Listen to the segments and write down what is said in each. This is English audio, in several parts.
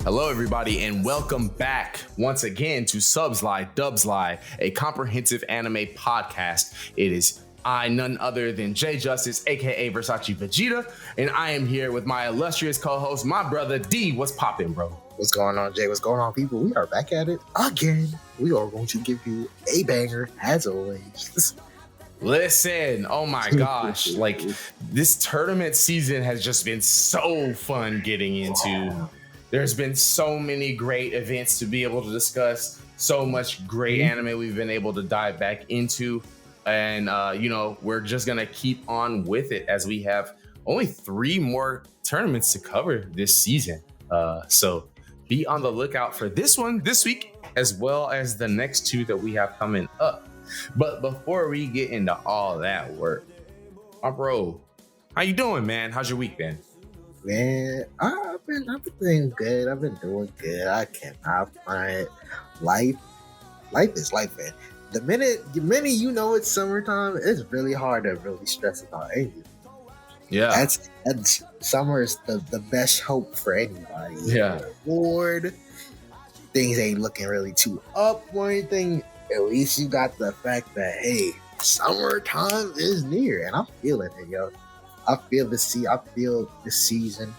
Hello, everybody, and welcome back once again to Subs Lie, Dubs Lie, a comprehensive anime podcast. It is I, none other than Jay Justice, aka Versace Vegeta, and I am here with my illustrious co-host, my brother D. What's poppin', bro? What's going on, Jay? What's going on, people? We are back at it again. We are going to give you a banger, as always. Listen, oh my gosh, like this tournament season has just been so fun getting into. There's been so many great events to be able to discuss, so much great anime we've been able to dive back into. And, we're just going to keep on with it as we have only 3 more tournaments to cover this season. So be on the lookout for this one this week, as well as the next 2 that we have coming up. But before we get into all that work, my bro, how you doing, man? How's your week been? Man, I've been doing good. I've been doing good. I cannot find life. Life is life, man. The minute you know it's summertime, it's really hard to really stress about anything. Yeah, that's summer is the best hope for anybody. Yeah, bored. Things ain't looking really too up or anything. At least you got the fact that, hey, summertime is near, and I'm feeling it, yo. I feel the season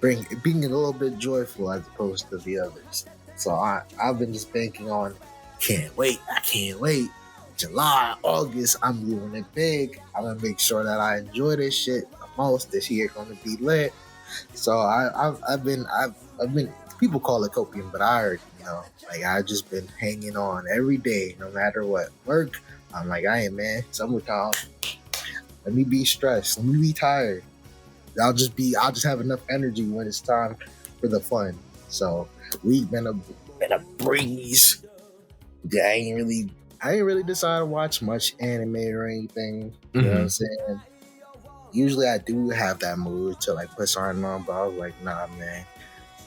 being a little bit joyful as opposed to the others. So I've been just banking on, I can't wait. July, August, I'm leaving it big. I'm gonna make sure that I enjoy this shit the most. This year gonna be lit. So I've been people call it copium, but I already I've just been hanging on every day, no matter what. Work, I'm like, hey man, summertime. Let me be stressed. Let me be tired. I'll just have enough energy when it's time for the fun. So we've been a breeze. Yeah, I ain't really decided to watch much anime or anything. You know what I'm saying? Usually I do have that mood to put something on, but I was like, nah, man.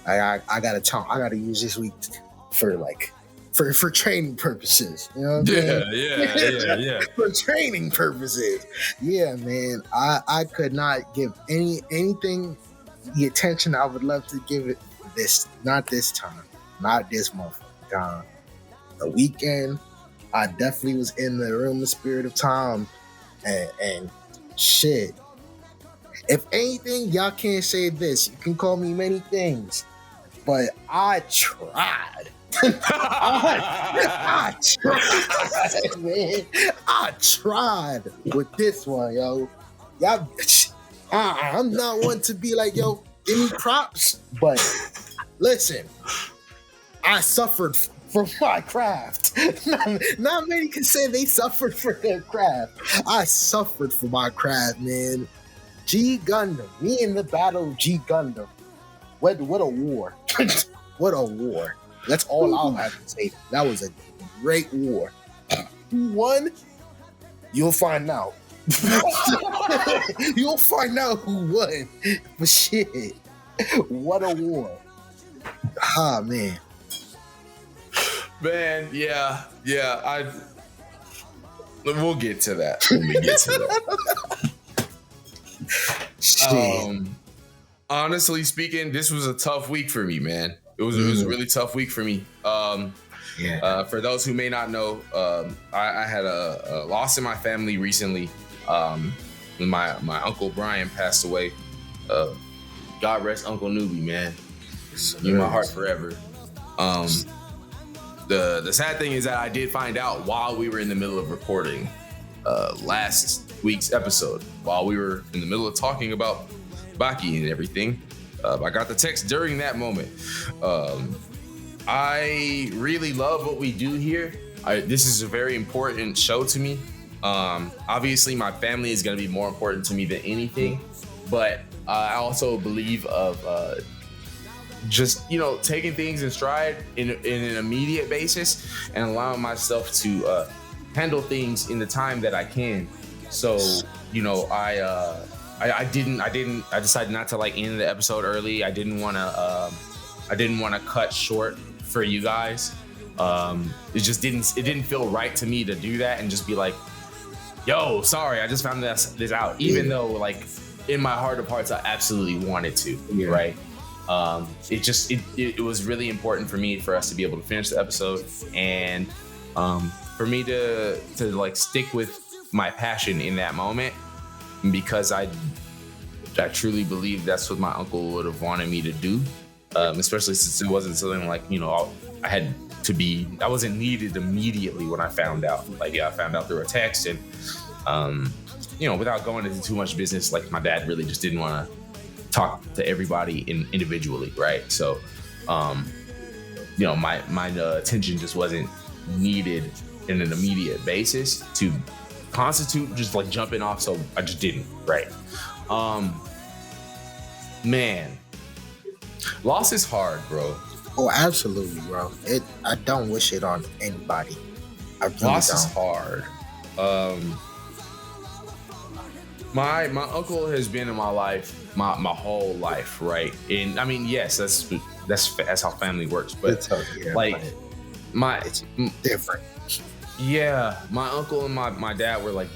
I gotta use this week for training purposes. You know what I'm saying? Yeah. For training purposes. Yeah, man. I could not give anything the attention I would love to give it not this time. Not this motherfucking time. The weekend, I definitely was in the room of spirit of time and shit. If anything, y'all can't say this. You can call me many things. But I tried. I tried, man. I tried with this one, yo. Y'all, I'm not one to be like, yo, give me props. But listen, I suffered for my craft. Not many can say they suffered for their craft. I suffered for my craft, man. G Gundam, me in the battle of G Gundam. What a war. What a war. That's all I'll have to say. That was a great war. Who won? You'll find out. You'll find out who won. But shit, what a war. Ah, man. Man, yeah. We'll get to that when we get to that. Shit. Honestly speaking, this was a tough week for me, man. It was a really tough week for me. For those who may not know, I had a loss in my family recently. When my Uncle Brian passed away. God rest Uncle Newbie, man. In my heart forever. The sad thing is that I did find out while we were in the middle of recording last week's episode, while we were in the middle of talking about Baki and everything. I got the text during that moment. I really love what we do here. This is a very important show to me. Obviously, my family is going to be more important to me than anything, but I also believe of just taking things in stride in an immediate basis and allowing myself to handle things in the time that I can. So I decided not to end the episode early. I didn't want to cut short for you guys. It didn't feel right to me to do that and just be like, yo, sorry, I just found this out, even though in my heart of hearts I absolutely wanted to, right? it was really important for us to be able to finish the episode, and for me to like stick with my passion in that moment, because I truly believe that's what my uncle would have wanted me to do, especially since it wasn't something like, I wasn't needed immediately when I found out. Like, I found out through a text, and without going into too much business, like, my dad really just didn't want to talk to everybody individually, right? So, my attention just wasn't needed in an immediate basis to constitute just like jumping off, so I just didn't, right? Man, loss is hard, bro. Oh, absolutely, bro. I don't wish it on anybody. I really Loss is don't. hard. My uncle has been in my life my whole life, right? And I mean, yes, that's how family works, but It's tough, yeah, like but it's different. yeah, my uncle and my dad were like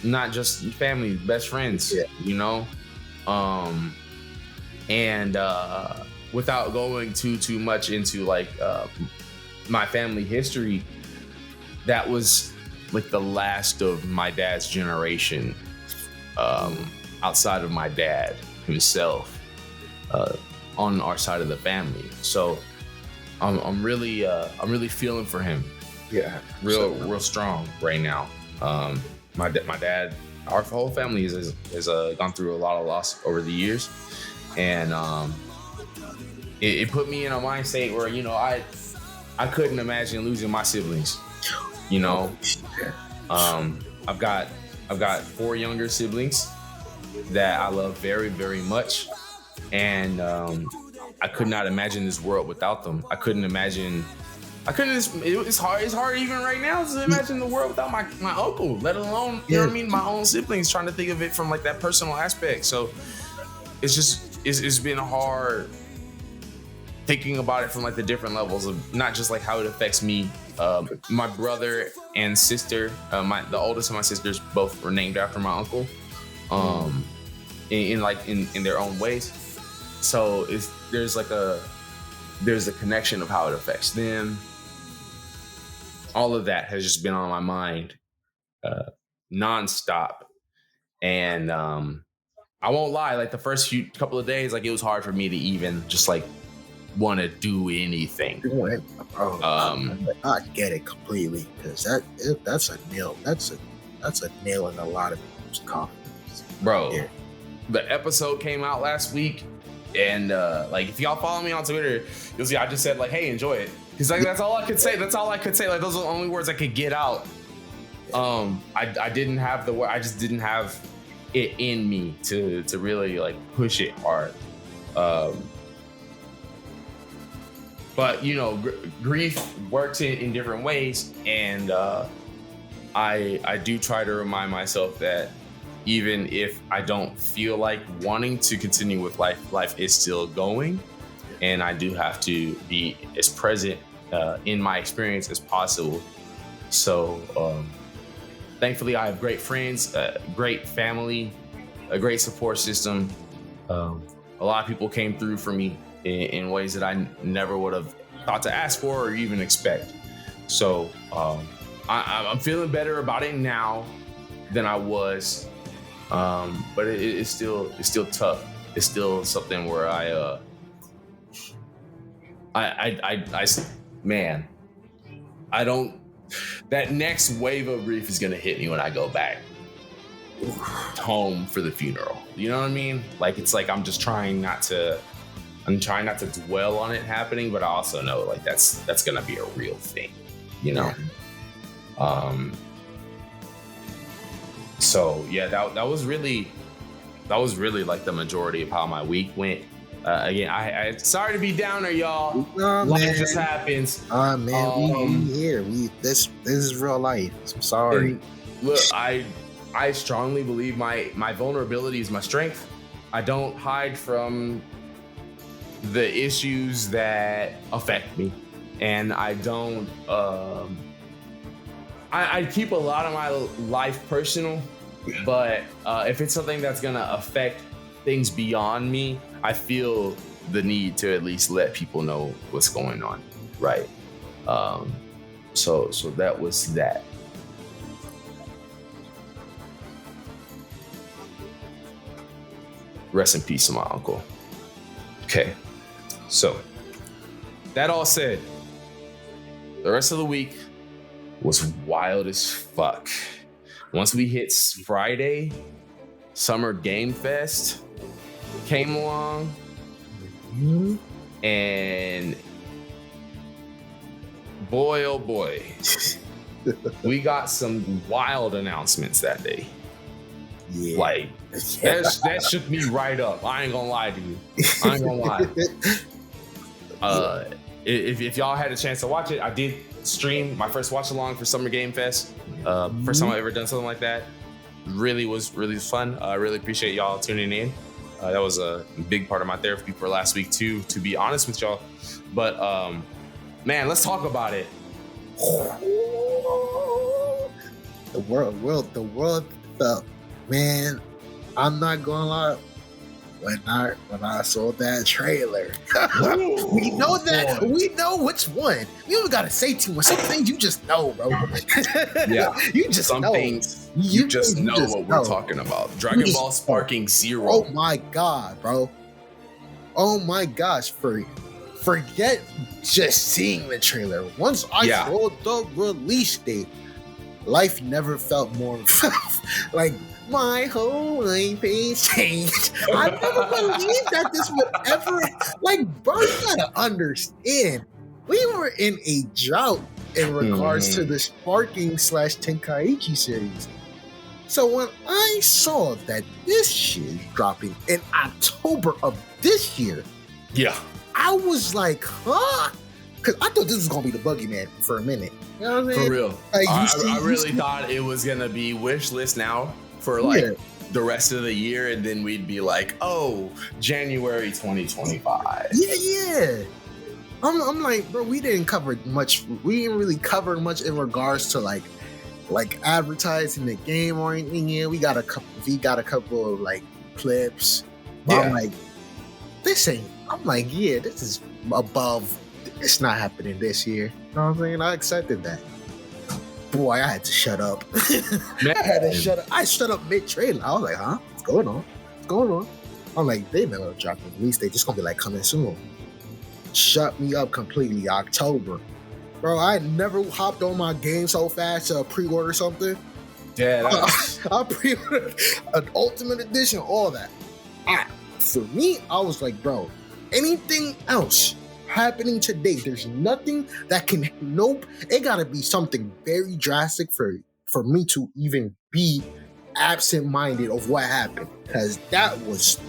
not just family, best friends, Yeah. And without going too much into like my family history, that was like the last of my dad's generation, outside of my dad himself, on our side of the family. So I'm really feeling for him. Yeah. Real strong right now. My dad, our whole family has gone through a lot of loss over the years, and it put me in a mind state where I couldn't imagine losing my siblings. I've got 4 younger siblings that I love very, very much, and I could not imagine this world without them. It's hard even right now to imagine the world without my uncle, let alone, my own siblings, trying to think of it from like that personal aspect. So it's been hard thinking about it from like the different levels of not just like how it affects me. My brother and sister, the oldest of my sisters, both were named after my uncle, in their own ways. So there's a connection of how it affects them. All of that has just been on my mind nonstop. And I won't lie, like the first couple of days, like it was hard for me to even just like want to do anything. I get it completely, because that's a nail. That's a nail in a lot of people's coffins, bro. Yeah. The episode came out last week, and like if y'all follow me on Twitter, you'll see I just said like, "Hey, enjoy it," because like that's all I could say. That's all I could say. Like those are the only words I could get out. I didn't have I just didn't have it in me to really like push it hard. But grief works in different ways, and I do try to remind myself that even if I don't feel like wanting to continue with life is still going, and I do have to be as present in my experience as possible. So thankfully, I have great friends, great family, a great support system. A lot of people came through for me in ways that I never would have thought to ask for or even expect. So I'm feeling better about it now than I was, but it's still tough. It's still something where that next wave of grief is gonna hit me when I go back home for the funeral. You know what I mean? Like it's like I'm trying not to dwell on it happening, but I also know like that's gonna be a real thing, So yeah, that was really like the majority of how my week went. Again, I sorry to be downer, y'all. No, life just happens. Man, we here. This is real life. I'm sorry. And look, I strongly believe my vulnerability is my strength. I don't hide from the issues that affect me, and I don't. I keep a lot of my life personal, but if it's something that's gonna affect things beyond me, I feel the need to at least let people know what's going on, right? So that was that. Rest in peace to my uncle. Okay, so that all said, the rest of the week was wild as fuck. Once we hit Friday, Summer Game Fest came along, and boy, oh boy, we got some wild announcements that day. Yeah. Like, that shook me right up. I ain't gonna lie to you. I ain't gonna lie. If y'all had a chance to watch it, I did stream my first watch along for Summer Game Fest. First time I've ever done something like that. Really was fun. I really appreciate y'all tuning in. That was a big part of my therapy for last week too, to be honest with y'all. But man, let's talk about it. The world felt, man, I'm not gonna lie. When I saw that trailer, we know that we know which one. You don't gotta say too much. Some things you just know, bro. Yeah, you just some know. Things you just know what we're talking about. Dragon Ball Sparking Zero. Oh my god, bro. Oh my gosh, forget just seeing the trailer. Once I saw the release date, life never felt more like my whole life has changed. I never believed that this would ever, like, bro, you gotta understand, we were in a drought in regards to the Sparking / Tenkaichi series. So when I saw that this shit is dropping in October of this year, I was like, huh? Because I thought this was gonna be the Boogeyman for a minute. You know what I mean? For real. Like, I really thought it was gonna be wish list now for like the rest of the year, and then we'd be like, oh, January 2025. Yeah. I'm like, bro, we didn't cover much. We didn't really cover much in regards to like advertising the game or anything. Yeah, we got a couple of like clips. But I'm like, this ain't. I'm like, yeah, this is above. It's not happening this year. You know what I'm saying? I accepted that. Boy, I had to shut up. Man. I had to shut up. I shut up mid-trailer. I was like, huh? What's going on? What's going on? I'm like, they never drop a release. They just gonna be like coming soon. Shut me up completely. October. Bro, I never hopped on my game so fast to pre-order something. Yeah. I pre-ordered an Ultimate Edition, all that. For me, I was like, bro, anything else happening today, there's nothing that can, it gotta be something very drastic for me to even be absent-minded of what happened, because that was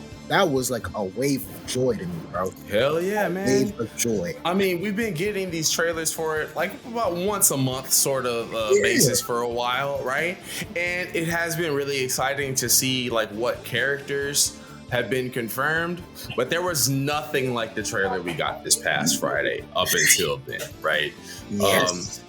like a wave of joy to me, bro. Hell yeah, man. Wave of joy. I mean, we've been getting these trailers for it like about once a month sort of basis for a while, right? And it has been really exciting to see like what characters have been confirmed, but there was nothing like the trailer we got this past Friday up until then, right? Yes.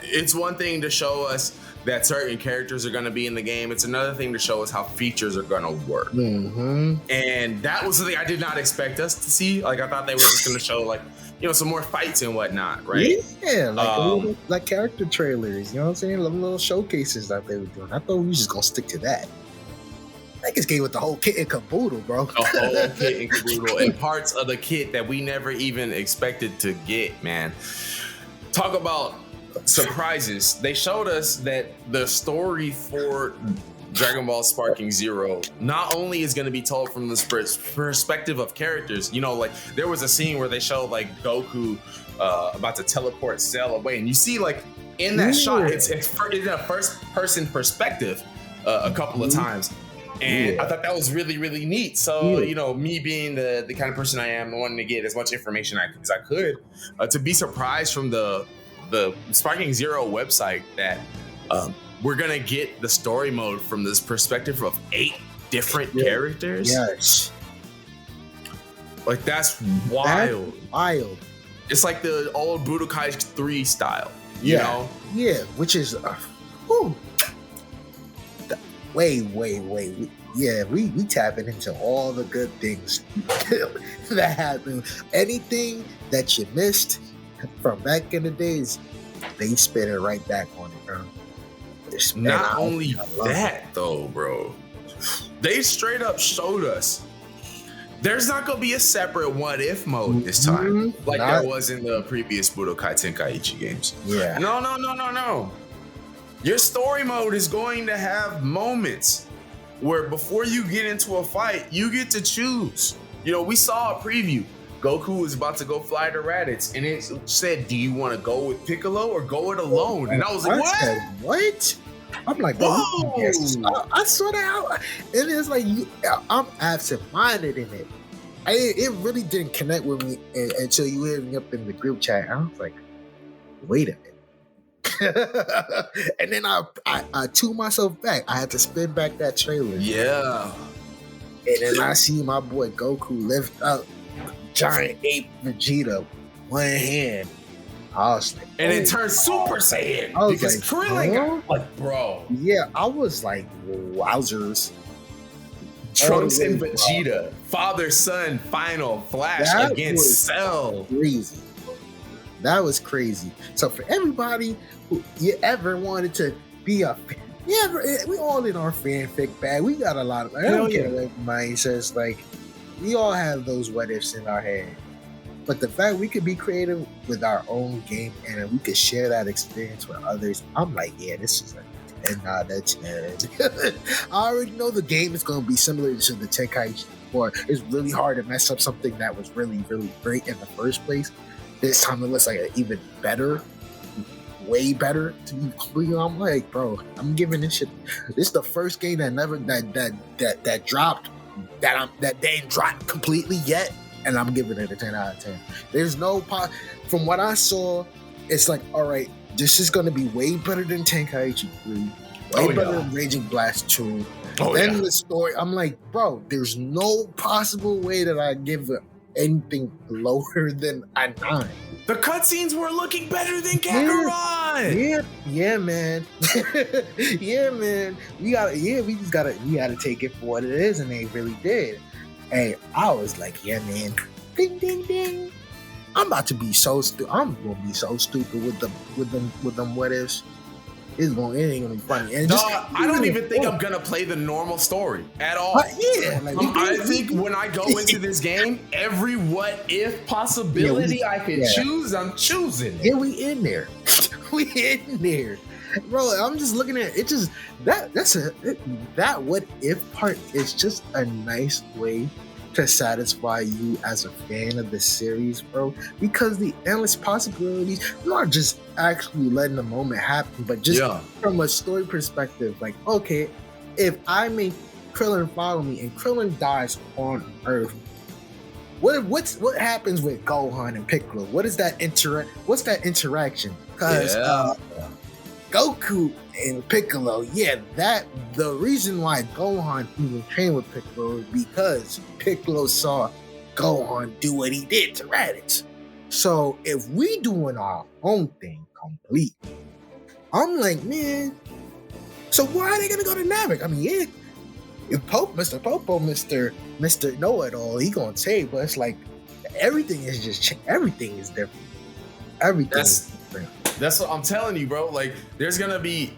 It's one thing to show us that certain characters are going to be in the game. It's another thing to show us how features are going to work. And that was something I did not expect us to see. Like, I thought they were just going to show like, some more fights and whatnot, right? Yeah, like character trailers, you know what I'm saying? Little showcases that they were doing. I thought we were just going to stick to that. I just came with the whole kit and caboodle, bro. The whole kit and caboodle, and parts of the kit that we never even expected to get, man. Talk about surprises. They showed us that the story for Dragon Ball Sparking Zero not only is going to be told from the perspective of characters, like there was a scene where they showed like Goku about to teleport Cell away, and you see like in that shot, it's in a first person perspective a couple of times. And I thought that was really, really neat. So, me being the kind of person I am, wanting to get as much information as I could, to be surprised from the Sparking Zero website that we're going to get the story mode from this perspective of 8 different characters. Yes. Like, that's wild. That's wild. It's like the old Budokai 3 style, you know? Yeah, which is... We tapping into all the good things that happen. Anything that you missed from back in the days, they spin it right back on it, bro. Not only that, though, bro. They straight up showed us there's not going to be a separate what if mode this time, like there was in the previous Budokai Tenkaichi games. Yeah. No. Your story mode is going to have moments where before you get into a fight, you get to choose. You know, we saw a preview. Goku was about to go fly to Raditz, and it said, do you want to go with Piccolo or go it alone? And I was like, what? What? I'm like, whoa! Yes. I saw that out. And it's like, I'm absent-minded in it. It really didn't connect with me until you hit me up in the group chat. I was like, wait a minute. And then I tuned myself back. I had to spin back that trailer. Yeah. And then I see my boy Goku lift up giant ape Vegeta, one hand. I was like, and it turned Super Saiyan because Krillin got, bro. Yeah, I was like, wowzers. Trunks and Vegeta, father-son final flash against Cell. Crazy. That was crazy. So for everybody who you ever wanted to be a fan, we all in our fanfic bag. We got a lot of. I don't care what everybody says. Like, we all have those what ifs in our head. But the fact we could be creative with our own game and we could share that experience with others, I'm like, yeah, this is a 10 out of 10. I already know the game is going to be similar to the Tenkaichi 4. It's really hard to mess up something that was really, really great in the first place. This time it looks like an even better, way better to be completely. I'm like, bro, I'm giving this shit. This is the first game that never that dropped that didn't drop completely yet. And I'm giving it a 10 out of 10. There's no from what I saw, it's like, all right, this is going to be way better than Tenkaichi 3, way better than Raging Blast 2. Then the story, I'm like, bro, there's no possible way that I give anything lower than a 9. The cutscenes were looking better than Kakarot. Yeah, man. Yeah, man. We gotta take it for what it is, and they really did. Hey, I was like, yeah, man. Ding, ding, ding. I'm about to be so stupid. I'm gonna be so stupid with them what ifs. It ain't gonna be funny. And I don't even think I'm gonna play the normal story at all. I think when I go into this game, every what if possibility I can choose, I'm choosing. Yeah, we in there. We in there. Bro, I'm just looking at it. Just that what if part is just a nice way to satisfy you as a fan of the series, bro. Because the endless possibilities, not just actually letting the moment happen, but just from a story perspective. Like, okay, if I make Krillin follow me and Krillin dies on Earth, what happens with Gohan and Piccolo? What's that interaction? Because Goku and Piccolo, the reason why Gohan even trained with Piccolo is because Piccolo saw Gohan do what he did to Raditz. So if we doing our own thing complete, I'm like, man, so why are they gonna go to Namek? I mean, if Mr. Popo, Mr. Know-It-All, he gonna say, but it's like everything is different. Everything is different. That's what I'm telling you, bro. Like, there's gonna be.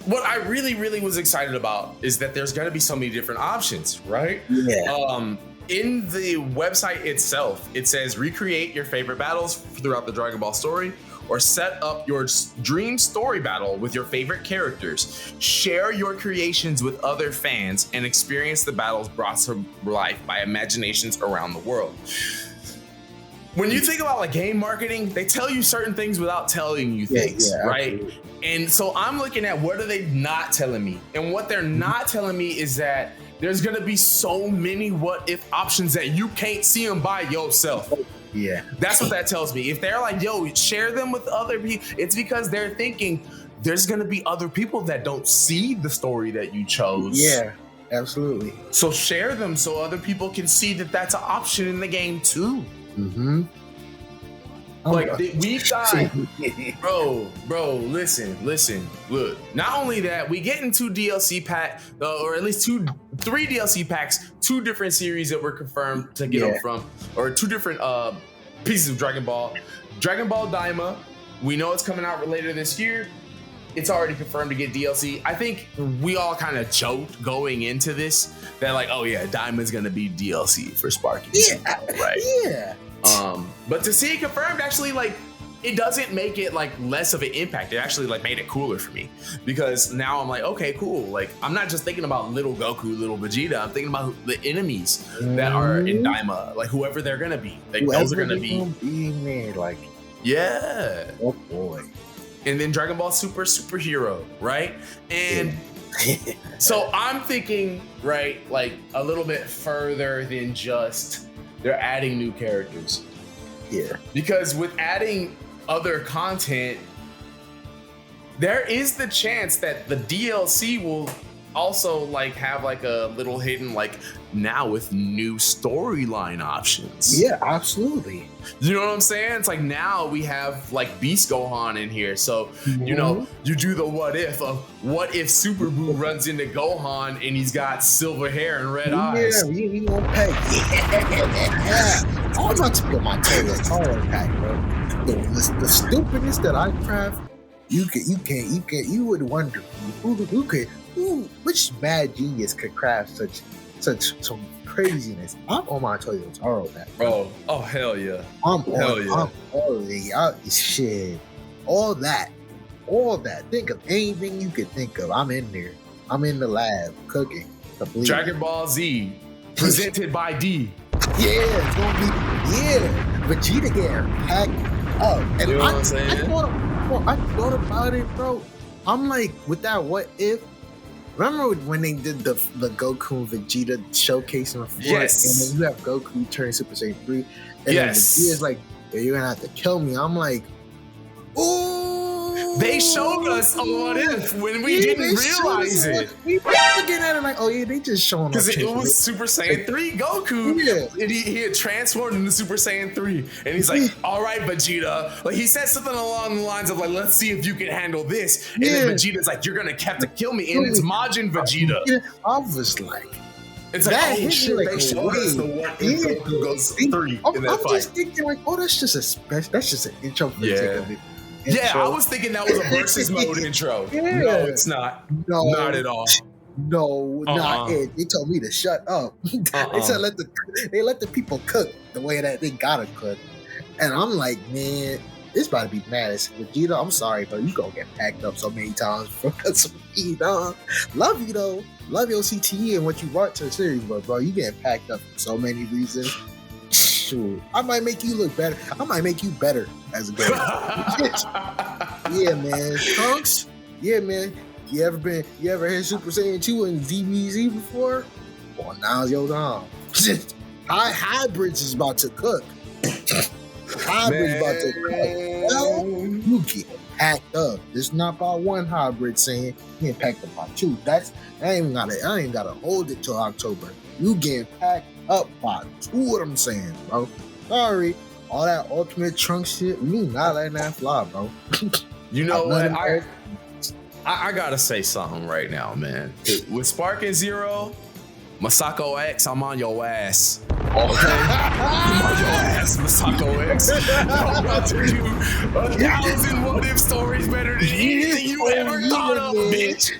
What I really, really was excited about is that there's gonna be so many different options, right? Yeah. In the website itself, it says recreate your favorite battles throughout the Dragon Ball story, or set up your dream story battle with your favorite characters. Share your creations with other fans and experience the battles brought to life by imaginations around the world. When you think about like game marketing, they tell you certain things without telling you things, right? Absolutely. And so I'm looking at what are they not telling me? And what they're not telling me is that there's gonna be so many what if options that you can't see them by yourself. Yeah. That's what that tells me. If they're like, yo, share them with other people, it's because they're thinking there's gonna be other people that don't see the story that you chose. Yeah, absolutely. So share them so other people can see that that's an option in the game too. Mm-hmm. we've got, bro. Listen. Look, not only that, we get into DLC pack, or at least 3 DLC packs, 2 different series that were confirmed to get them from, or 2 different pieces of Dragon Ball. Dragon Ball Daima, we know it's coming out later this year. It's already confirmed to get DLC. I think we all kind of joked going into this that like, oh yeah, Daima's gonna be DLC for Sparky. Yeah, right. Yeah. But to see it confirmed, actually, like, it doesn't make it like less of an impact. It actually like made it cooler for me, because now I'm like, okay, cool. Like, I'm not just thinking about little Goku, little Vegeta. I'm thinking about the enemies that are in Daima, like whoever they're gonna be. Like, those are gonna be man, like, yeah. Oh boy. And then Dragon Ball Superhero, right? And so I'm thinking, right, like a little bit further than just they're adding new characters. Yeah. Because with adding other content, there is the chance that the DLC will also like have like a little hidden, like, now with new storyline options. Yeah, absolutely. You know what I'm saying? It's like now we have like Beast Gohan in here. So, you know, you do the what if of what if Super Buu runs into Gohan and he's got silver hair and red eyes. Yeah, we gonna pay. Yeah. I was about to put my tail pack, bro. The stupidness that I craft, you would wonder which bad genius could craft such some craziness. I'm on my Toyotaro pack, bro. Oh hell yeah! I'm shit. All that. Think of anything you could think of. I'm in there. I'm in the lab cooking. Dragon Ball Z, presented by D. Yeah, it's gonna be Vegeta getting packed up. And you know what I'm saying? I thought about it, bro. I'm like, with that what if. Remember when they did the Goku and Vegeta showcase in the front? Yes. And then you have Goku turn Super Saiyan 3. And yes. Vegeta's like, yeah, you're gonna have to kill me. I'm like, ooh. They showed us a what if when we didn't realize it. We were looking at it like, oh yeah, they just showing us. Because it was Super Saiyan 3 Goku. Yeah. And he had transformed into Super Saiyan 3. And he's like, all right, Vegeta. Like, he said something along the lines of like, let's see if you can handle this. And then Vegeta's like, you're gonna have to kill me. And it's Majin Vegeta. I was like, it's like, oh shit, like, they showed us the what if Goku goes 3 in that fight. I'm just thinking like, oh, that's just an intro for the sake of it. Yeah, I was thinking that was a versus mode intro. Yeah. No, it's not. No, not at all. No, not it. They told me to shut up. They said let the people cook the way that they gotta cook. And I'm like, man, this about to be madness. Vegeta, I'm sorry, but you gonna get packed up so many times because of me, dog. Love you though. Love your CTE and what you brought to the series, but bro, you getting packed up for so many reasons. Shoot, I might make you look better. I might make you better as a gamer. Yeah, man. Trunks? Yeah, man. You ever had Super Saiyan 2 and DBZ before? Well, now's your time. Hybrids is about to cook. Well, you get packed up. It's not about one hybrid saying you get packed up by 2. I ain't gotta hold it till October. You get packed up by 2 of them saying, bro. Sorry. All that ultimate trunk shit, you not letting that fly, bro. You know what? I gotta say something right now, man. With Spark and Zero, Masako X, I'm on your ass. Okay? I'm on your ass, Masako X. I'm about to do 1,000 what if stories better than anything you ever thought of, bitch.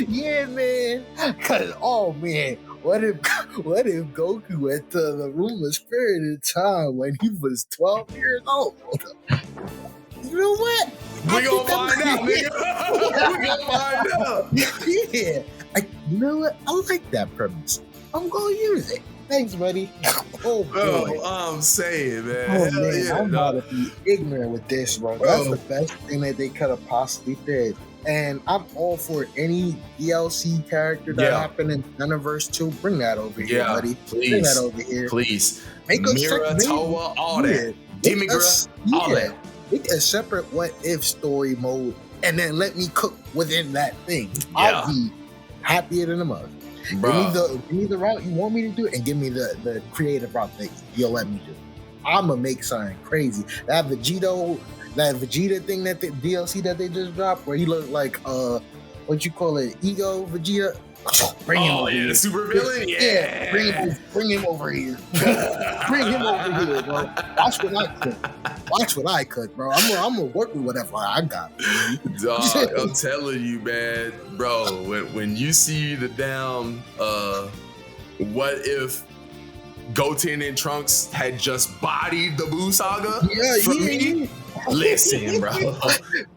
Yeah, man. Cause, oh man, what if Goku went to the room of spirit in time when he was 12 years old? You know what? We gonna find out, nigga. We gonna find out. Yeah. You know what? I like that premise. I'm gonna use it. Thanks, buddy. Oh, boy. I'm saying, man. Oh, man. Yeah, I'm about to be ignorant with this, bro. That's the best thing that they could have possibly did. And I'm all for any DLC character that happened in Universe 2. Bring that over here, buddy. Please. Bring that over here. Please. Make Mira, Toa, all that. Demigra, all that. Make a separate what if story mode and then let me cook within that thing. Yeah. I'll be happier than a mother. Give me the route you want me to do and give me the creative route that you'll let me do. I'ma make something crazy. That Vegeta thing, that the DLC that they just dropped, where he looked like what you call it, Ego Vegeta. Bring him over here. The super villain? Yeah. Bring him over here. Bring him over here, bro. Watch what I cook, bro. I'm gonna work with whatever I got. Dog, I'm telling you, man, bro. When you see the damn, what if Goten and Trunks had just bodied the Buu Saga? Me? Listen, bro.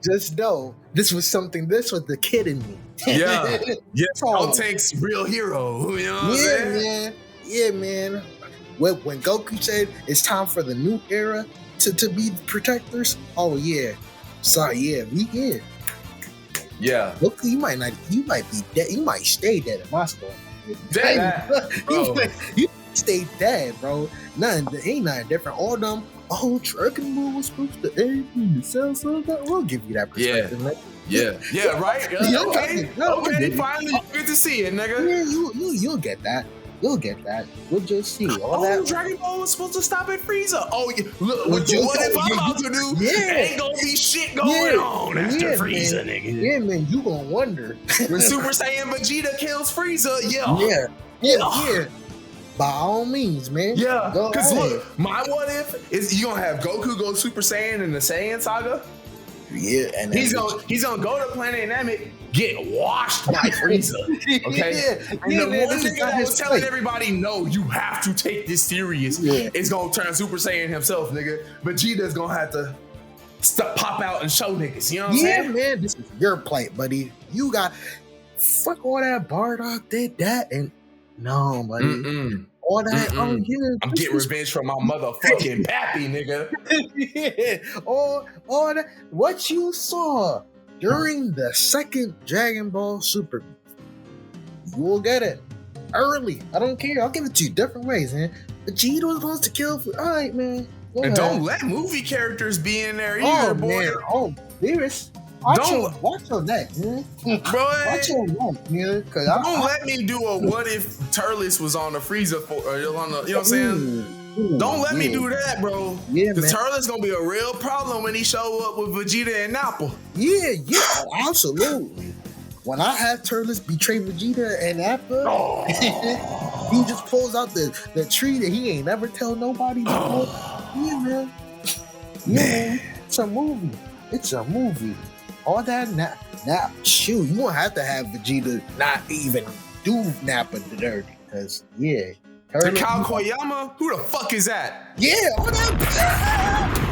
Just know this was the kid in me. Yeah. Goten's real hero. You know what I'm saying? Man. Yeah, man. When Goku said it's time for the new era to be the protectors, oh yeah. So yeah, we here. Yeah. Goku, you might be dead. You might stay dead in my story. Dead, bro. You stay dead, bro. Ain't nothing different. All them. Oh, Dragon Ball was supposed to end in the cell, so we'll give you that perspective, man. Yeah, right. Okay, finally you get to see it, nigga. Yeah, you'll get that. We'll just see. Dragon Ball was supposed to stop at Frieza. Oh, yeah. Look, what if I'm about to do? Ain't gonna be shit going on after Frieza, nigga. Yeah, man, you gonna wonder when Super Saiyan Vegeta kills Frieza. Yeah. By all means, man. Yeah, because look, my what if is you gonna have Goku go Super Saiyan in the Saiyan saga? Yeah, and he's gonna go to Planet Namek, get washed by Frieza. Okay, and the one nigga that was telling everybody, no, you have to take this serious. Is gonna turn Super Saiyan himself, nigga. Vegeta's gonna have to pop out and show niggas. You know what I'm saying? Yeah, man, this is your plight, buddy. You got fuck all that. Bardock did that, and no, buddy. All that. I'm getting revenge from my motherfucking pappy, nigga. all that. What you saw during the second Dragon Ball Super, you will get it early. I don't care. I'll give it to you different ways, man. Vegeta was supposed to kill. All right, man. And don't let movie characters be in there either, boy. Man. Oh, Beerus. Watch your neck, man. Watch your neck, man. Don't let me do a what if Turles was on the Frieza you know what I'm saying? Don't let me do that, bro. Yeah, because Turles gonna be a real problem when he show up with Vegeta and Nappa. Yeah, absolutely. When I have Turles betray Vegeta and Nappa, he just pulls out the tree that he ain't never tell nobody before. Yeah, man. It's a movie. All that shoot, you won't have to have Vegeta not even do Nappa dirty, because the Cal Koyama, who the fuck is that? Yeah, all that.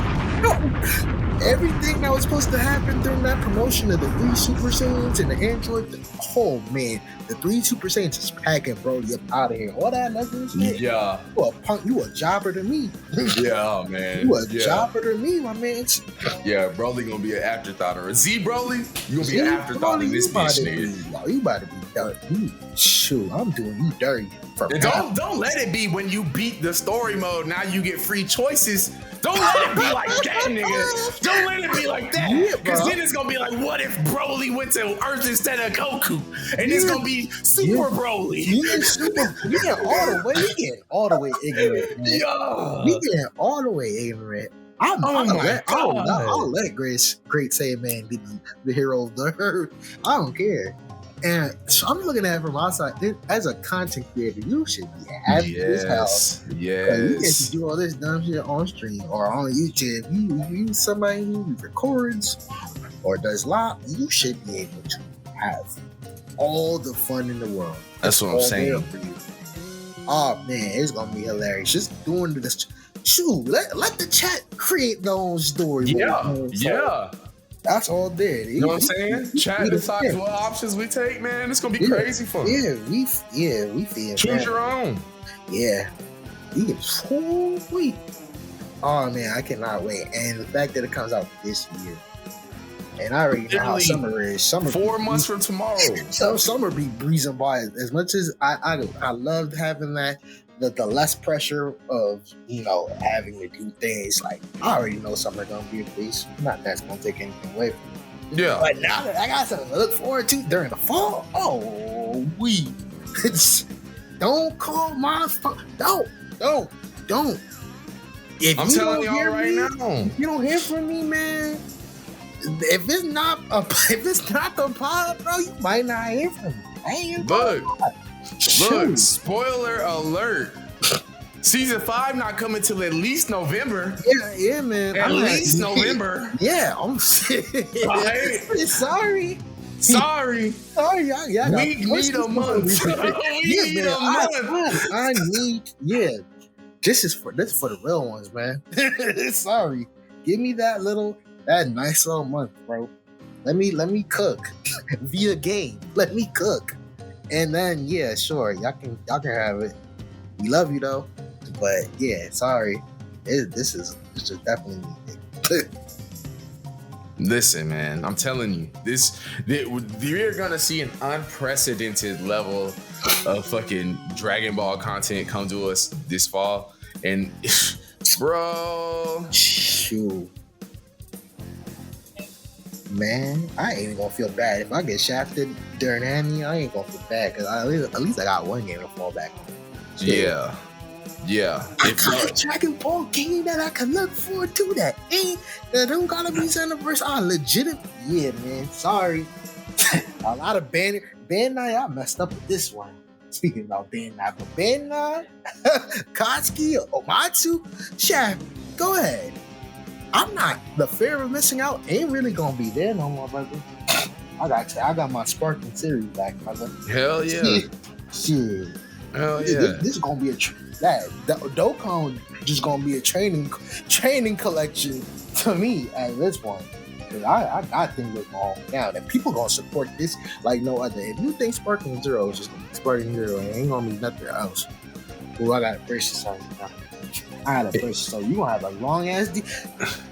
Everything that was supposed to happen during that promotion of the 3 Super Saiyans and the Android, oh man, the 3 Super Saiyans is packing Broly up out of here. All that nothing shit. Yeah. You a punk, you a jobber to me. Yeah, man. You a jobber to me, my man. Yeah, Broly gonna be an afterthought. Or Z Broly, you gonna be an afterthought in this bitch, nigga. You about to be dirty. Shoot, I'm doing you dirty. Don't let it be when you beat the story mode, now you get free choices. Don't let it be like that, nigga. Don't let it be like that. Because then it's going to be like, what if Broly went to Earth instead of Goku? And it's going to be Super Broly. We getting all the way ignorant. Man. We getting all the way ignorant. I'll let Great Saiyan be the hero of the Earth. I don't care. And so I'm looking at it from outside. As a content creator, you should be happy as hell. Yes. You get to do all this dumb shit on stream or on YouTube. You somebody who records or does live, you should be able to have all the fun in the world. That's what I'm saying. For you. Oh man, it's gonna be hilarious. Just doing this. Shoot, let the chat create their own story. Yeah. That's all there. You know what I'm saying? Chat decides what options we take, man. It's gonna be crazy fun. We feel. Choose your own. Yeah. We get sweet. Oh man, I cannot wait. And the fact that it comes out this year. And I already know how summer is. 4 months from tomorrow. So summer be breezing by. As much as I loved having that. The less pressure of, having to do things like, I already know summer gonna be a breeze. Not that's gonna take anything away from me. Yeah. But now that I got something to look forward to during the fall, don't call my phone. Don't. If I'm you telling don't y'all hear right me, now. if you don't hear from me, man, if it's not the pod, bro, you might not hear from me. I ain't gonna lie. Look, spoiler alert. Season 5 not coming till at least November. Yeah, man. At least November. Yeah, I'm Right? sorry. Sorry. Yeah. We need a month. We need a month. I need, yeah. This is for the real ones, man. Sorry. Give me that nice little month, bro. Let me cook via game. Let me cook. And then yeah, sure, y'all can have it. We love you though. But yeah, sorry. This is definitely needed. Listen, man, I'm telling you, you're gonna see an unprecedented level of fucking Dragon Ball content come to us this fall, and bro, shoot, man, I ain't gonna feel bad if I get shafted during anime. I ain't gonna feel bad because at least I got one game to fall back on. Yeah. I got a Dragon Ball game that I can look forward to that don't gotta be Xenoverse. Yeah, man. Sorry. A lot of Bandai, I messed up with this one. Speaking about Bandai, but Bandai, Katsuki, Omatsu, Shaft, go ahead. I'm not, the fear of missing out ain't really gonna be there no more, brother. I got my Sparking series back, brother. Hell yeah. Shit. Hell yeah. This is gonna be Dokkan just gonna be a training collection to me at this point. Cause I got things with all now that people gonna support this like no other. If you think Sparking Zero is just gonna be Sparking Zero, it ain't gonna be nothing else. Well, I got a purchase on now. I had a purchase, so you gonna have a long ass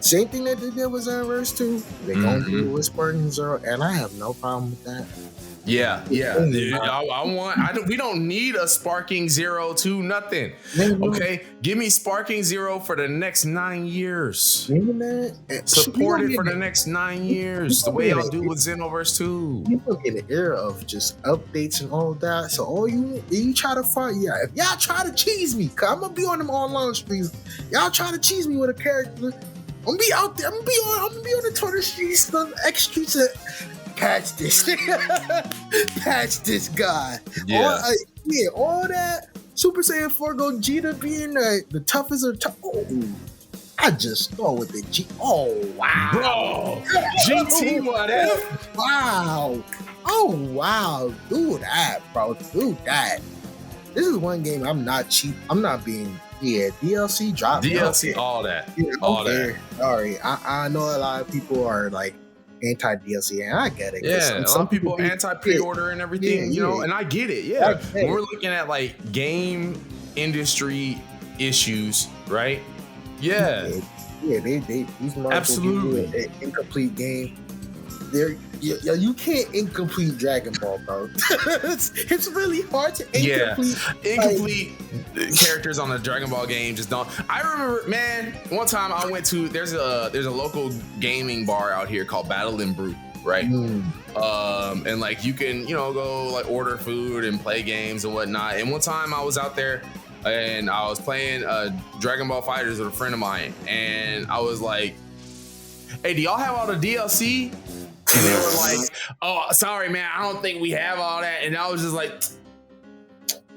same thing that they did with Xenoverse 2. They gonna do it with Sparking Zero, and I have no problem with that. Yeah. We don't need a Sparking Zero to nothing. Okay, give me Sparking Zero for the next 9 years. Support it for the next 9 years, the way y'all do with Xenoverse 2. People in the era of just updates and all that. So all you try to fight, if y'all try to cheese me, cause I'm gonna be on them online streams. Y'all try to cheese me with a character. I'm gonna be out there. I'm gonna be on the Twitter streets, the X streets. Patch this guy. All that Super Saiyan 4 Gogeta being the toughest of tough. I just throw with the G. Oh wow, bro. GT whatever. Wow. Oh wow. Do that, bro. Do that. This is one game I'm not cheap. I'm not being DLC drop. DLC, all that. All that. Sorry. I know a lot of people are like anti-DLC, and I get it. Yeah, some people anti-pre-order and everything, you know, and I get it. Yeah, when we're looking at like game industry issues, right? Yeah, they absolutely an incomplete game. You can't incomplete Dragon Ball, bro. it's really hard to incomplete characters on a Dragon Ball game just don't. I remember, man, one time I went to there's a local gaming bar out here called Battle and Brew, right? And like you can go like order food and play games and whatnot. And one time I was out there and I was playing Dragon Ball Fighters with a friend of mine, and I was like, "Hey, do y'all have all the DLC?" And they were like, "Oh, sorry, man, I don't think we have all that." And I was just like,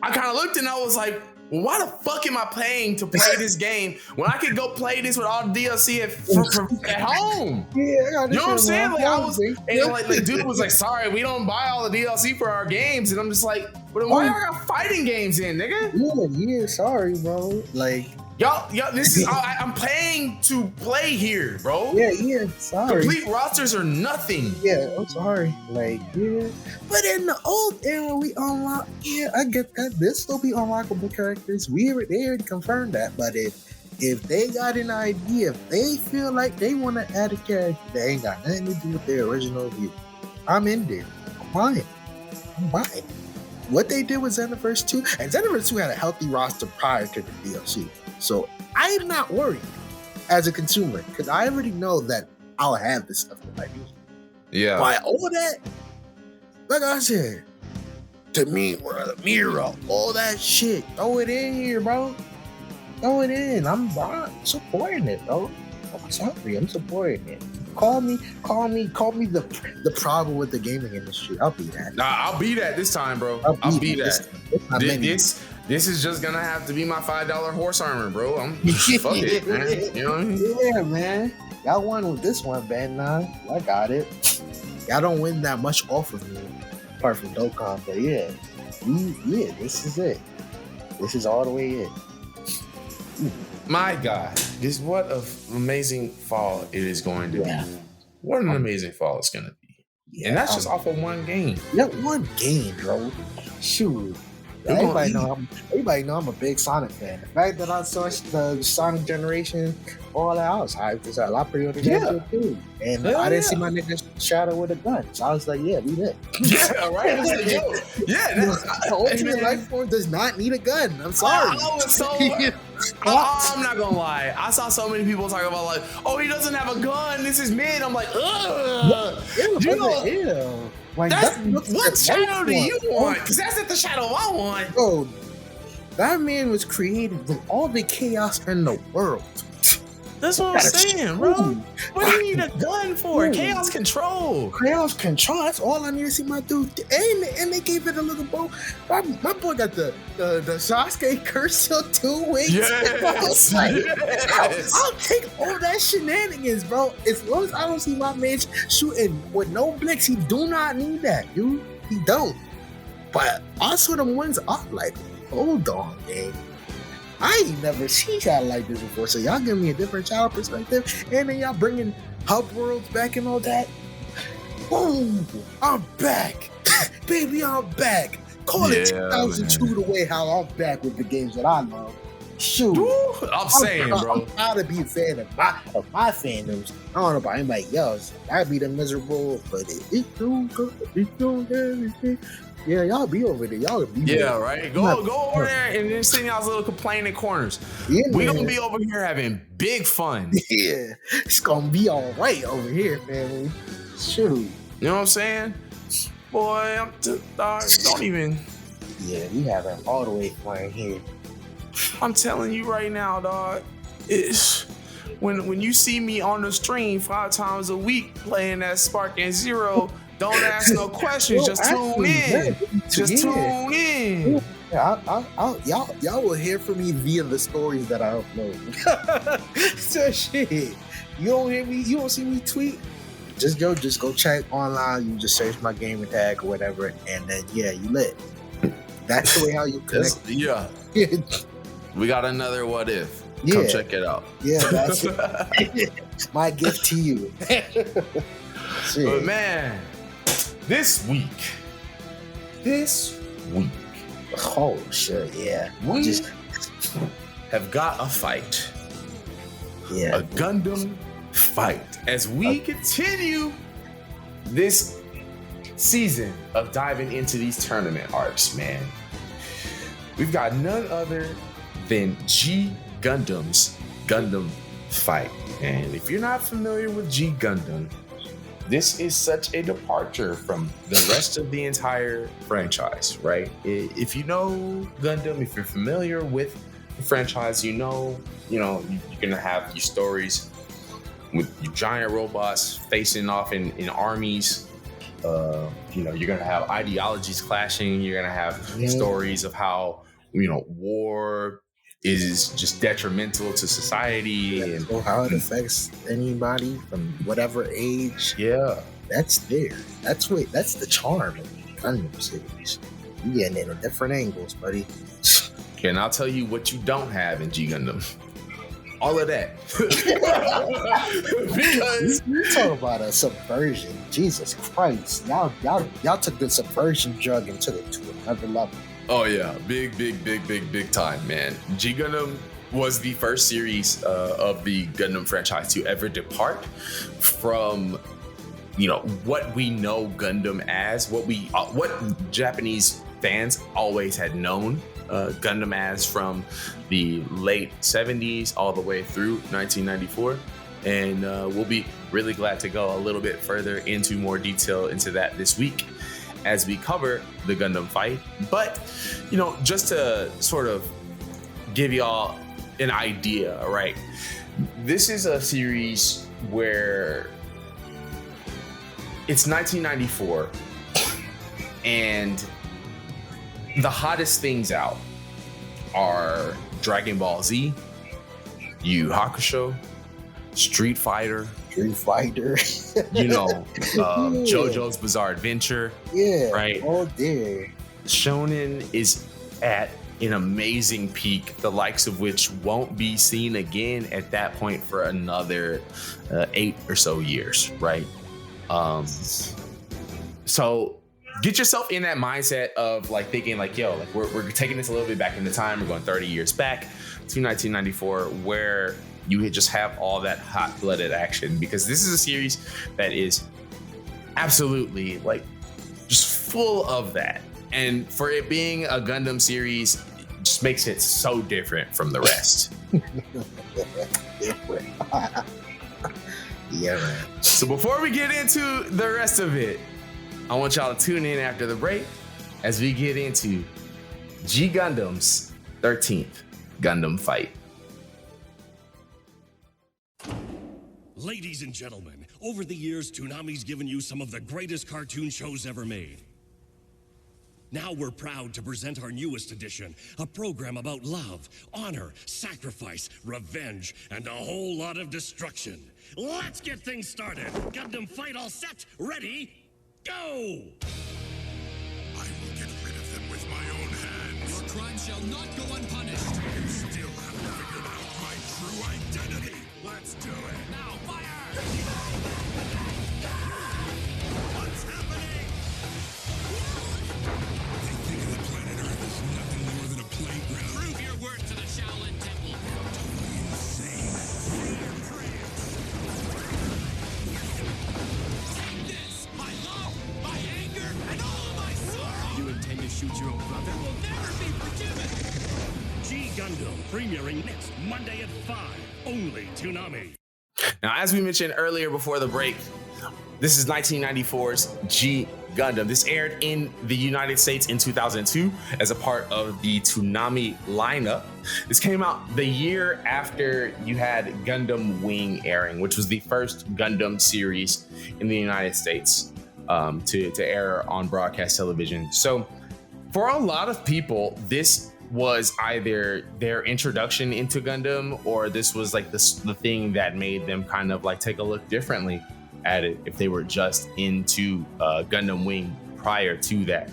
I kind of looked and I was like, well, why the fuck am I paying to play this game when I could go play this with all the DLC at home? Yeah, you know what I'm saying? Like I was, and like the dude was like, "Sorry, we don't buy all the DLC for our games," and I'm just like, "But then why y'all got fighting games in, nigga?" Yeah, sorry, bro. Like. Y'all, this is I'm paying to play here, bro. Yeah, sorry. Complete rosters are nothing. Yeah, I'm sorry. Like, yeah. But in the old era, we unlock. Yeah, I get that. There'll still be unlockable characters. They already confirmed that. But if they got an idea, if they feel like they want to add a character that ain't got nothing to do with their original view, I'm in there. I'm buying. What they did with Xenoverse 2, and Xenoverse 2 had a healthy roster prior to the DLC. So I'm not worried as a consumer because I already know that I'll have this stuff if I do. Yeah. By all that, like I said, to me, Mira, all that shit, throw it in here, bro. throw it in. I'm supporting it, bro. I'm sorry, I'm supporting it. Call me the problem with the gaming industry. I'll be that. Nah, I'll be that this time, bro. I'll be that. This is just gonna have to be my $5 horse armor, bro. I'm fuck it, man. You know what I mean? Yeah, man. Y'all won with this one, Band 9. I got it. Y'all don't win that much off of me, apart from Dokkan, but yeah, this is it. This is all the way in. My God, what an amazing fall it is going to be. What an amazing fall it's going to be. Yeah, and that's just off of one game. Yeah, one game, bro. Shoot. Everybody know I'm a big Sonic fan. The fact that I saw the Sonic generation, all that, I was hyped. There's a lot pretty game too. And I didn't see my nigga Shadow with a gun. So I was like, yeah, we lit. Yeah, right? Like, yo, the ultimate life form does not need a gun. I'm sorry. I'm not gonna lie. I saw so many people talking about like, oh, he doesn't have a gun. This is mid. I'm like, ugh. Like, what shadow do you want? Because that's not the shadow I want. Bro, that man was created with all the chaos in the world. That's what I'm saying, bro. What do you need a gun for? Chaos control. Chaos control. That's all I need to see my dude. And they gave it a little bow. My boy got the Sasuke curse till 2 weeks. Yes. I'll take all that shenanigans, bro. As long as I don't see my man shooting with no blicks, he do not need that, dude. He don't. But also them ones off like, hold on, man. I ain't never seen y'all like this before, so y'all give me a different child perspective, and then y'all bringing hub worlds back and all that. Ooh, I'm back. Baby, I'm back. Call it 2002 the way how I'm back with the games that I love. Shoot. I'm saying, bro. I'm proud to be a fan of my fandoms. I don't know about anybody else. I'd be the miserable, but it's too good. It's too good. Yeah, y'all be over there. Y'all be there. Right. Go over there and then sit in y'all's little complaining corners. Yeah, we gonna be over here having big fun. Yeah, it's gonna be all right over here, family. Shoot. You know what I'm saying? Boy, I'm don't even. Yeah, we having all the way fun here. I'm telling you right now, dog. It's when you see me on the stream 5 times a week playing that Spark and Zero. Don't ask no questions. Just tune in. Tune in. Yeah, y'all will hear from me via the stories that I upload. So shit, you don't hear me. You don't see me tweet. Just go check online. You just search my gamer tag or whatever, and then you lit. That's the way how you connect. Yeah. We got another what if. Come check it out. Yeah, that's it. My gift to you. But man. This week. Oh, sure, yeah. We have got a fight. Yeah. A Gundam Fight. As we continue this season of diving into these tournament arcs, man. We've got none other than G Gundam's Gundam Fight. And if you're not familiar with G Gundam, this is such a departure from the rest of the entire franchise, right? If you know Gundam, if you're familiar with the franchise, you're gonna have your stories with your giant robots facing off in armies. You're gonna have ideologies clashing. You're gonna have stories of how war is just detrimental to society and how it affects anybody from whatever age. Yeah, that's there. That's the charm of the Gundam series. You getting it at different angles, buddy. And I'll tell you what you don't have in G Gundam. All of that. Because you talk about a subversion. Jesus Christ. Y'all took the subversion drug and took it to another level. Oh yeah, big time, man. G Gundam was the first series of the Gundam franchise to ever depart from, what we know Gundam as, what Japanese fans always had known Gundam as from the late 70s all the way through 1994. And we'll be really glad to go a little bit further into more detail into that this week as we cover the Gundam Fight. But, just to sort of give y'all an idea, right? This is a series where it's 1994 and the hottest things out are Dragon Ball Z, Yu Hakusho, Street Fighter, JoJo's Bizarre Adventure. Yeah, right. Oh dear. Shonen is at an amazing peak, the likes of which won't be seen again at that point for another 8 or so years, right? So get yourself in that mindset of like thinking like, yo, like we're taking this a little bit back in the time. We're going 30 years back to 1994, where you just have all that hot-blooded action, because this is a series that is absolutely like just full of that. And for it being a Gundam series, just makes it so different from the rest. Yeah, man. So before we get into the rest of it, I want y'all to tune in after the break as we get into G Gundam's 13th Gundam Fight. Ladies and gentlemen, over the years, Toonami's given you some of the greatest cartoon shows ever made. Now we're proud to present our newest edition, a program about love, honor, sacrifice, revenge, and a whole lot of destruction. Let's get things started. Gundam Fight all set, ready, go! I will get rid of them with my own hands. Your crime shall not go unpunished. You still haven't figured out my true identity. Let's do it. Now, fire! What's happening? They think the planet Earth is nothing more than a playground. Prove your worth to the Shaolin Temple. Totally insane. Take this, my love, my anger, and all of my sorrow. You intend to shoot your own brother? Will never be forgiven. G Gundam, premiering next Monday at 5. Only Toonami. Now, as we mentioned earlier before the break, this is 1994's G Gundam. This aired in the United States in 2002 as a part of the Toonami lineup. This came out the year after you had Gundam Wing airing, which was the first Gundam series in the United States to air on broadcast television. So for a lot of people, this was either their introduction into Gundam, or this was like the thing that made them kind of like take a look differently at it if they were just into Gundam Wing prior to that.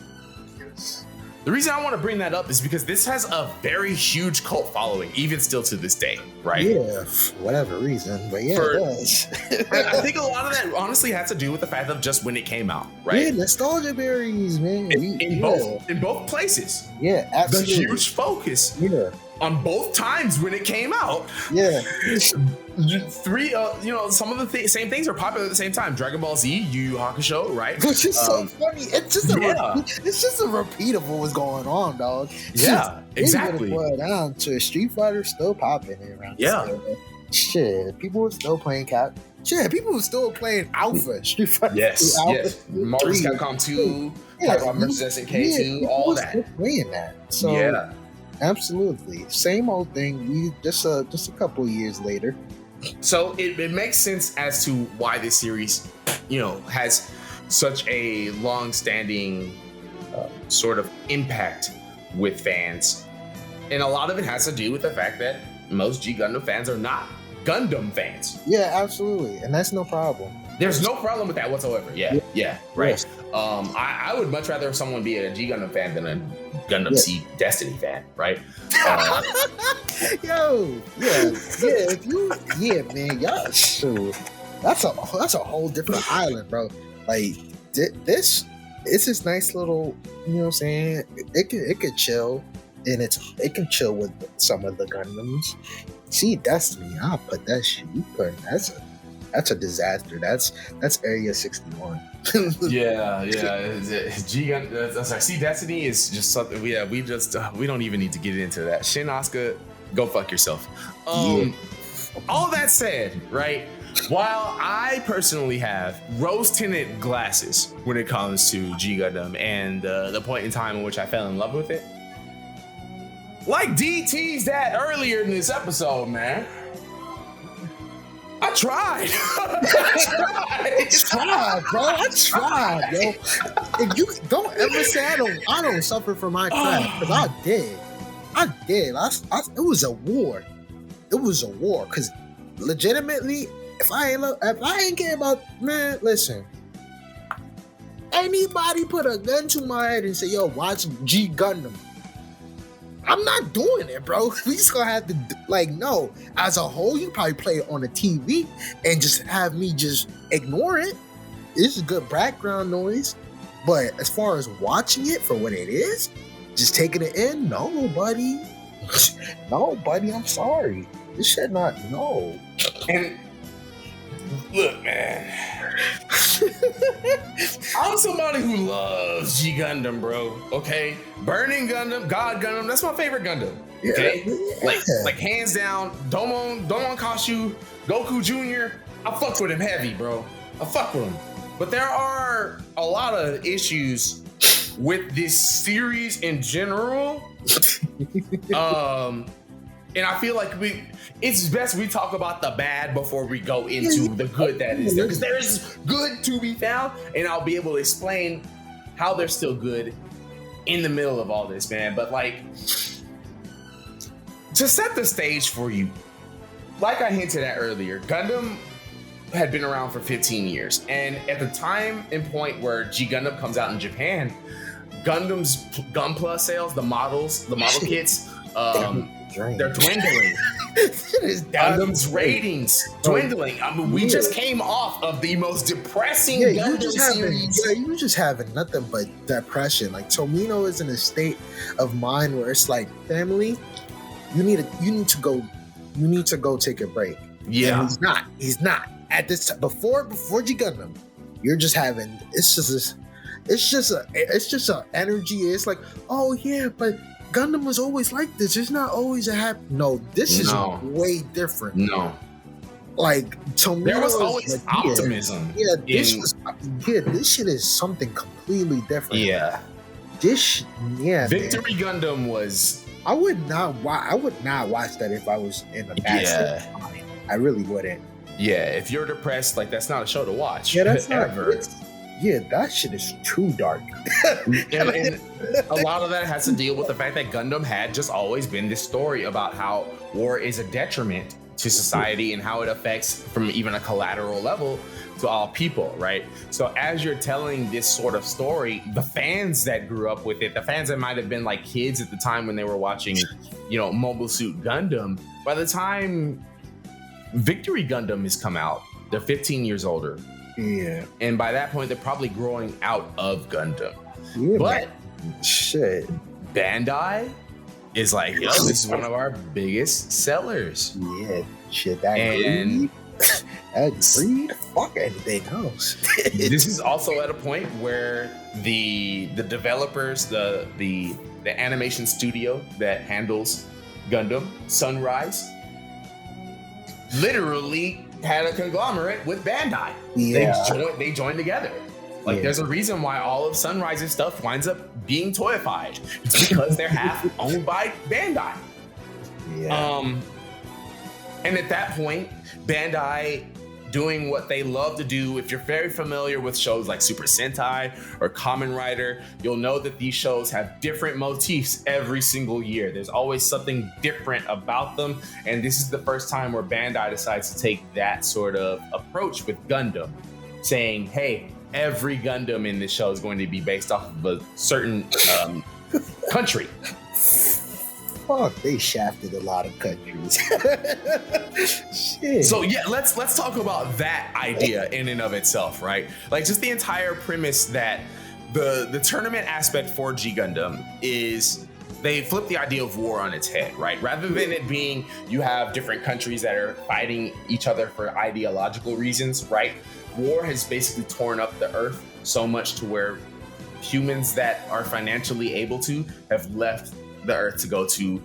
The reason I want to bring that up is because this has a very huge cult following, even still to this day, right? Yeah, for whatever reason, but yeah, it does. I think a lot of that honestly has to do with the fact of just when it came out, right? Yeah, nostalgia berries, man. In both places. Yeah, absolutely. The huge focus on both times when it came out. Yeah. Three, some of the same things are popular at the same time. Dragon Ball Z, Yu Yu Hakusho, right? Which is so funny. It's just a repeat of what was going on, dog. Yeah, exactly. Boil down to Street Fighter still popping around. Yeah. Shit, people were still playing people were still playing Alpha. Street Fighter. Yes, Alpha, yes. Marvel's Capcom 2, Capcom vs. SNK 2, all that. Still playing that. So yeah. Absolutely. Same old thing. We just a couple years later. So it makes sense as to why this series, has such a long-standing sort of impact with fans. And a lot of it has to do with the fact that most G Gundam fans are not Gundam fans. Yeah, absolutely. And that's no problem. There's no problem with that whatsoever. Yeah, right. Yes. I would much rather someone be a G Gundam fan than a Gundam Seed Destiny fan, right? Man, y'all, shoot, that's a whole different island, bro. Like this is nice little, you know what I'm saying? It could chill, and it can chill with some of the Gundams. Seed Destiny, I'll put that shit. That's a disaster. That's Area 61. yeah. See, Destiny is just something. We don't even need to get into that. Shin Asuka, go fuck yourself. All that said, right? While I personally have rose-tinted glasses when it comes to G Gundam and the point in time in which I fell in love with it, like D teased that earlier in this episode, man. I tried. I tried, bro. I tried, yo. If you don't ever say I don't suffer from my craft, because I did. It was a war. It was a war. Because legitimately, if I ain't care about, man, listen. Anybody put a gun to my head and say, yo, watch G Gundam. I'm not doing it, bro. We just gonna have to, no. As a whole, you probably play it on the TV and just have me just ignore it. It's a good background noise. But as far as watching it for what it is, just taking it in, no, buddy. No, buddy, I'm sorry. This shit no. And look, man. I'm somebody who loves G Gundam, bro. Okay, Burning Gundam, God Gundam, that's my favorite Gundam. Okay, Yeah. like hands down, Domon Kashu, Goku Jr. I fuck with him heavy, bro. I fuck with him. But there are a lot of issues with this series in general. And I feel like it's best we talk about the bad before we go into the good that is there. Because there is good to be found, and I'll be able to explain how they're still good in the middle of all this, man. But to set the stage for you, like I hinted at earlier, Gundam had been around for 15 years. And at the time and point where G Gundam comes out in Japan, Gundam's Gunpla sales, the model kits, they're dwindling. Gundam's ratings dwindling. I mean, we just came off of the most depressing Gundam series. You just having nothing but depression. Like Tomino is in a state of mind where it's like, family, you need to go take a break. Yeah, and he's not at this time. Before G Gundam, you're just having it's just a energy. It's like, oh yeah, but Gundam was always like this. It's not always a happy. No, this is way different. No, like Tomino, there was always optimism. This shit is something completely different. Yeah, Victory Gundam was. I would not watch that if I was in a bad state of mind. I really wouldn't. Yeah, if you're depressed, that's not a show to watch. Yeah, that's ever. That shit is too dark. and a lot of that has to deal with the fact that Gundam had just always been this story about how war is a detriment to society and how it affects from even a collateral level to all people, right? So as you're telling this sort of story, the fans that grew up with it, the fans that might have been like kids at the time when they were watching, Mobile Suit Gundam, by the time Victory Gundam has come out, they're 15 years older. Yeah. And by that point, they're probably growing out of Gundam. Yeah, but shit, Bandai is like, yo, this is one of our biggest sellers. Yeah, shit, that greed, fuck anything else. This is also at a point where the developers, the animation studio that handles Gundam, Sunrise, literally had a conglomerate with Bandai. Yeah. They joined together. There's a reason why all of Sunrise's stuff winds up being toyified. It's because they're half owned by Bandai. Yeah. And at that point, Bandai doing what they love to do. If you're very familiar with shows like Super Sentai or Kamen Rider, you'll know that these shows have different motifs every single year. There's always something different about them. And this is the first time where Bandai decides to take that sort of approach with Gundam, saying, hey, every Gundam in this show is going to be based off of a certain country. Fuck, they shafted a lot of countries. Shit. So yeah, let's talk about that idea in and of itself, right? Like just the entire premise that the tournament aspect for G Gundam is they flip the idea of war on its head, right? Rather than it being you have different countries that are fighting each other for ideological reasons, right? War has basically torn up the earth so much to where humans that are financially able to have left the Earth to go to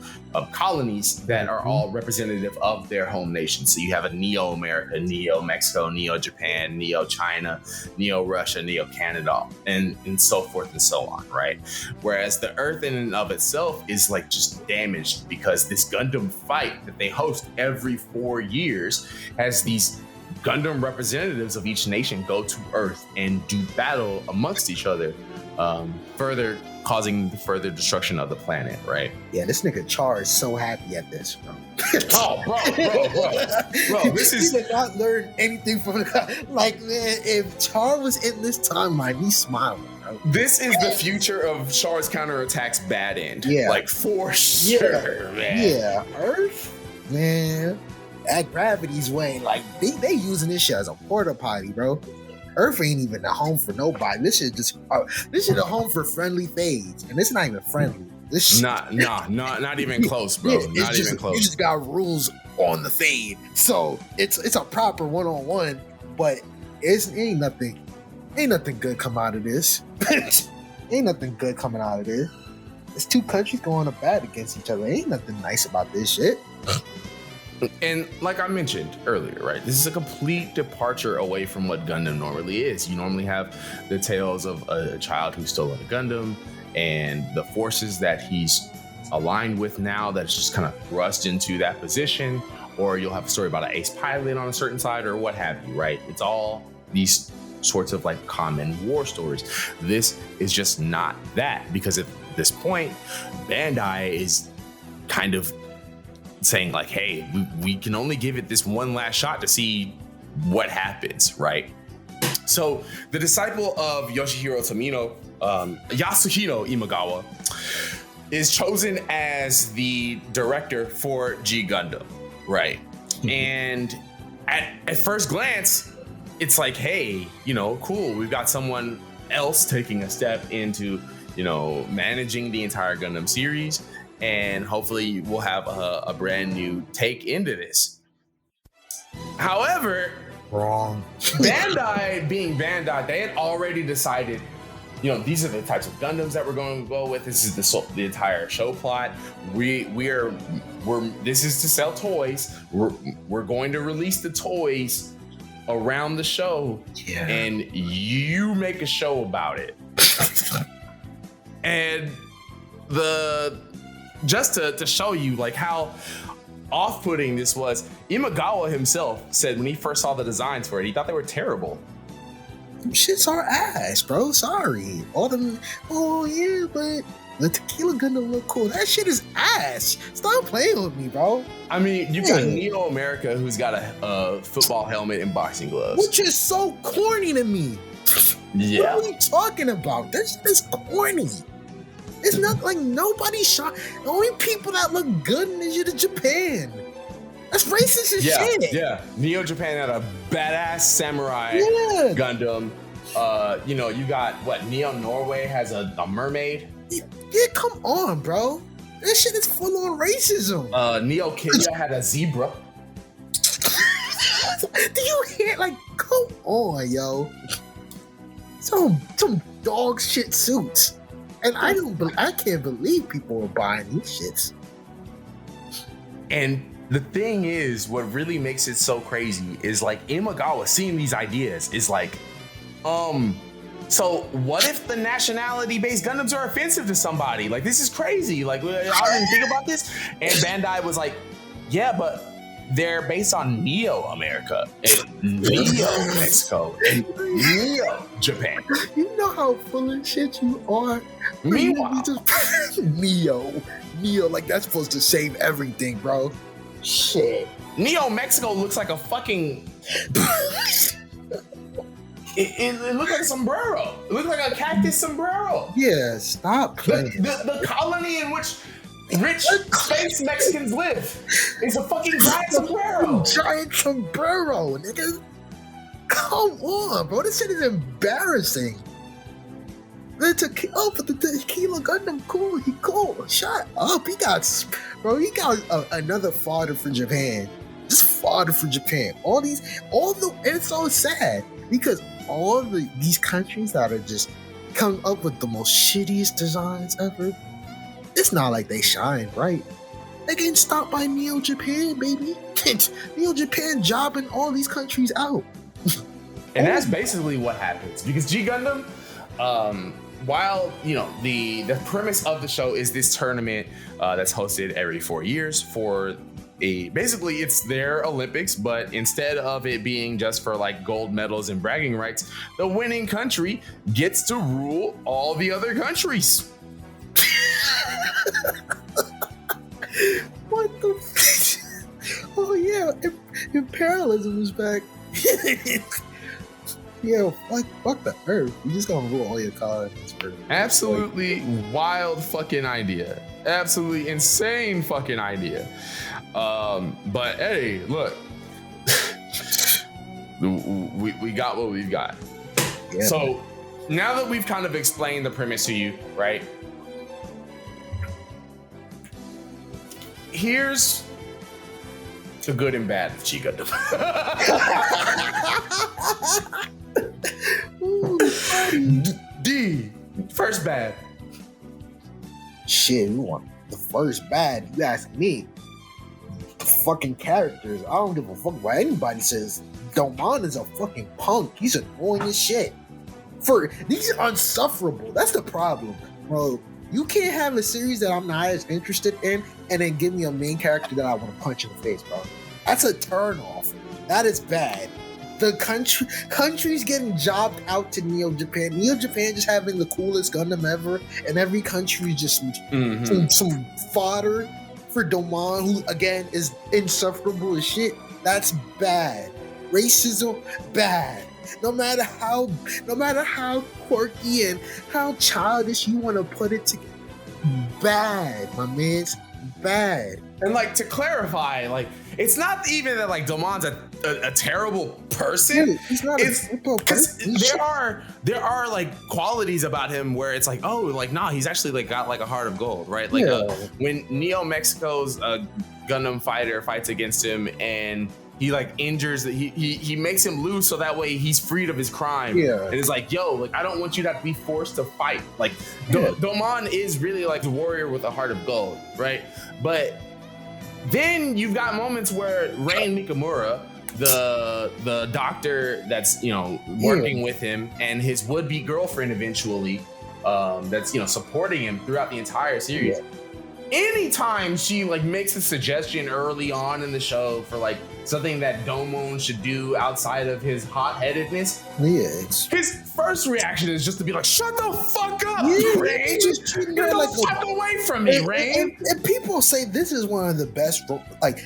colonies that are all representative of their home nation. So you have a Neo America, Neo Mexico, Neo Japan, Neo China, Neo Russia, Neo Canada, and so forth and so on, right? Whereas the Earth in and of itself is like just damaged because this Gundam fight that they host every 4 years has these Gundam representatives of each nation go to Earth and do battle amongst each other, further causing the further destruction of the planet, right? Yeah, this nigga Char is so happy at this, bro. Oh, bro, this is... He did not learn anything from the... Like, man, if Char was in this timeline, he's smiling, bro. This is the future of Char's counterattack's bad end. Yeah. Like, for sure, man. Yeah, Earth, man, at Gravity's way, like, they using this shit as a porta potty, bro. Earth ain't even a home for nobody. This shit a home for friendly fades, and it's not even friendly. This shit, not even close, bro. Yeah, not even close. You just got rules on the fade, so it's a proper 1-on-1. But ain't nothing good come out of this. Ain't nothing good coming out of this. It's two countries going to bat against each other. Ain't nothing nice about this shit. And like I mentioned earlier, right, this is a complete departure away from what Gundam normally is. You normally have the tales of a child who stole a Gundam and the forces that he's aligned with now that's just kind of thrust into that position, or you'll have a story about an ace pilot on a certain side or what have you, right? It's all these sorts of like common war stories. This is just not that, because at this point, Bandai is kind of saying like, hey, we can only give it this one last shot to see what happens, right? So the disciple of Yoshihiro Tomino, Yasuhiro Imagawa, is chosen as the director for G Gundam, right? And at first glance, it's like, hey, cool, we've got someone else taking a step into, managing the entire Gundam series. And hopefully we'll have a brand new take into this. However, Wrong. Bandai being Bandai, they had already decided, these are the types of Gundams that we're going to go with. This is the entire show plot. We're this is to sell toys. We're going to release the toys around the show, and you make a show about it. And just to show you like how off-putting this was, Imagawa himself said when he first saw the designs for it, he thought they were terrible. Shit's our ass, bro. Sorry. All them, but the Tequila Gundam look cool. That shit is ass. Stop playing with me, bro. I mean, you've got Neo America, who's got a football helmet and boxing gloves. Which is so corny to me. Yeah. What are you talking about? That shit is corny. It's not like nobody shot. The only people that look good in Japan. That's racist as shit. Yeah. Neo Japan had a badass samurai Gundam. You got what? Neo Norway has a mermaid. Yeah, come on, bro. That shit is full on racism. Neo Kenya had a zebra. Do you hear? Like, come on, yo. Some dog shit suits. And I can't believe people are buying these shits. And the thing is, what really makes it so crazy is like Imagawa seeing these ideas is like, so what if the nationality-based Gundams are offensive to somebody? Like, this is crazy. Like, I didn't think about this. And Bandai was like, yeah, but they're based on Neo America and Neo Mexico and Neo Japan. You know how full of shit you are. Meanwhile, Neo, like that's supposed to save everything, bro. Shit. Neo Mexico looks like a fucking. It looked like a sombrero. It looked like a cactus sombrero. Yeah, stop playing. The colony in which rich space Mexicans live is a fucking giant sombrero. Giant sombrero, nigga. Come on, bro. This shit is embarrassing. But the Tequila Gundam, cool. He cool. Shut up. He got another fodder for Japan. Just fodder for Japan. And it's so sad because all these countries that are just coming up with the most shittiest designs ever. This it's not like they shine, right? They getting stopped by Neo Japan, baby. Neo Japan jobbing all these countries out. And that's basically what happens, because G Gundam, while the premise of the show is this tournament that's hosted every 4 years for basically it's their Olympics, but instead of it being just for like gold medals and bragging rights, the winning country gets to rule all the other countries. What the? Oh yeah, imperialism is back. Yeah, fuck the Earth. You just gonna rule all your colonies. Absolutely wild fucking idea. Absolutely insane fucking idea. But hey, look, we got what we've got. Yeah. So now that we've kind of explained the premise to you, right? Here's the good and bad of G Gundam. D, first bad. Shit, we want the first bad. You ask me. The fucking characters. I don't give a fuck what anybody says. Domon is a fucking punk. He's annoying as shit. These are unsufferable. That's the problem, bro. You can't have a series that I'm not as interested in and then give me a main character that I want to punch in the face, bro. That's a turn off. That is bad. The country's getting jobbed out to Neo Japan. Neo Japan just having the coolest Gundam ever, and every country just some fodder for Domon, who again is insufferable as shit. That's bad. Racism, bad. No matter how quirky and how childish you want to put it together, bad, my man's bad. And like, to clarify, like, it's not even that like Domon's a terrible person. Dude, he's not a terrible person. There are like qualities about him where it's like, oh, like, nah, he's actually like got like a heart of gold, right? Like when Neo Mexico's Gundam fighter fights against him and he like injures he makes him lose so that way he's freed of his crime. Yeah. And it's like, yo, like, I don't want you to be forced to fight. Like, Domon is really like the warrior with a heart of gold, right? But then you've got moments where Rain Mikamura, the doctor that's working with him, and his would-be girlfriend eventually, that's supporting him throughout the entire series. Anytime she like makes a suggestion early on in the show for like something that Domon should do outside of his hot-headedness, his first reaction is just to be like, "Shut the fuck up, Rain! Get the fuck away from me, Rain!" And people say this is one of the best,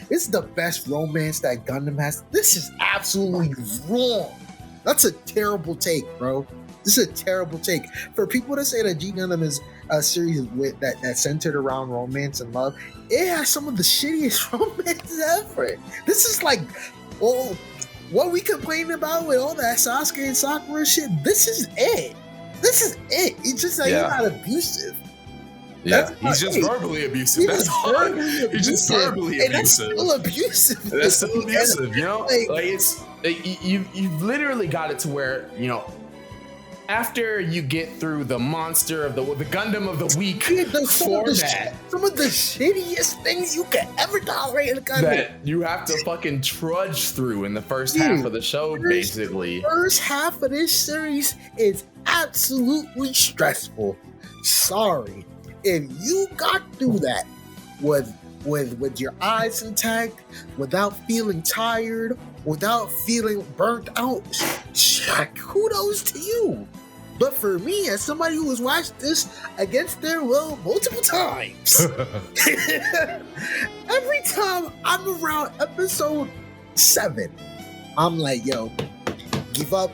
this is the best romance that Gundam has. This is absolutely wrong. That's a terrible take, bro. This is a terrible take. For people to say that G Gundam is a series that's centered around romance and love, it has some of the shittiest romance ever. This is like, what we complaining about with all that Sasuke and Sakura shit, this is it. This is it. It's just like, you're not abusive. Yeah, he's just verbally abusive. That's hard. He's just verbally abusive. That's still abusive. That's still abusive, Like it's, you've literally got it to where, after you get through the monster of the Gundam of the week format, some of the shittiest things you could ever tolerate in a Gundam that you have to fucking trudge through in the first half of the show, basically. First half of this series is absolutely stressful. Sorry. If you got through that with your eyes intact, without feeling tired, without feeling burnt out, kudos to you. But for me, as somebody who has watched this against their will multiple times, every time I'm around episode 7, I'm like, yo, give up,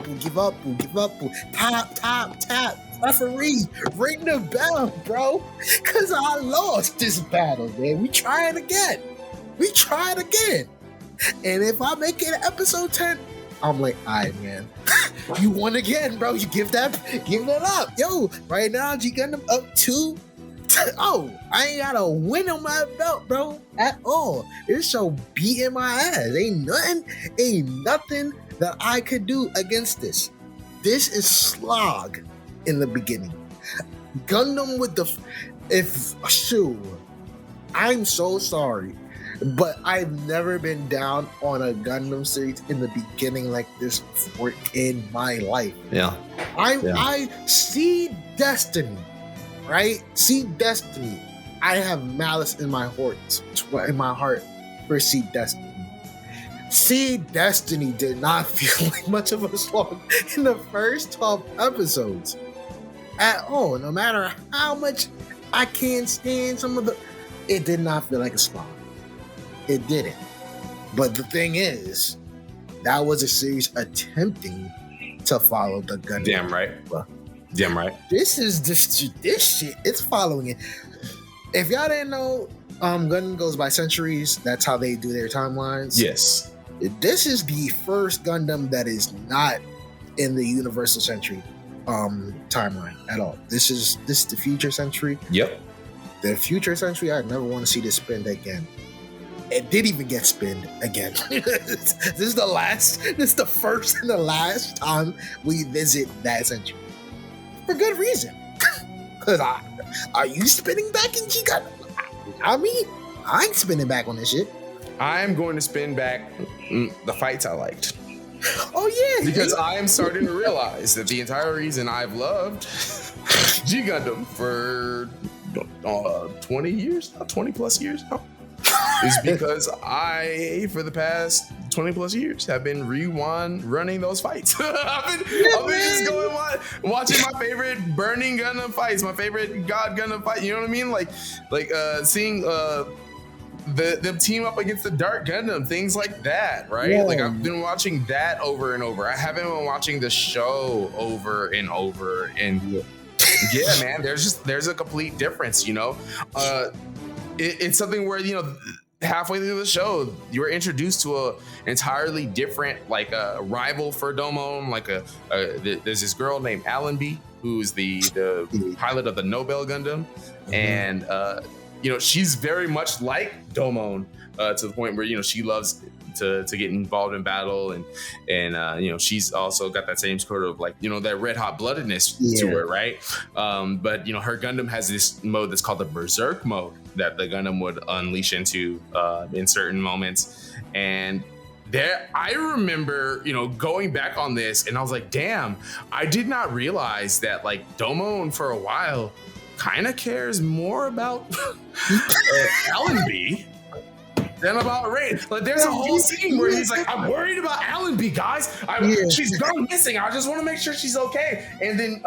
tap. Referee, ring the bell, bro. Cause I lost this battle, man. We try it again. And if I make it episode 10, I'm like, all right, man. You won again, bro. You give that up. Yo, right now, G Gundam up 2. Oh, I ain't got a win on my belt, bro, at all. This show beating my ass. Ain't nothing that I could do against this. This is slog in the beginning. Gundam with the I'm so sorry, but I've never been down on a Gundam series in the beginning like this before in my life. Yeah. I see Destiny, right? See Destiny. I have malice in my heart for See Destiny. See Destiny did not feel like much of a slog in the first 12 episodes at all. No matter how much I can't stand some of the, it did not feel like a slog. It didn't. But the thing is, that was a series attempting to follow the Gundam. Damn right. Damn right. This shit. It's following it. If y'all didn't know, Gundam goes by centuries. That's how they do their timelines. Yes. This is the first Gundam that is not in the Universal Century timeline at all. This is the Future Century. Yep. The Future Century, I never want to see this spinned again. It didn't even get spinned again. This is the first and the last time we visit that century. For good reason. Because are you spinning back in G-Gundam? I mean, I ain't spinning back on this shit. I'm going to spin back the fights I liked. Oh, yeah. Because I am starting to realize that the entire reason I've loved G-Gundam for 20 years now, 20 plus years now, is because I, for the past 20 plus years, have been running those fights. I've been just going watching my favorite Burning Gundam fights, my favorite God Gundam fight. You know what I mean? Like seeing them team up against the Dark Gundam, things like that, right? Yeah. Like I've been watching that over and over. I haven't been watching the show over and over. And yeah, man, there's a complete difference, you know? It's something where, you know, halfway through the show, you were introduced to an entirely different, like a rival for Domon. Like there's this girl named Allenby, who's the pilot of the Nobel Gundam, and you know, she's very much like Domon to the point where, you know, she loves to get involved in battle, and you know, she's also got that same sort of, like, you know, that red hot bloodedness to her, right? But you know, her Gundam has this mode that's called the Berserk mode that the Gundam would unleash into in certain moments. And there, I remember, you know, going back on this, and I was like, damn, I did not realize that, like, Domon for a while kind of cares more about Allenby than about Rain. Like, there's a whole scene where he's like, I'm worried about Allenby, guys. She's gone missing. I just want to make sure she's okay. And then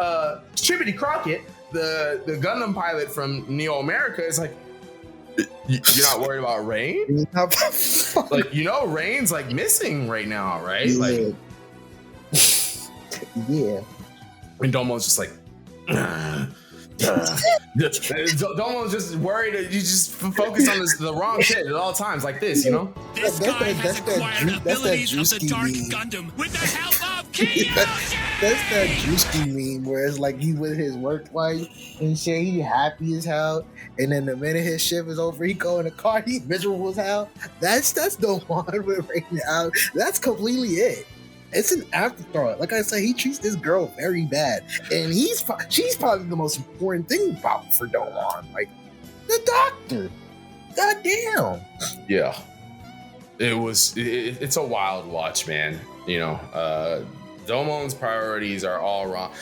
Chibbity Crockett, the Gundam pilot from Neo America, is like, you're not worried about Rain? Like, you know, Rain's like missing right now, right? Yeah. Like, yeah. And Domo's just like, Domo's just worried. You just focus on the wrong shit at all times, like this, you know? This guy has acquired abilities of the Dark Gundam with the help of Chaos! That's that Drewski meme where it's like he with his work wife and shit, he happy as hell, and then the minute his shift is over, he go in the car, he miserable as hell. That's the one with right now. That's completely it. It's an afterthought. Like I said, he treats this girl very bad, and she's probably the most important thing about for Domon. Like the doctor. God damn. Yeah. It's a wild watch, man. You know, Domon's priorities are all wrong.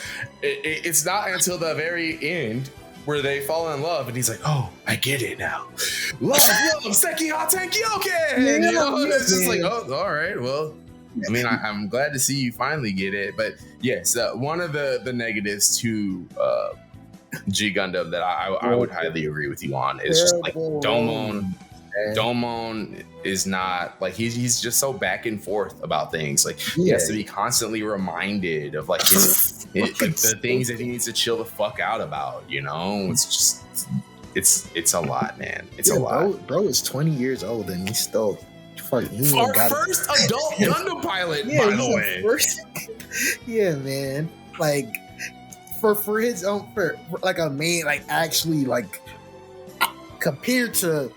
It's not until the very end where they fall in love, and he's like, "Oh, I get it now. Love, Seki Haten Kyoken." You know, it's just like, oh, all right, well. I mean, I'm glad to see you finally get it, but yes, one of the negatives to G Gundam that I would highly agree with you on is just like Domon. Domon is not like he's just so back and forth about things. Like he has to be constantly reminded of like the things that he needs to chill the fuck out about. You know, it's just it's a lot, man. It's a lot. Bro is 20 years old and he's still. Our first adult Gundam pilot, by the way. Yeah, man. Like for his own, for like a man, like actually, like compared to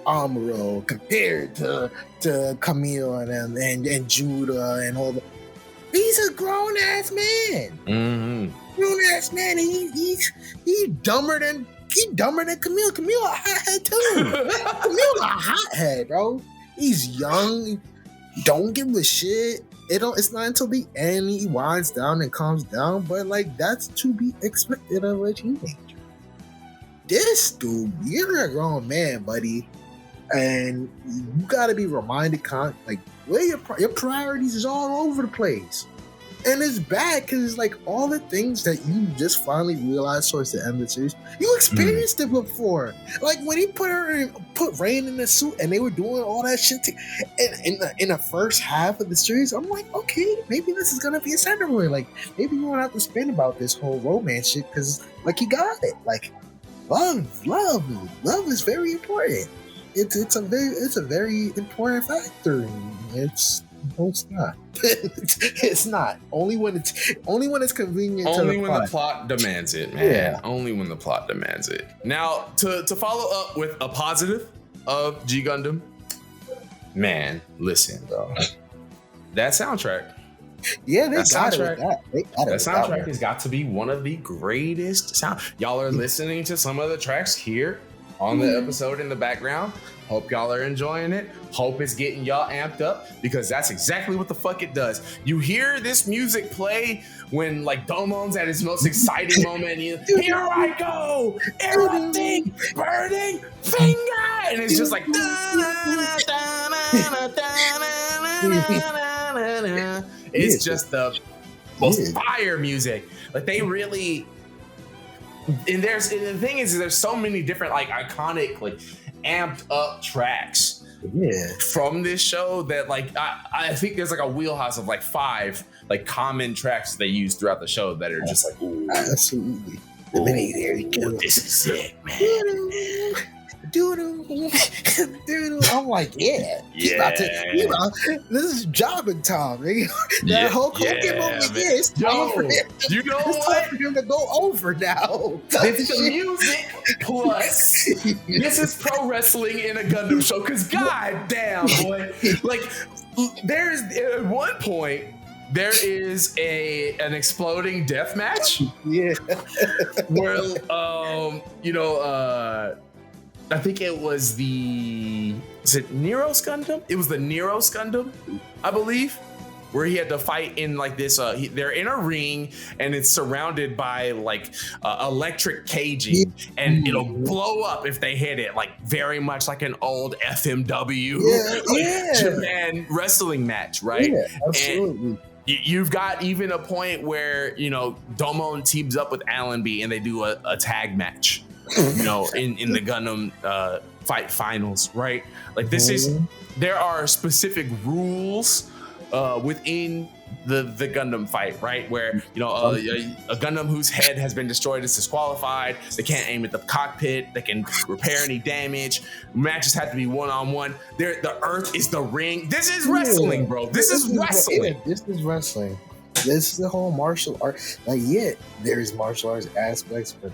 Amuro, compared to Camille and Judah and all the, He's a grown ass man. Grown ass man. He's dumber than Camille. Camille a hothead too. Camille a hothead, bro. He's young. Don't give a shit. It's not until the end he winds down and calms down, but like that's to be expected of a teenager. This dude, you're a grown man, buddy, and you gotta be reminded, like where your priorities is all over the place, and it's bad because it's like all the things that you just finally realized towards the end of the series, you experienced it before. Like when he put Rain in the suit and they were doing all that shit in the first half of the series, I'm like, okay, maybe this is gonna be a center point. Like maybe we won't have to spin about this whole romance shit because like he got it. Like love is very important. It's a very important factor. It's not. It's not. Only when it's convenient. Only when the plot demands it, man. Yeah. Only when the plot demands it. Now, to follow up with a positive of G Gundam, man, listen, bro. That soundtrack. Yeah, they got it with that. That soundtrack has got to be one of the greatest sound. Y'all are listening to some of the tracks here on the episode in the background. Hope y'all are enjoying it. Hope it's getting y'all amped up because that's exactly what the fuck it does. You hear this music play when like Domon's at his most exciting moment. Here I go, erupting, burning finger, and it's just like it's just the most fire music. Like they really. And the thing is, there's so many different like iconic like amped up tracks from this show that like I think there's like a wheelhouse of like 5 like common tracks they use throughout the show that are just like ooh, absolutely. Ooh, there you go. This is it, man. I'm like, yeah. This is jobbing time. That whole Hogan moment is time for him. You know it's what? time for him to go over now. It's the music plus this is pro wrestling in a Gundam show. Because god damn, boy, like there's at one point. There is an exploding death match. Yeah. Where I think it was is it Nero's Gundam? It was the Nero's Gundam, I believe, where he had to fight in like this. They're in a ring and it's surrounded by like electric caging, and it'll blow up if they hit it. Like very much like an old FMW Japan wrestling match, right? Yeah, absolutely. And you've got even a point where Domon teams up with Allenby and they do a tag match. In the Gundam Fight finals, right? Like there are specific rules within the Gundam Fight, right? Where a Gundam whose head has been destroyed is disqualified. They can't aim at the cockpit. They can repair any damage. Matches have to be one-on-one. The Earth is the ring. This is wrestling, bro. This is wrestling. This is wrestling. This is the whole martial art. Like, yeah, there's martial arts aspects, but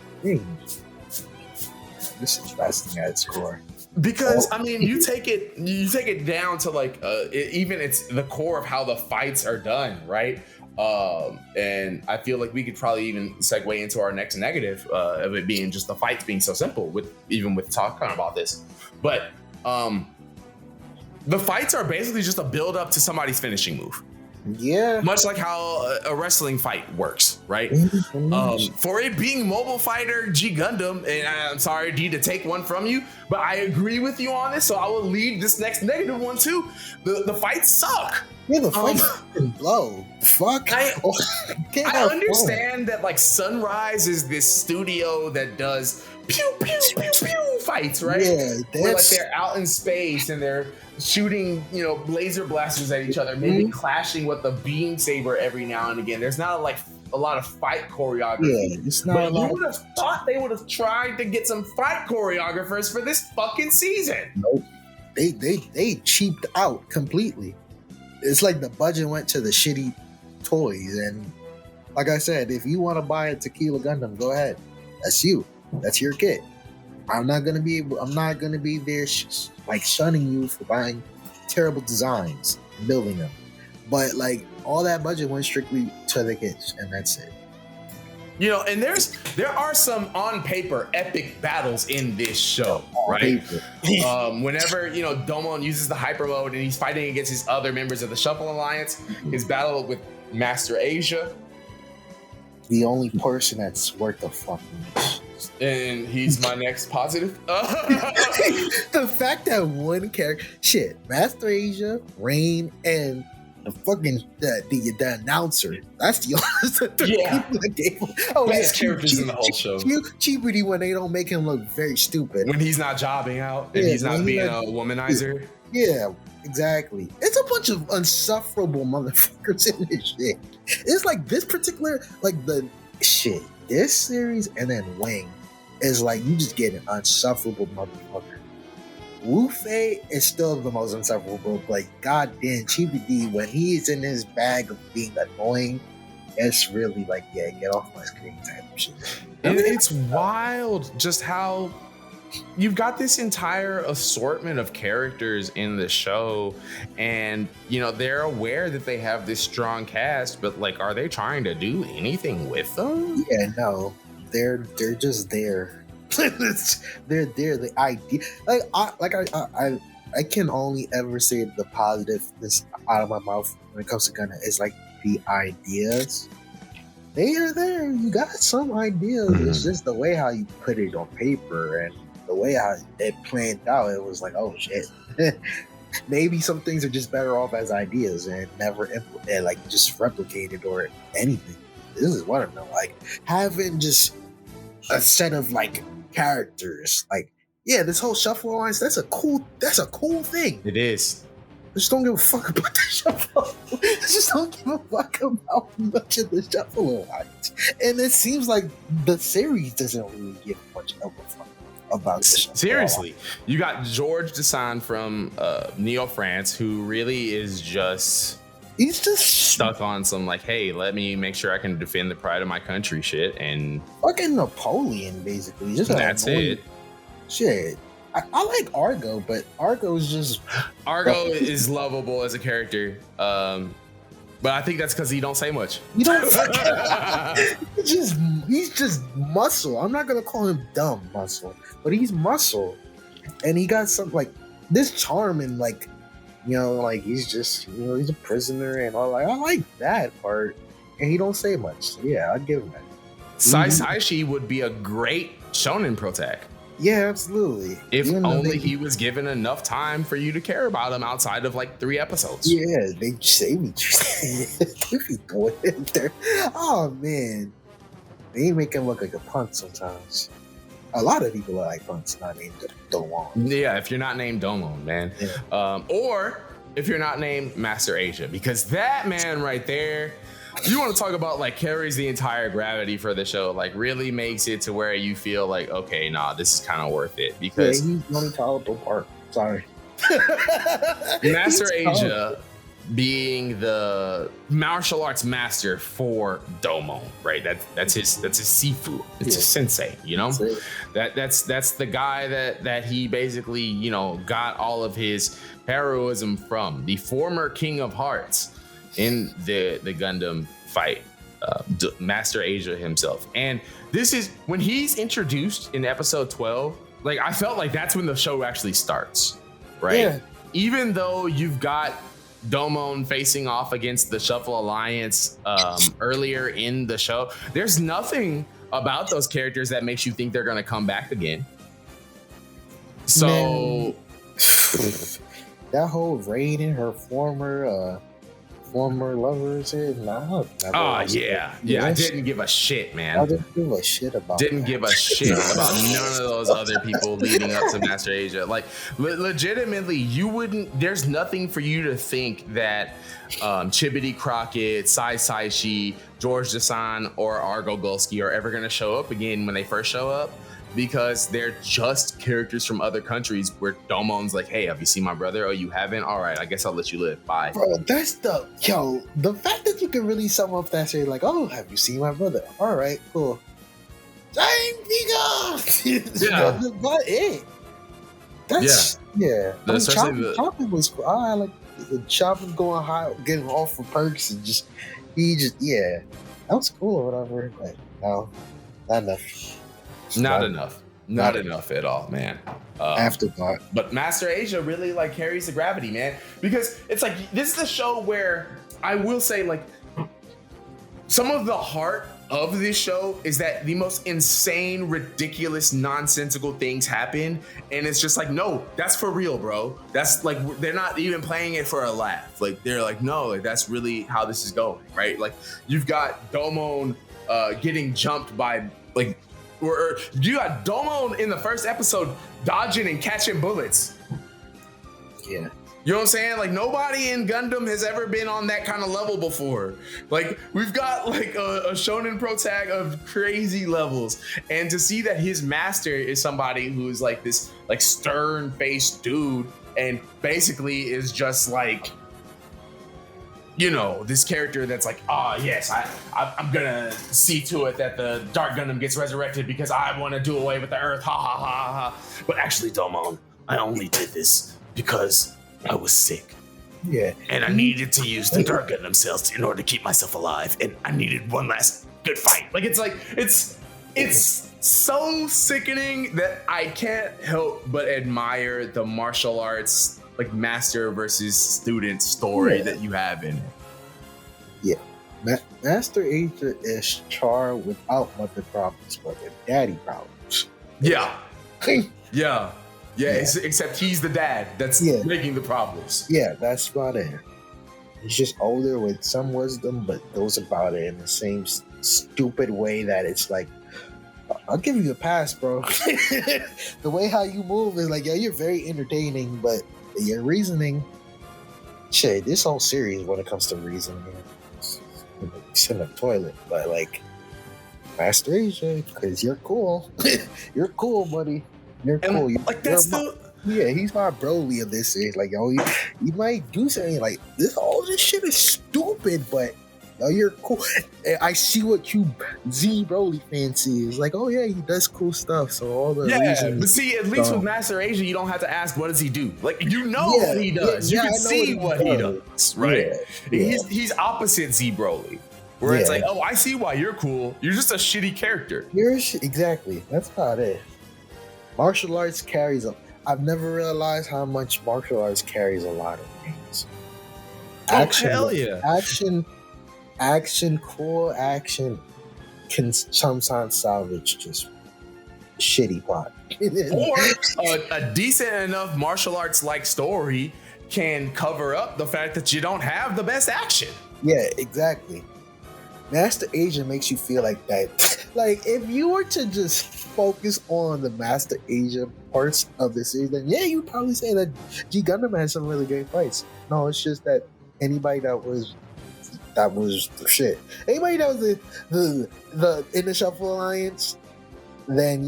this is wrestling at its core. Because I mean, you take it down to like even it's the core of how the fights are done, right? And I feel like we could probably even segue into our next negative of it being just the fights being so simple. With talking about this, but the fights are basically just a build up to somebody's finishing move. Yeah, much like how a wrestling fight works, right? For it being Mobile Fighter G Gundam, and I'm sorry, D, to take one from you, but I agree with you on this, so I will lead this next negative one too. The fights suck. Yeah, the fights blow. Fuck. I understand that like Sunrise is this studio that does pew pew pew pew fights, right? Yeah, where like they're out in space and they're shooting, laser blasters at each other, maybe clashing with the beam saber every now and again. There's not a lot of fight choreography. Yeah, it's not. But you would have thought they would have tried to get some fight choreographers for this fucking season. Nope. They cheaped out completely. It's like the budget went to the shitty toys, and like I said, if you want to buy a Tequila Gundam, go ahead. That's you. That's your kit. I'm not gonna be there shunning you for buying terrible designs and building them. but like all that budget went strictly to the kids, and that's it. You know, and there are some on paper epic battles in this show, right? Whenever, you know, Domon uses the hyper mode and he's fighting against his other members of the Shuffle Alliance, his battle with Master Asia, the only person that's worth the fucking. And he's my next positive. The fact that one character, Master Asia, Rain, and the fucking the announcer. That's the only people that gave him. Oh, best characters in the whole show. Cheapity when they don't make him look very stupid. When he's not jobbing out and he's not being a womanizer. Yeah, exactly. It's a bunch of unsufferable motherfuckers in this shit. It's like this particular, like the shit, this series and then Wing is like you just get an unsufferable motherfucker. Wu Fei is still the most insufferable. Like, goddamn, Chibi D, when he's in his bag of being annoying, it's really like, yeah, get off my screen type of shit. And it's wild just how you've got this entire assortment of characters in the show, and you know they're aware that they have this strong cast, but like, are they trying to do anything with them? Yeah, no, they're just there. They're there. The idea, I can only ever say the positive this out of my mouth when it comes to Gundam. It's like the ideas. They are there. You got some ideas. It's just the way how you put it on paper and the way how it planned out. It was like, oh shit. Maybe some things are just better off as ideas and never like just replicated or anything. This is one of them. Like having just a set of like characters, like this whole Shuffle Alliance. That's a cool thing. It is. Just don't give a fuck about the Shuffle. Just don't give a fuck about much of the Shuffle Alliance. And it seems like the series doesn't really give much of a fuck about the Shuffle Seriously, Alliance. You got George Dessan from Neo France, who really is he's just stuck on some like, hey, let me make sure I can defend the pride of my country shit, and fucking Napoleon basically. Just that's it. Shit. I like Argo, but Argo is lovable as a character. But I think that's because he don't say much. You don't he's just muscle. I'm not gonna call him dumb muscle, but he's muscle. And he got some like this charm and like, you know, like he's just, you know, he's a prisoner and all. Like I like that part, and he don't say much. So yeah, I'd give him that. Sai Saishi would be a great shonen protag. Yeah, absolutely. If only he was given enough time for you to care about him outside of like 3 episodes. Yeah, they say me. Oh man, they make him look like a punk sometimes. A lot of people are like punks, not named Domon. Yeah, if you're not named Domon, man. Yeah. Or if you're not named Master Asia, because that man right there, you want to talk about like carries the entire gravity for the show, like really makes it to where you feel like, okay, nah, this is kind of worth it. Because he's the only tolerable part. Sorry. Master Asia being the martial arts master for Domon, right? That's his sifu. It's his sensei, you know? That's the guy that he basically, you know, got all of his heroism from, the former King of Hearts in the Gundam Fight, Master Asia himself. And this is when he's introduced in episode 12. Like I felt like that's when the show actually starts, right? Yeah. Even though you've got Domon facing off against the Shuffle Alliance earlier in the show, there's nothing about those characters that makes you think they're gonna come back again. So that whole raid in her former lovers here, nah. I didn't give a shit, man. I didn't give a shit about none of those other people leading up to Master Asia. Like legitimately, you wouldn't. There's nothing for you to think that Chibity Crockett, Sai Saishi, George Dessan, or Argo Golski are ever going to show up again when they first show up, because they're just characters from other countries where Domon's like, hey, have you seen my brother? Oh, you haven't? All right, I guess I'll let you live. Bye. Bro, that's the fact that you can really sum up that shit like, oh, have you seen my brother? All right, cool. Yeah. That's it. That's, yeah. Choppy was cool. I like the Chopper's going high, getting off for perks, and that was cool or whatever. But no, not enough. Not enough at all, man. Afterthought. But Master Asia really like carries the gravity, man, because it's like this is the show where I will say like some of the heart of this show is that the most insane, ridiculous, nonsensical things happen, and it's just like, no, that's for real, bro. That's like they're not even playing it for a laugh. Like they're like, no, like that's really how this is going, right? Like you've got Domon getting jumped by like, or you got Domon in the first episode dodging and catching bullets. Yeah. You know what I'm saying? Like nobody in Gundam has ever been on that kind of level before. Like we've got like a shonen protag of crazy levels, and to see that his master is somebody who's like this like stern-faced dude, and basically is just like, you know, this character that's like, yes, I'm gonna see to it that the Dark Gundam gets resurrected because I want to do away with the Earth. Ha ha ha ha. But actually, Domon, I only did this because I was sick. Yeah. And I needed to use the Dark Gundam cells in order to keep myself alive. And I needed one last good fight. Like, it's so sickening that I can't help but admire the martial arts, like master versus student story that you have in it. Yeah. Master Asia is Char without mother problems, but with daddy problems. Yeah. Yeah, except he's the dad that's making the problems. Yeah, that's about it. He's just older with some wisdom, but goes about it in the same stupid way that it's like, I'll give you a pass, bro. The way how you move is like, you're very entertaining, but your reasoning, shit, this whole series when it comes to reasoning, it's in the toilet. But like, Master Asia, because you're cool. You're cool, buddy. You're cool. He's my Broly of this series. Like, yo, you might do something like this. All this shit is stupid, but yo, you're cool. I see what you Z Broly fans see. It's like, oh yeah, he does cool stuff. So all the reasons, but see, at least with Master Asia, you don't have to ask what does he do. Like you know what he does. You can see what he does, right? Yeah. He's opposite Z Broly. Where it's like, oh, I see why you're cool. You're just a shitty character. Exactly. That's about it. Martial arts carries I've never realized how much martial arts carries a lot of things. Hell yeah. Cool action can sometimes salvage just shitty plot. Or a decent enough martial arts like story can cover up the fact that you don't have the best action. Yeah, exactly. Master Asia makes you feel like that. Like, if you were to just focus on the Master Asia parts of the series, then you'd probably say that G Gundam has some really great fights. No, it's just that anybody that was the shit. Anybody that was the in the Shuffle Alliance, then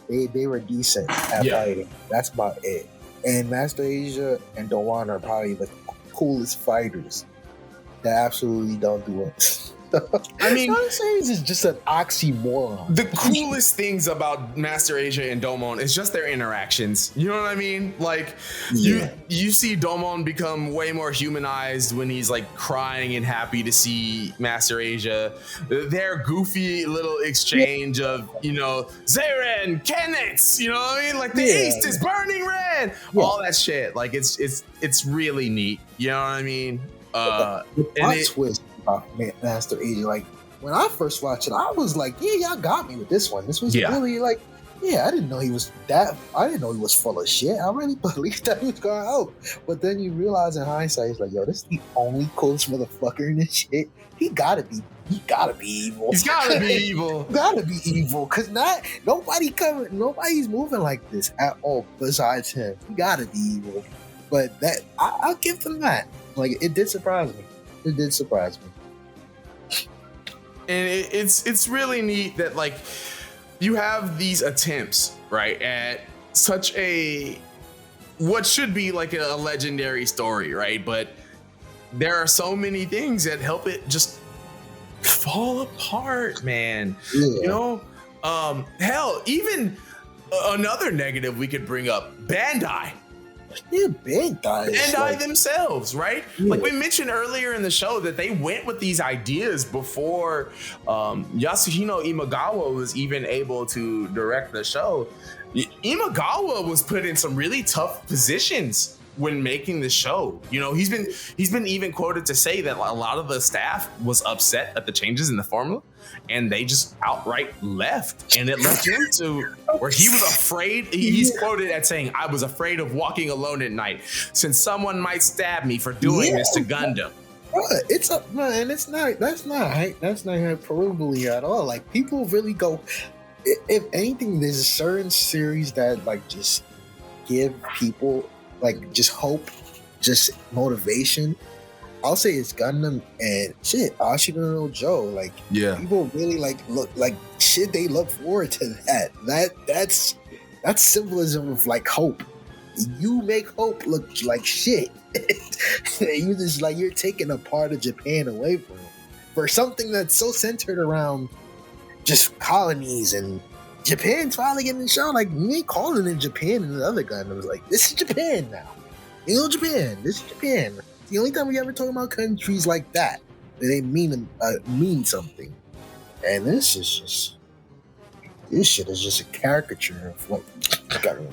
they were decent at fighting. That's about it. And Master Asia and Dowan are probably the coolest fighters that absolutely don't do it. I mean, series is just an oxymoron. The coolest things about Master Asia and Domon is just their interactions. You know what I mean? Like, you see Domon become way more humanized when he's like crying and happy to see Master Asia. Their goofy little exchange of, you know, Zeren, Kenneth, you know what I mean? Like the East is burning red. All that shit. Like it's really neat. You know what I mean? The twist about Master Asia, like when I first watched it, I was like, y'all got me with this one. This was really like, I didn't know he was full of shit. I really believed that he was gonna help. But then you realize in hindsight, it's like, yo, this is the only coolest motherfucker in this shit. He gotta be evil. He's gotta be evil. Gotta be evil. Cause nobody's moving like this at all besides him. He gotta be evil. But that I'll give them that. Like, it did surprise me. And it's really neat that like you have these attempts, right, at such what should be like a legendary story, right? But there are so many things that help it just fall apart, man. You know, hell, even another negative we could bring up, Bandai. Yeah, Bandai themselves, right? Yeah. Like we mentioned earlier in the show that they went with these ideas before Yasuhiro Imagawa was even able to direct the show. Imagawa was put in some really tough positions when making the show. You know, he's been even quoted to say that a lot of the staff was upset at the changes in the formula, and they just outright left, and it left him to where he was afraid. He's quoted as saying, "I was afraid of walking alone at night, since someone might stab me for doing this to Gundam." It's up, man. That's not hyperbole at all. Like, people really go. If anything, there's a certain series that like just give people like just hope, just motivation. I'll say it's Gundam and shit, Ashina no Joe. Like, yeah, people really look shit. They look forward to that. That's symbolism of like hope. You make hope look like shit. You just like you're taking a part of Japan away from it for something that's so centered around just colonies, and Japan's finally getting shown. Like, we ain't calling it Japan and the other Gundams. Like, this is Japan now. You know, Japan. This is Japan. It's the only time we ever talk about countries like that. They mean something. And this shit is just a caricature of what.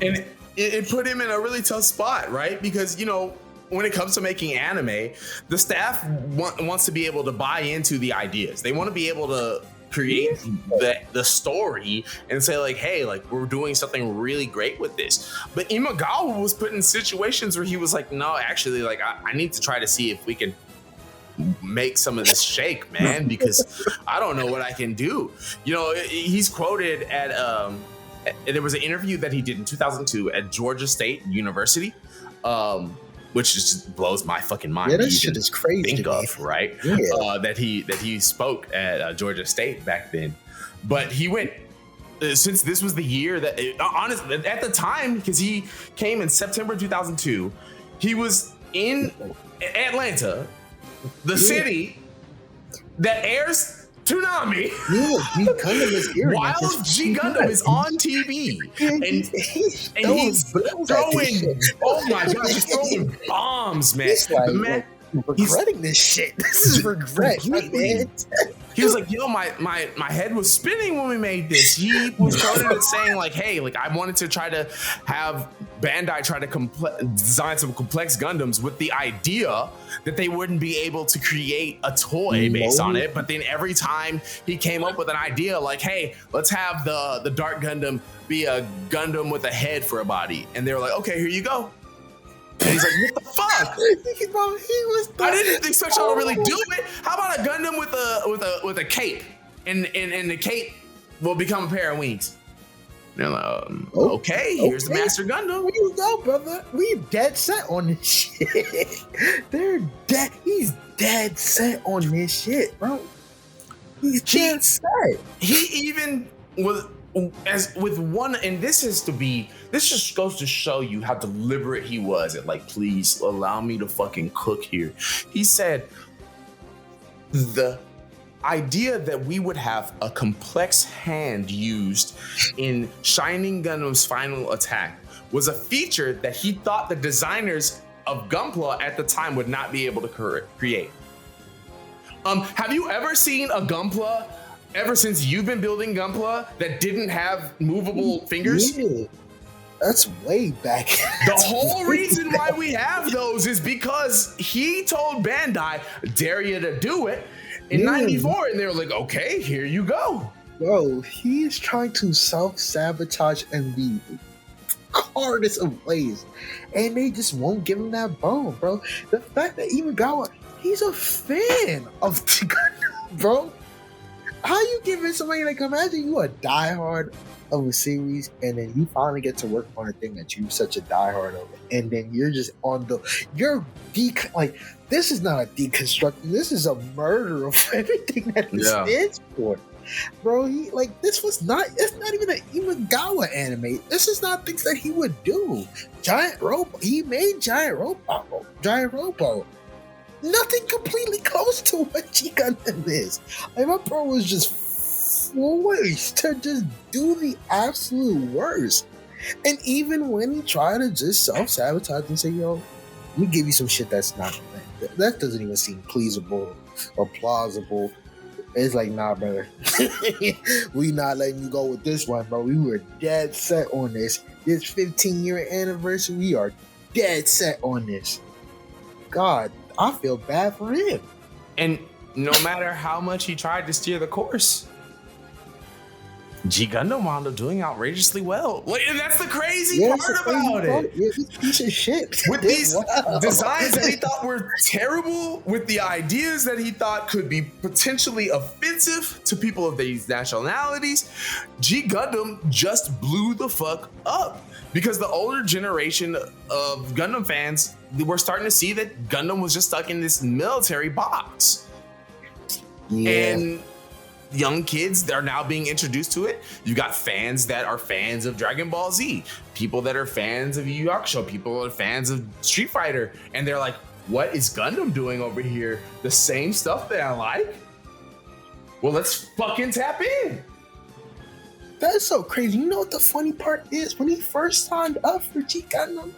And it put him in a really tough spot, right? Because, you know, when it comes to making anime, the staff wants to be able to buy into the ideas. They want to be able to create the story and say like, hey, like, we're doing something really great with this. But Imagawa was put in situations where he was like, no, actually, like, I need to try to see if we can make some of this shake, man, because I don't know what I can do. You know, he's quoted at there was an interview that he did in 2002 at Georgia State University, which just blows my fucking mind. Yeah, that shit is crazy. Think of, right? Yeah. That he spoke at Georgia State back then, but he went. Since this was the year that, honestly, at the time, because he came in September 2002, he was in Atlanta, the city that airs Toonami. Yeah, G Gundam is here. While G Gundam is on TV, and he's throwing, oh my gosh, he's throwing bombs, man. He's like, regretting this shit. This is regret, man. He was like, yo, my head was spinning when we made this. He was quoted as saying like, hey, like, I wanted to try to have Bandai try to design some complex Gundams with the idea that they wouldn't be able to create a toy based on it. But then every time he came up with an idea like, hey, let's have the Dark Gundam be a Gundam with a head for a body. And they were like, okay, here you go. And he's like, what the fuck? I didn't expect y'all to really do it. How about a Gundam with a cape, and the cape will become a pair of wings? And they're like, okay, here's the Master Gundam. Where you go, brother? We dead set on this shit. They're dead. He's dead set on this shit, bro. He's dead set. He even was. As with one, and this just goes to show you how deliberate he was at like, please allow me to fucking cook here. He said the idea that we would have a complex hand used in Shining Gundam's final attack was a feature that he thought the designers of Gunpla at the time would not be able to create. Have you ever seen a Gunpla ever since you've been building Gunpla that didn't have movable fingers? Yeah, that's way back. The whole reason why we have those is because he told Bandai, dare you to do it in 94, and they were like, okay, here you go. Bro, he is trying to self-sabotage and be hardest of ways, and they just won't give him that bone, bro. The fact that even Gawa, he's a fan of Gundam, bro. How you giving somebody, like, imagine you a diehard of a series, and then you finally get to work on a thing that you're such a diehard of, and then you're just on like, this is not a deconstruction, this is a murder of everything that it stands for. Bro, it's not even an Imagawa anime. This is not things that he would do. He made Giant Robo. Nothing completely close to what G Gundam is. Like, my bro was just forced to just do the absolute worst. And even when he tried to just self-sabotage and say, yo, let me give you some shit that's not, that doesn't even seem pleasable or plausible. It's like, nah, brother. We not letting you go with this one, bro. We were dead set on this. This 15-year anniversary, we are dead set on this. God, I feel bad for him. And no matter how much he tried to steer the course, G Gundam wound up doing outrageously well. Like, and that's the crazy part about it. Yeah, this piece of shit. With these designs that he thought were terrible, with the ideas that he thought could be potentially offensive to people of these nationalities, G Gundam just blew the fuck up. Because the older generation of Gundam fans were starting to see that Gundam was just stuck in this military box. Yeah. And young kids, they're now being introduced to it. You got fans that are fans of Dragon Ball Z, people that are fans of Yu Yu Hakusho, people that are fans of Street Fighter, and they're like, what is Gundam doing over here? The same stuff that I like? Well, let's fucking tap in. That's so crazy. You know what the funny part is? When he first signed up for G Gundam,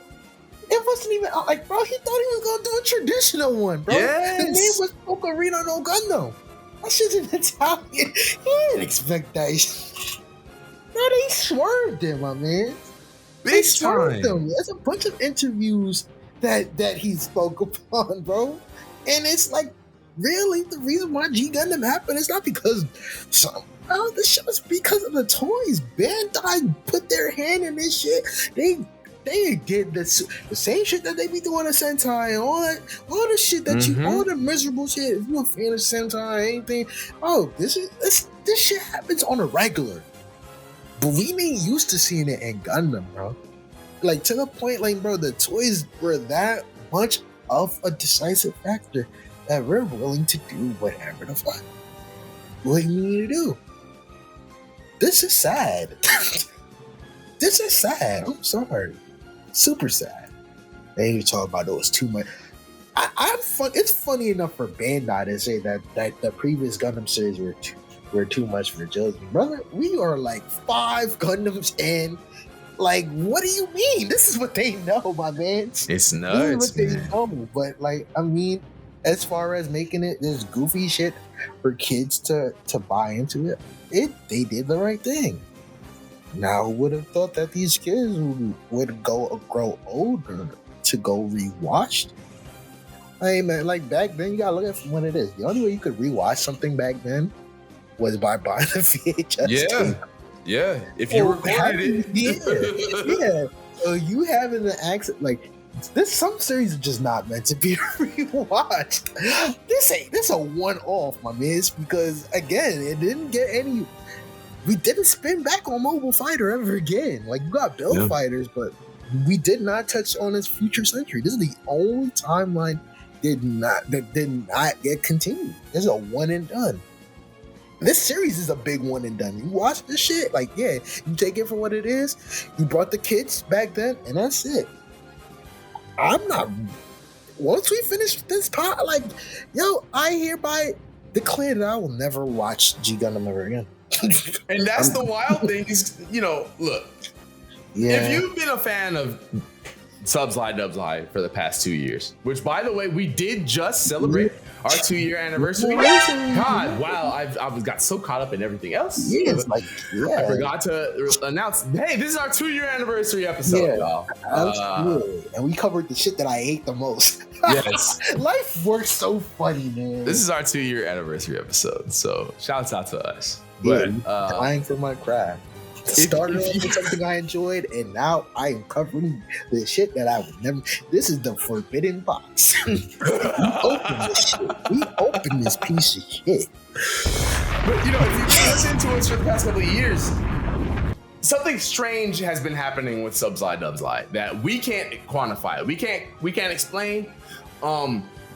it wasn't even like, bro, he thought he was gonna do a traditional one, bro. Yes. The name was Ocarina no Gundam. That shit's in Italian. He didn't expect that. No, they swerved him, my man. They swerved him. There's a bunch of interviews that he spoke upon, bro. And it's like, really, the reason why G Gundam happened is not because this shit was because of the toys. Bandai put their hand in this shit. They did the same shit that they be doing in Sentai and all the shit that all the miserable shit. If you're a fan of Sentai, anything, this shit happens on a regular. But we ain't used to seeing it in Gundam, bro. Like, to the point, like, bro, the toys were that much of a decisive factor that we're willing to do whatever the fuck what you need to do. This is sad. This is sad. I'm sorry. Super sad. They ain't talk about it was too much. It's funny enough for Bandai to say that the previous Gundam series were too much for children. Brother, we are like 5 Gundams in. Like, what do you mean? This is what they know, my man. It's nuts, this is what they know. But, like, I mean, as far as making it this goofy shit for kids to buy into it, they did the right thing. Now, who would have thought that these kids would grow older to go rewatched? Hey, man, like, back then, you gotta look at it when it is. The only way you could rewatch something back then was by buying a VHS. Yeah. tape. Yeah. If you recorded it. Yeah. So you having the access, like, some series are just not meant to be rewatched. This a one-off, my man. Because, again, it didn't get any. We didn't spin back on Mobile Fighter ever again. Like, you got Build Fighters, but we did not touch on this Future Century. This is the only timeline that did not get continued. This is a one and done. This series is a big one and done. You watch this shit, like, yeah, you take it for what it is. You brought the kids back then, and that's it. Once we finish this part, like, yo, I hereby declare that I will never watch G Gundam ever again. And that's the wild thing is, look, if you've been a fan of Subs Lie Dubs Lie for the past 2 years, which, by the way, we did just celebrate our 2-year anniversary. God, wow, I got so caught up in everything else. Yeah, it's like, I forgot to announce, hey, this is our 2-year anniversary episode, y'all. And we covered the shit that I hate the most. Yes. Life works so funny, man. This is our 2-year anniversary episode, so shouts out to us. Yeah, crying for my craft. Started off with something I enjoyed, and now I am covering the shit that I would never. This is the forbidden box. We open this piece of shit. But if you listen to us for the past couple of years, something strange has been happening with Subs Lie Dubs Lie that we can't quantify. We can't explain.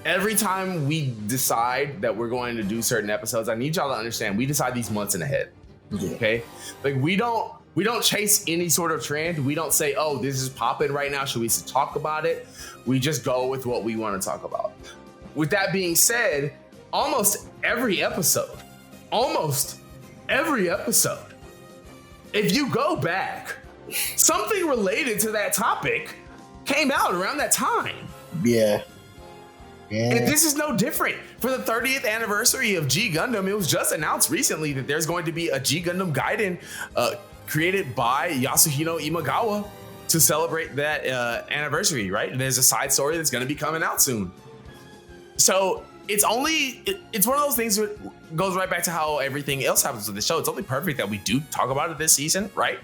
Every time we decide that we're going to do certain episodes, I need y'all to understand we decide these months in ahead. Okay, like we don't chase any sort of trend. We don't say, oh, this is popping right now, should we talk about it? We just go with what we want to talk about. With that being said, almost every episode, if you go back something related to that topic came out around that time. Yeah. And this is no different. For the 30th anniversary of G Gundam, it was just announced recently that there's going to be a G Gundam Gaiden created by Yasuhiro Imagawa to celebrate that anniversary, right? And there's a side story that's going to be coming out soon. So it's one of those things that goes right back to how everything else happens with the show. It's only perfect that we do talk about it this season, right?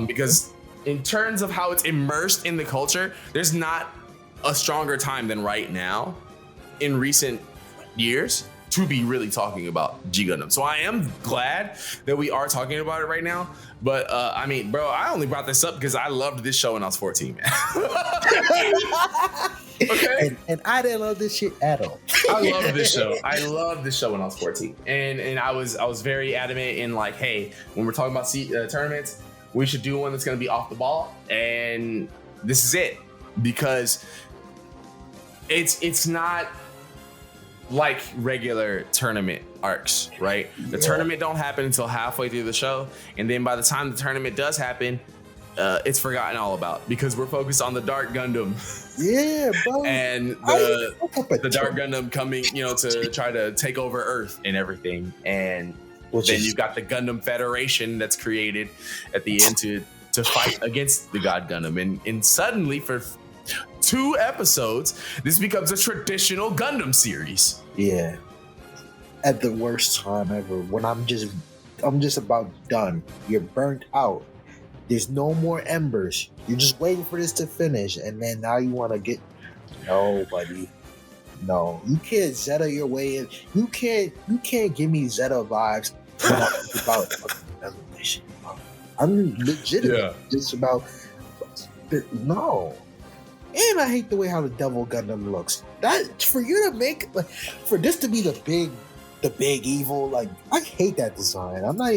Because in terms of how it's immersed in the culture, there's not a stronger time than right now in recent years to be really talking about G Gundam. So I am glad that we are talking about it right now. But I mean, bro, I only brought this up because I loved this show when I was 14, man. Okay. And I didn't love this shit at all. I love this show. I loved this show when I was 14. And I was very adamant in like, hey, when we're talking about tournaments, we should do one that's going to be off the ball. And this is it. Because it's not like regular tournament arcs, right? The tournament don't happen until halfway through the show, and then by the time the tournament does happen, it's forgotten all about because we're focused on the Dark Gundam. Yeah, bro. And the Dark Gundam coming, to try to take over Earth and everything. And then you've got the Gundam Federation that's created at the end to fight against the God Gundam, and suddenly for 2 episodes, this becomes a traditional Gundam series. Yeah. At the worst time ever, when I'm just about done. You're burnt out. There's no more embers. You're just waiting for this to finish, and then now you want to get. No, buddy. No, you can't Zeta your way in. You can't give me Zeta vibes about evolution. I'm legitimate. Yeah. It's about no. And I hate the way how the Devil Gundam looks. That for you to make for this to be the big evil, like I hate that design. I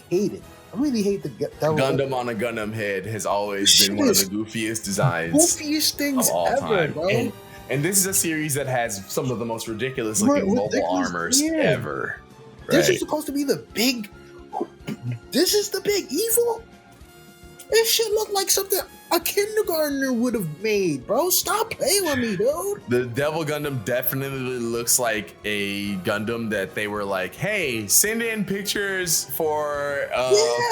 hate it. I really hate the Devil Gundam on a Gundam head has always been one of the goofiest designs. Goofiest things of all ever, time. bro. And this is a series that has some of the most ridiculous looking mobile armors ever. Right? This is supposed to be the big. This is the big evil. This shit look like something a kindergartner would have made, bro. Stop playing with me, dude. The Devil Gundam definitely looks like a Gundam that they were like, hey, send in pictures for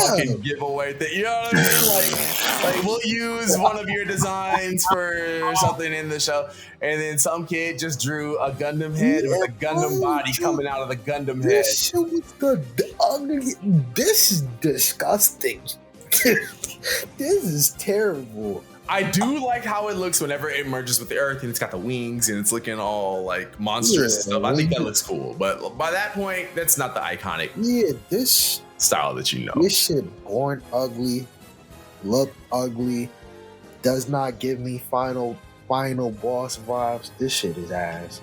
fucking giveaway thing. You know what I mean? Like we'll use one of your designs for something in the show. And then some kid just drew a Gundam head with a Gundam body coming out of the Gundam head. This shit was the ugly. This is disgusting. This is terrible. I do like how it looks whenever it merges with the Earth and it's got the wings and it's looking all like monstrous and stuff. I think that looks cool. But by that point, that's not the iconic this style that you know. This shit born ugly, look ugly, does not give me final boss vibes. This shit is ass.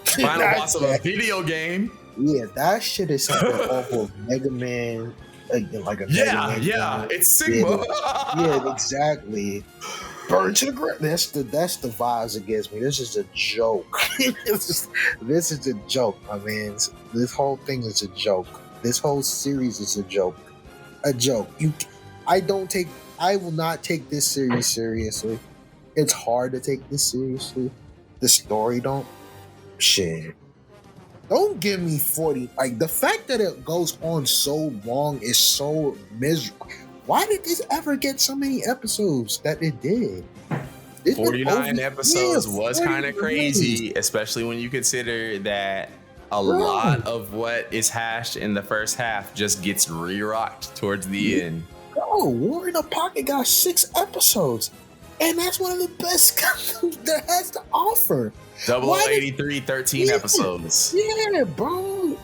Final boss of a video game. Yeah, that shit is something off of Mega Man. Like a Mega Man game. It's Sigma. Yeah, exactly. Burn to the ground. That's the vibes it gives me. This is a joke. This is a joke, my man. This whole thing is a joke. This whole series is a joke. A joke. I will not take this series seriously. It's hard to take this seriously. The story don't. Shit. Don't give me 40. Like, the fact that it goes on so long is so miserable. Why did this ever get so many episodes that it did? 49 episodes was kind of crazy, especially when you consider that a lot of what is hashed in the first half just gets re-rocked towards the end. Bro, War in the Pocket got 6 episodes. And that's one of the best that has to offer. Double 83, 13 episodes. Yeah, bro.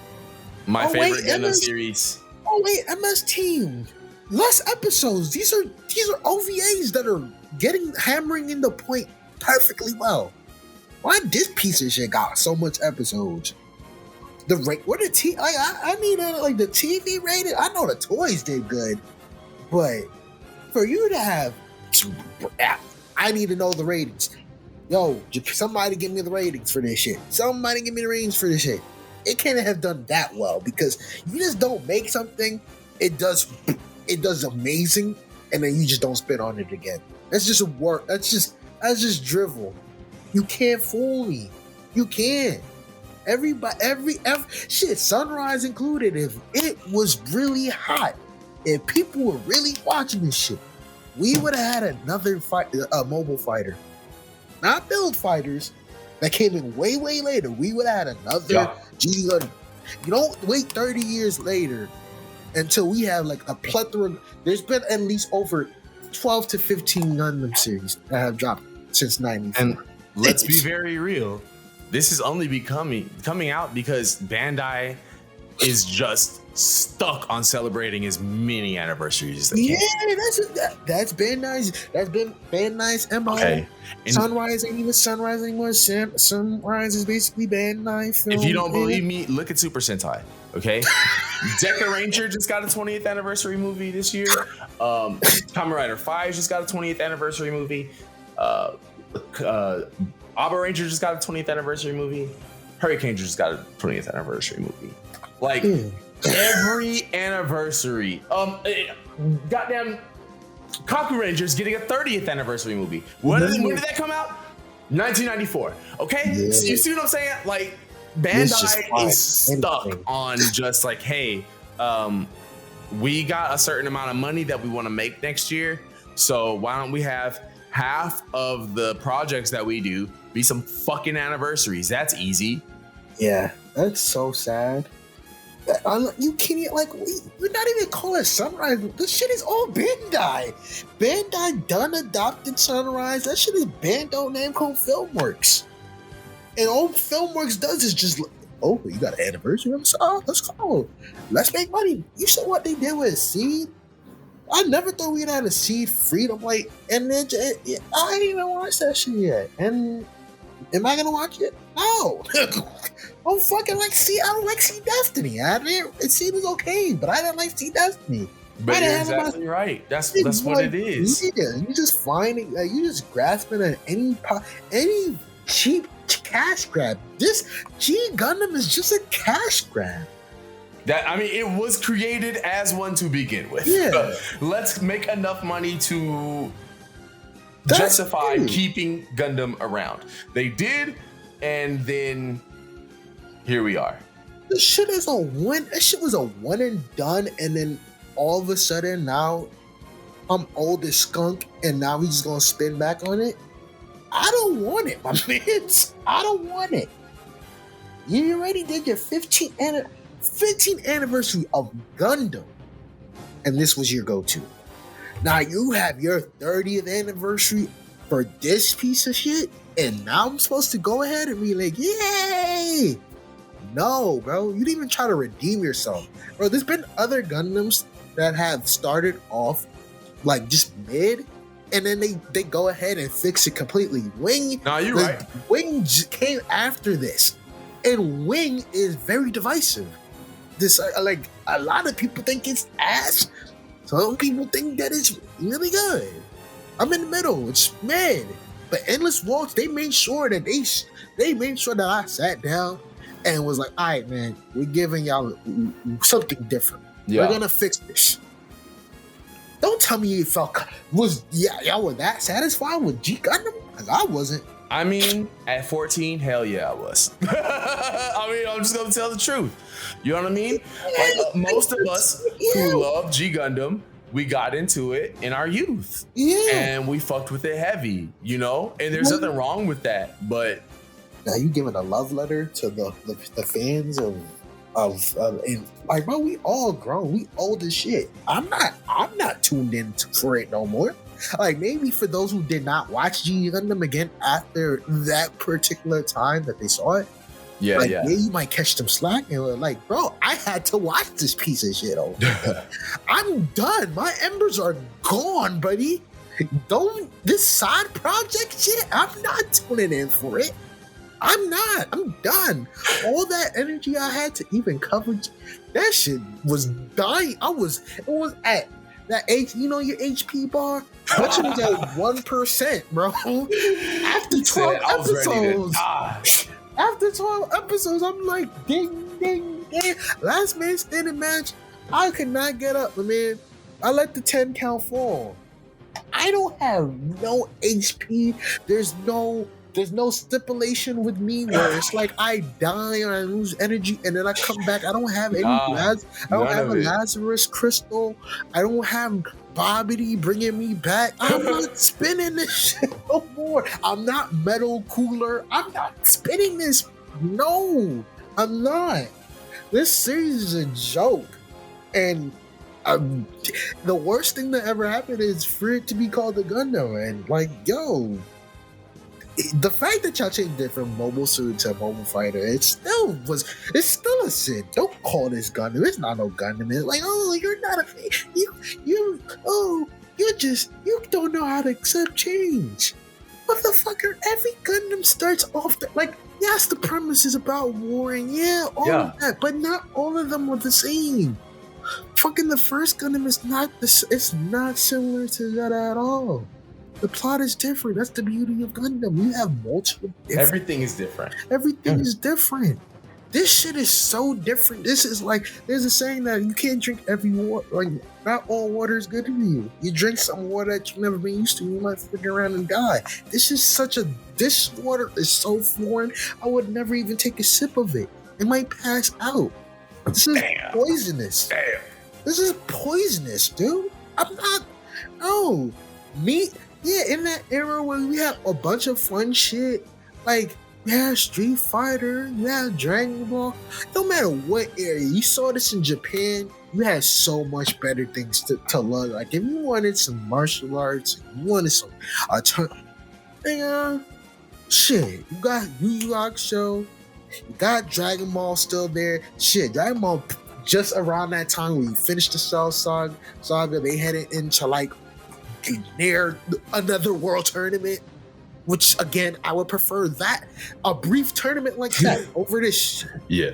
My favorite Gundam series. Oh wait, MS Team. Less episodes. These are OVAs that are hammering in the point perfectly well. Why this piece of shit got so much episodes? The TV rated. I know the toys did good, but for you to have, I need to know the ratings. Yo, somebody give me the ratings for this shit. Somebody give me the ratings for this shit. It can't have done that well because you just don't make something. It does amazing, and then you just don't spit on it again. That's just a work. That's just drivel. You can't fool me. You can't. Everybody, every shit, Sunrise included. If it was really hot, if people were really watching this shit, we would have had another mobile fighter, not build fighters that came in way later. We would have had another G Gundam. You don't wait 30 years later until we have like a plethora. There's been at least over 12 to 15 Gundam series that have dropped since 94. And let's be very real. This is only coming out because Bandai is just stuck on celebrating as many anniversaries as they can. Yeah, that's Bandai's MO. Okay. Sunrise ain't even Sunrise anymore. Sunrise is basically Bandai film. If you don't believe me, look at Super Sentai. Okay, Deca Ranger just got a 20th anniversary movie this year. Kamen Rider 5 just got a 20th anniversary movie. Aba Ranger just got a 20th anniversary movie. Hurricane just got a 20th anniversary movie. Like every anniversary. Goddamn Kaku Ranger's getting a 30th anniversary movie. When did that come out? 1994. Okay? Yeah. So you see what I'm saying? Like Bandai is stuck on just like, hey, we got a certain amount of money that we want to make next year. So why don't we have half of the projects that we do be some fucking anniversaries? That's easy. Yeah, that's so sad. You can't, like, we're not even calling Sunrise. This shit is all Bandai. Bandai done adopted Sunrise. That shit is Bandai Namco Filmworks. And all Filmworks does is just, oh, you got an anniversary? Oh, let's go. Let's make money. You saw what they did with Seed? I never thought we'd had a Seed Freedom, like, and then I didn't even watch that shit yet. And am I gonna watch it? No. I don't fucking like Seed. I don't like Seed Destiny. Seed is okay, but I didn't like Seed Destiny. But you're exactly right. That's what it is. Yeah, you just finding, you just grasping at any cheap cash grab. This G Gundam is just a cash grab. It was created as one to begin with. Yeah. Let's make enough money to justify keeping Gundam around. They did, and then here we are. This shit is a one. That shit was a one and done, and then all of a sudden now I'm old as skunk, and now we just gonna spin back on it. I don't want it, my man. I don't want it. You already did your 15th anniversary of Gundam, and this was your go-to. Now you have your 30th anniversary for this piece of shit, and now I'm supposed to go ahead and be like, yay! No, bro, you didn't even try to redeem yourself. Bro, there's been other Gundams that have started off like just mid, and then they go ahead and fix it completely. Wing, you're right. Wing came after this, and Wing is very divisive. This like a lot of people think it's ass. Some people think that it's really good. I'm in the middle. It's mid. But Endless Waltz, they made sure that I sat down and was like, all right, man, we're giving y'all something different. Yeah. We're gonna fix this. Don't tell me you y'all were that satisfied with G Gundam? Because I wasn't. I mean, at 14, hell yeah, I was. I'm just gonna tell the truth. You know what I mean? Like most of us who love G Gundam, we got into it in our youth, and we fucked with it heavy, you know. And there's nothing wrong with that, but now you giving a love letter to the fans of and like, bro, we all grown, we old as shit. I'm not tuned in for it no more. Like, maybe for those who did not watch G Gundam again after that particular time that they saw it, yeah, you might catch them slack and we're like, bro, I had to watch this piece of shit over. I'm done. My embers are gone, buddy. This side project shit, I'm not tuning in for it. I'm not. I'm done. All that energy I had to even cover that shit was dying. It was at that your HP bar. That shit was at 1%, bro. After 12 episodes, I'm like, ding, ding, ding. Last man standing match, I could not get up, man. I let the 10 count fall. I don't have no HP. There's no stipulation with me where it's like I die or I lose energy and then I come back. I don't have any I don't have a Lazarus crystal. I don't have Bobbity bringing me back. I'm not spinning this shit no more. I'm not Metal Cooler. I'm not spinning this. No, I'm not. This series is a joke. And the worst thing that ever happened is for it to be called a Gundam. And like, yo, the fact that y'all changed it from Mobile Suit to Mobile Fighter, it's still a sin. Don't call this Gundam. It's not no Gundam. It's like, oh, you're not a you don't know how to accept change. Motherfucker, every Gundam starts off like, yes, the premise is about warring, all of that, but not all of them are the same. Fucking the first Gundam is it's not similar to that at all. The plot is different. That's the beauty of Gundam. You have multiple. Everything is different. Everything is different. This shit is so different. This is like, there's a saying that you can't drink every water. Like, not all water is good for you. You drink some water that you've never been used to, you might freaking around and die. This water is so foreign. I would never even take a sip of it. It might pass out. This is poisonous. Damn. This is poisonous, dude. I'm not. No. In that era where we had a bunch of fun shit, like, you had Street Fighter, you had Dragon Ball, no matter what area, you saw this in Japan, you had so much better things to learn. Like, if you wanted some martial arts, you wanted some, shit, you got Yu Yu Hakusho, you got Dragon Ball still there. Shit, Dragon Ball, just around that time when you finished the Cell Saga, they headed into, like, near another world tournament, which again I would prefer that, a brief tournament like that over this shit. Yeah,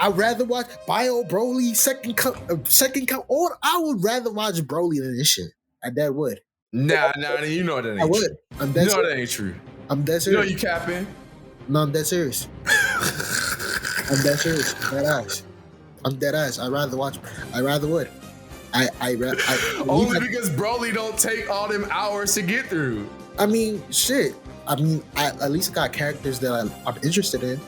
I'd rather watch Bio Broly second count, or I would rather watch Broly than this shit. That would. Nah, you know that ain't I would. true. I'm dead that ain't true. I'm dead serious. You know you capping. No, I'm dead serious. I'm dead serious. Dead ass. I'm dead ass. I rather would. Only because Broly don't take all them hours to get through. I mean, shit. I at least got characters that I'm interested in.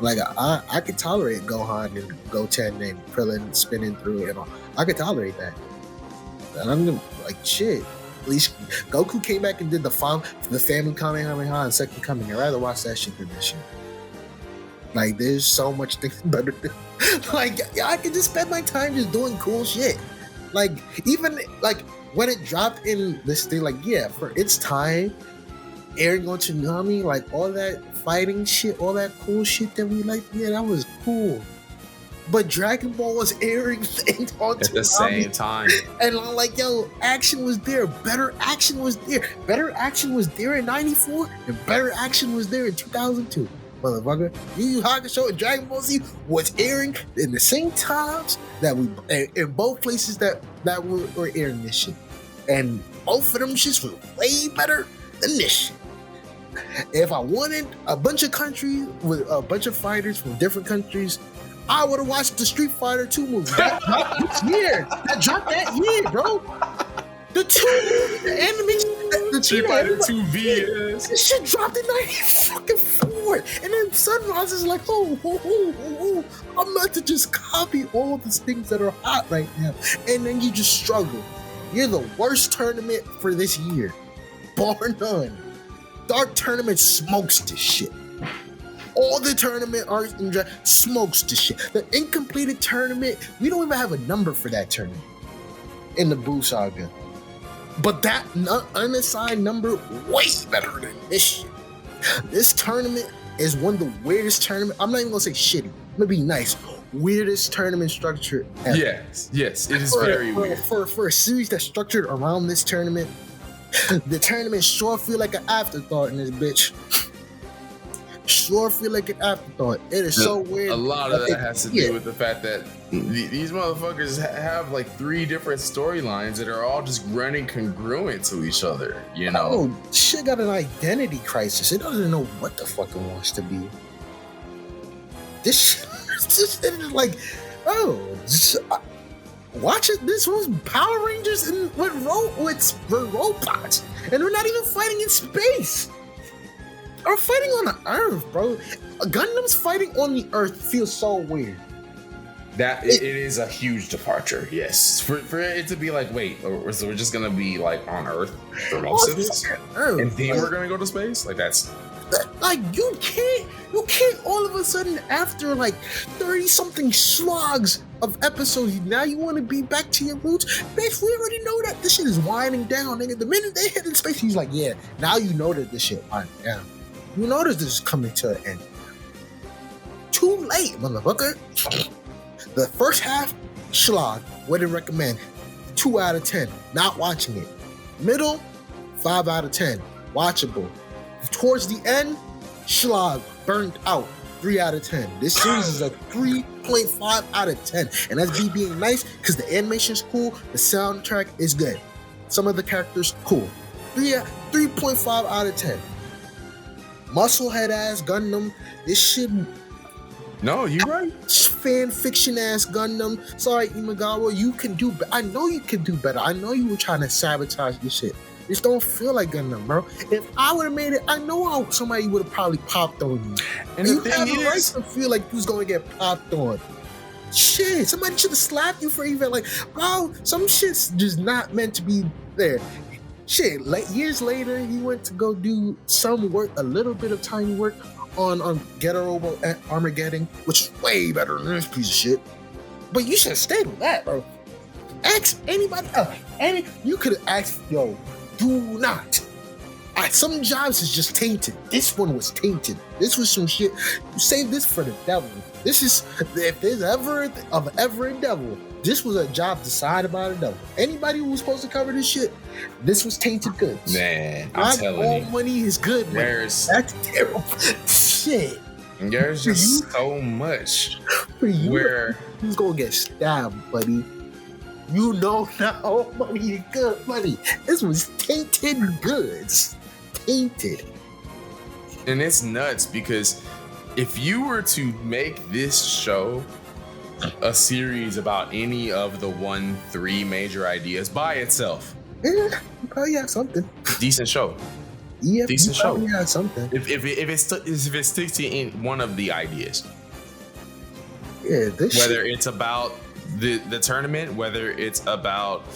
Like, I could tolerate Gohan and Goten and Krillin spinning through it. I could tolerate that. And I'm gonna, like, shit. At least Goku came back and did the family Kamehameha and second coming. I'd rather watch that shit than this shit. Like, there's so much things better than, like, I could just spend my time just doing cool shit. Like, even, like, when it dropped in this thing, like, for its time, Eren going to Tsunami, like, all that fighting shit, all that cool shit that we like, that was cool. But Dragon Ball was airing things on at the same time. And I'm like, yo, action was there. Better action was there. Better action was there in 94, and better action was there in 2002. Motherfucker, Yu Yu Hakusho and Dragon Ball Z was airing in the same times that we in both places that were airing this shit, and both of them shits were way better than this shit. If I wanted a bunch of countries with a bunch of fighters from different countries, I would have watched the Street Fighter 2 movie. That dropped that year, bro. The anime, the Street Fighter 2 VS. This shit dropped in 94. And then Sunrise is like, oh, I'm about to just copy all these things that are hot right now. And then you just struggle. You're the worst tournament for this year, bar none. Dark Tournament smokes this shit. All the tournament art and smokes this shit. The incompleted tournament, we don't even have a number for that tournament in the Buu Saga. But that unassigned number, way better than this shit. This tournament is one of the weirdest tournaments. I'm not even gonna say shitty. I'm gonna be nice. Weirdest tournament structure ever. Yes, it is very weird. For a series that's structured around this tournament, the tournament sure feel like an afterthought in this bitch. Sure feel like an afterthought. It is so weird. A lot of that has to do with the fact that these motherfuckers have like 3 different storylines that are all just running congruent to each other, you know? Oh, shit got an identity crisis. It doesn't know what the fuck it wants to be. This shit is like, watch it. This was Power Rangers and with robots, and they're not even fighting in space. They're fighting on the Earth, bro. Gundam's fighting on the Earth feels so weird. That it is a huge departure, yes. For it to be like, wait, so we're just gonna be like on Earth for most of this, Earth, and then we're gonna go to space? Like that's like you can't all of a sudden after like 30 something slogs of episodes now you want to be back to your roots. Bitch, we already know that this shit is winding down, nigga. The minute they hit in space, he's like, yeah, now you know that this shit winding down. You know that this is coming to an end. Too late, motherfucker. The first half, schlag, wouldn't recommend. 2 out of 10, not watching it. Middle, 5 out of 10, watchable. Towards the end, schlag, burnt out, 3 out of 10. This series is a 3.5 out of 10. And that's me being nice, because the animation's cool, the soundtrack is good. Some of the characters, cool. 3.5 out of 10. Musclehead ass Gundam, this shit... No, you right. Fan fiction ass Gundam. Sorry, Imagawa, you can do better. I know you can do better. I know you were trying to sabotage this shit. This don't feel like Gundam, bro. If I would have made it, I know somebody would have probably popped on you. And you have the right to feel like you was going to get popped on. Shit, somebody should have slapped you for even like, bro, some shit's just not meant to be there. Shit, like years later, he went to go do some work, a little bit of tiny work on Get a Robo Armageddon, which is way better than this piece of shit. But you should have stayed with that, bro. Ask anybody else. You could have asked, yo, do not. Some jobs is just tainted. This one was tainted. This was some shit. You save this for the devil. This is, if there's ever a devil, this was a job decided by the devil. Anybody who was supposed to cover this shit, this was tainted goods. Man, I'm telling you. All money is good money. That's terrible. Shit. There's just so much for you, where he's gonna get stabbed, buddy. You know not all money is good money. This was tainted goods. Tainted. And it's nuts because if you were to make this show a series about any of the 1-3 major ideas by itself, you probably have something. Decent show. Yeah, decent show. You have something. If it sticks to in one of the ideas, yeah, whether it's about the tournament, whether it's about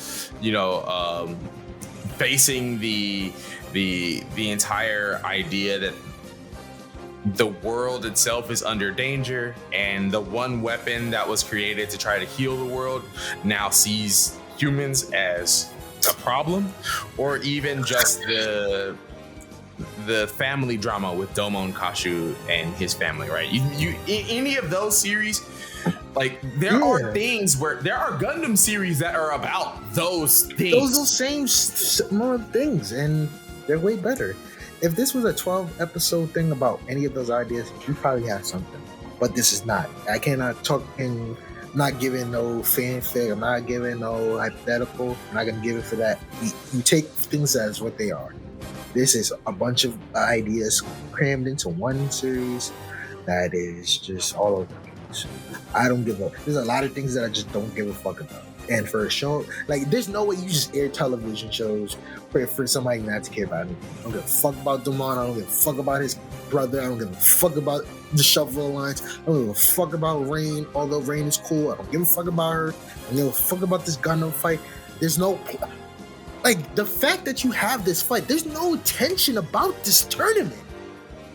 facing the entire idea that the world itself is under danger and the one weapon that was created to try to heal the world now sees humans as a problem, or even just the family drama with Domon Kashu and his family, right? You any of those series, like there are things where there are Gundam series that are about those things. Those are the same more things, and they're way better. If this was a 12 episode thing about any of those ideas, you probably have something. But this is not. I cannot talk in. I'm not giving no fanfic. I'm not giving no hypothetical. I'm not gonna give it for that. You take things as what they are. This is a bunch of ideas crammed into one series that is just all over the place. I don't give a. There's a lot of things that I just don't give a fuck about. And for a show, like, there's no way you just air television shows for somebody not to care about it. I don't give a fuck about Damon. I don't give a fuck about his brother. I don't give a fuck about the Shuffle Alliance. I don't give a fuck about Rain, although Rain is cool. I don't give a fuck about her. I don't give a fuck about this Gundam fight. There's no... Like, the fact that you have this fight, there's no tension about this tournament.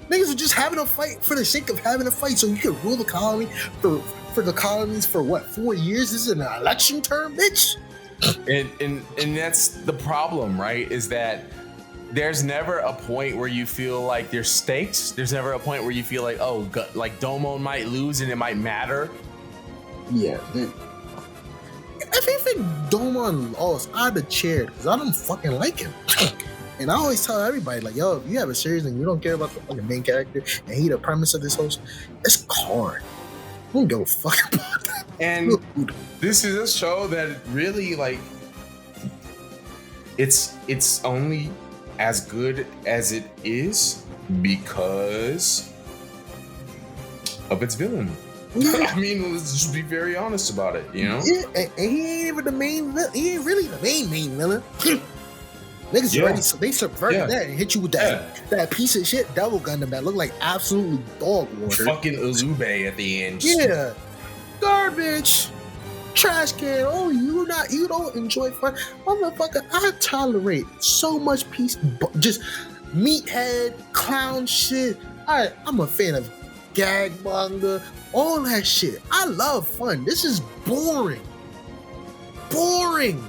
Niggas are just having a fight for the sake of having a fight so you can rule the colony for the colonies for what, 4 years? This is an election term, bitch. And that's the problem, right? Is that there's never a point where you feel like there's stakes. There's never a point where you feel like, oh, like Domon might lose and it might matter. Yeah. If even Domon lost, I'd have cheered because I don't fucking like him. And I always tell everybody, like, yo, if you have a series and you don't care about the fucking main character and he the premise of this host, it's Karn. I don't give a fuck about that. And this is a show that really, like, it's only as good as it is because of its villain. I mean, let's just be very honest about it, you know? Yeah, and he ain't even the main villain. He ain't really the main villain. Niggas already, so they subverted that and hit you with that piece of shit Double Gundam that looked like absolutely dog water. Fucking Ulube at the end. Yeah. Garbage. Trash can. Oh, you don't enjoy fun. Motherfucker, I tolerate so much just meathead, clown shit. I'm a fan of gag manga, all that shit. I love fun. This is boring. Boring.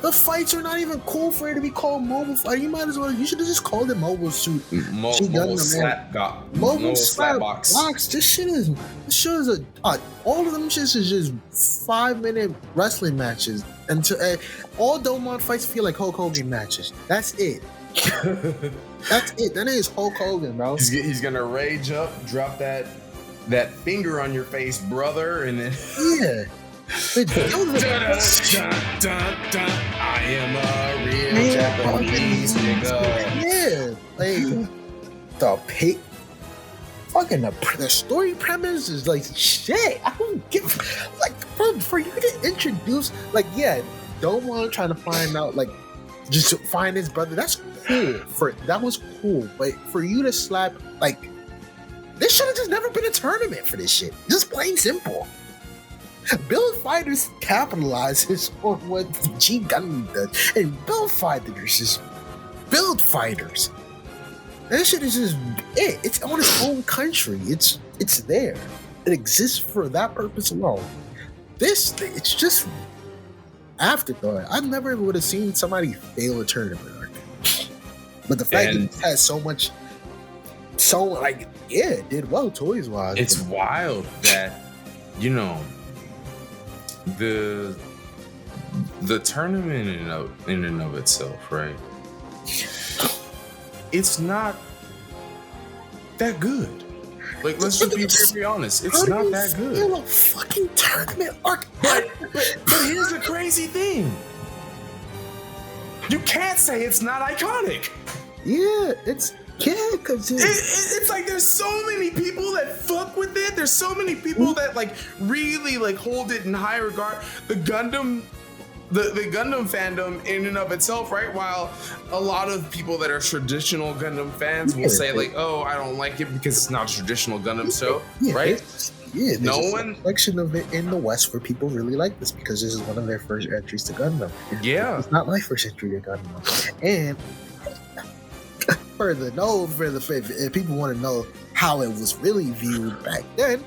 The fights are not even cool for it to be called mobile fight. You should have just called it mobile suit. Mobile slap box. This shit is all of them shits is just 5-minute wrestling matches until all Domon fights feel like Hulk Hogan matches. That's it. That's it. That is Hulk Hogan, bro. He's gonna rage up, drop that finger on your face, brother, and then yeah. Dun, dun, dun. I am a real Japanese nigga. Yeah, like the story premise is like shit. I don't give bro, for you to introduce don't want to try to find out just to find his brother. That's cool. That was cool, but for you to slap this should have just never been a tournament for this shit. Just plain simple. Build Fighters capitalizes on what G Gundam does, and Build Fighters is Build Fighters. That shit is just it. It's on its own country. It's there. It exists for that purpose alone. It's just afterthought. I never would have seen somebody fail a tournament. But the fact that it has it did well toys wise. It's wild that the tournament in and of itself, right? It's not that good. Like, let's just be very honest. It's not that good. Still a fucking tournament arc. But here's the crazy thing. You can't say it's not iconic. Yeah, because it's like there's so many people that fuck with it. There's so many people that really hold it in high regard. The Gundam fandom in and of itself, right? While a lot of people that are traditional Gundam fans will say oh, I don't like it because it's not a traditional Gundam show, right? There's a selection of it in the West where people really like this because this is one of their first entries to Gundam. Yeah, it's not my first entry to Gundam, and if people want to know how it was really viewed back then,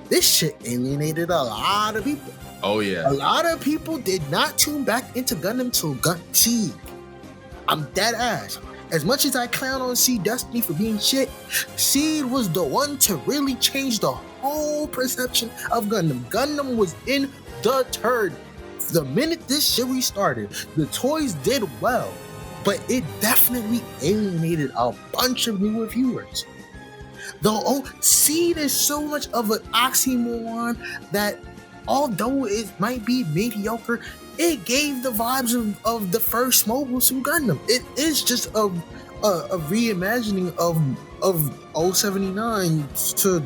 this shit alienated a lot of people. Oh yeah, a lot of people did not tune back into Gundam till Seed. I'm dead ass. As much as I clown on Seed Destiny for being shit, Seed was the one to really change the whole perception of Gundam. Gundam was in the turd. The minute this series started, the toys did well, but it definitely alienated a bunch of newer viewers. Seed is so much of an oxymoron that although it might be mediocre, it gave the vibes of the first Mobile Suit Gundam. It is just a reimagining of 079 to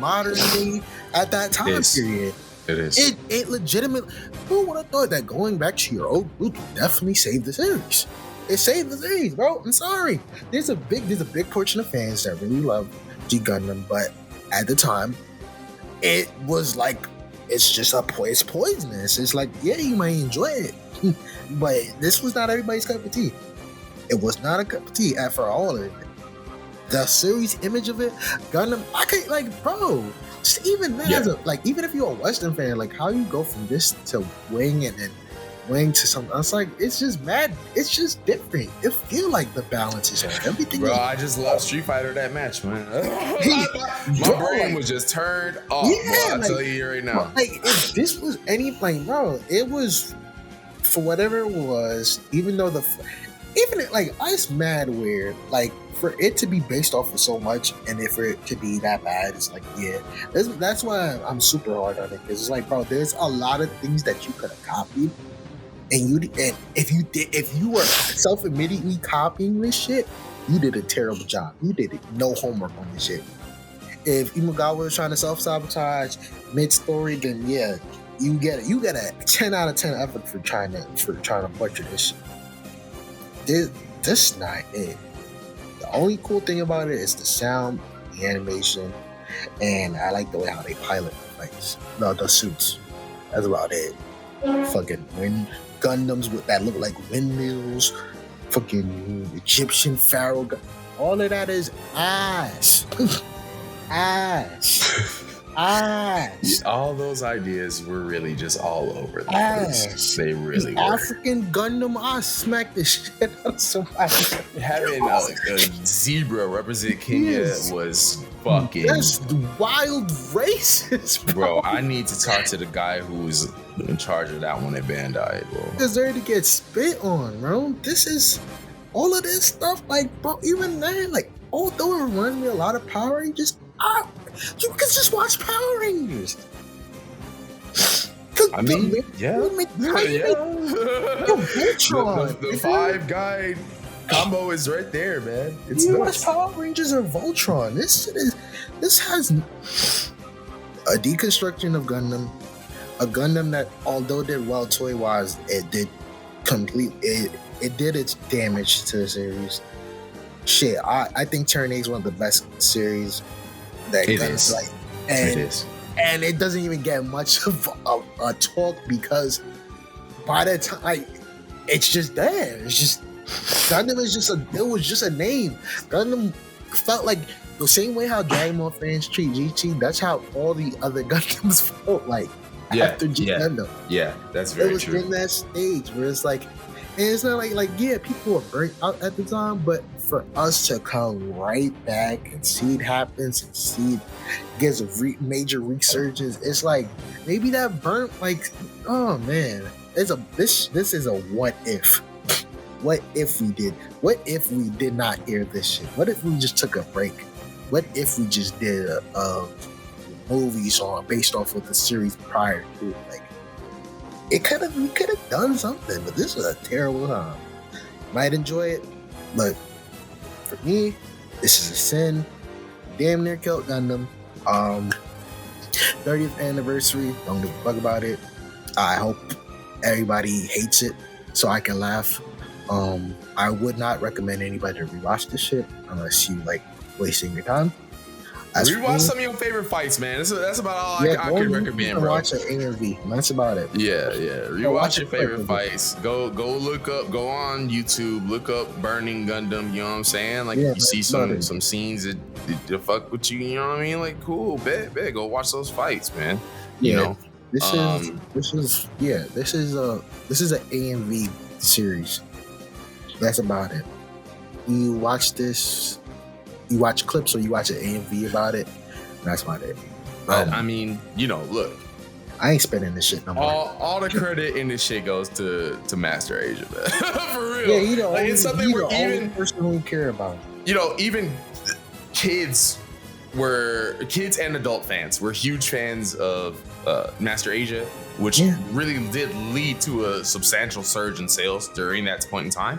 modern day at that time period. It is. It legitimately. Who would have thought that going back to your old root would definitely save the series? It saved the series, bro. I'm sorry. There's a big portion of fans that really love G Gundam, but at the time, it was it's just it's poisonous. It's you might enjoy it, but this was not everybody's cup of tea. It was not a cup of tea for all of it. The series image of it, Gundam, I can't bro. Even then, even if you're a Western fan, how you go from this to Wing and then Wing to something, it's just mad. It's just different. It feel like the balance is on everything. Bro, I just love Street Fighter that match, man. My brain was just turned off. Yeah, I'll tell you right now. If this was anything, bro, it was for whatever it was. Even though it's mad weird. For it to be based off of so much, and for it to be that bad, it's that's why I'm super hard on it. Because it's bro, there's a lot of things that you could have copied. And if you were self-admittedly copying this shit, you did a terrible job. You did no homework on this shit. if Imagawa was trying to self-sabotage mid-story, then yeah, you get a 10 out of 10 effort for trying to butcher this shit. This is not it. The only cool thing about it is the sound, the animation, and I like the way how they pilot the fights. No, the suits. That's about it. Fucking wind Gundams that look like windmills. Fucking Egyptian pharaoh. All of that is ass. Ass. All those ideas were really just all over the place. They really were. African Gundam, I smacked the shit out of somebody. Having a zebra represent Kenya was fucking. That's wild racist, bro. I need to talk to the guy who's in charge of that one at Bandai, bro. Deserve to get spit on, bro. This is all of this stuff, like, bro. Even then, like, although it reminds me a lot of Power Rangers, you can just watch Power Rangers. I mean, yeah. Voltron. The 5-guy combo is right there, man. It's you nuts. watch Power Rangers or Voltron. This has a deconstruction of Gundam. A Gundam that, although did well toy wise, it did its damage to the series. Shit, I think Turn 8 is one of the best series that it is. Like, It is. And it doesn't even get much of a talk because by the time it's just there. It's just Gundam is it was just a name. Gundam felt like the same way how Dragon Ball fans treat GT, that's how all the other Gundams felt like after G Gundam. Yeah, that's very true. It was in that stage where it's like, and it's not like yeah, people were burnt out at the time, but for us to come right back and see it happens and see it gets a major resurgence, it's like maybe that burnt, like, oh man, this is a what if. What if we did not air this shit? What if we just took a break? What if we just did a movies based off of the series prior to it? Like, we could have done something, but this was a terrible time. Might enjoy it, but for me, this is a sin. Damn near killed Gundam. 30th anniversary. Don't give a fuck about it. I hope everybody hates it so I can laugh. I would not recommend anybody to rewatch this shit unless you like wasting your time. Rewatch some of your favorite fights, man. That's about all I can recommend, bro. Watch an AMV. That's about it. Yeah. Rewatch your favorite fights. Go look up. Go on YouTube. Look up Burning Gundam. You know what I'm saying? Like, you see some scenes that fuck with you. You know what I mean? Like, cool. Bet. Go watch those fights, man. You know. This is an AMV series. That's about it. You watch this. You watch clips or you watch an AMV about it. That's about it. I mean, look. I ain't spending this shit no more. All the credit in this shit goes to Master Asia, man. For real. Yeah, like, it's something we're even person we care about. Even kids and adult fans were huge fans of Master Asia, which really did lead to a substantial surge in sales during that point in time.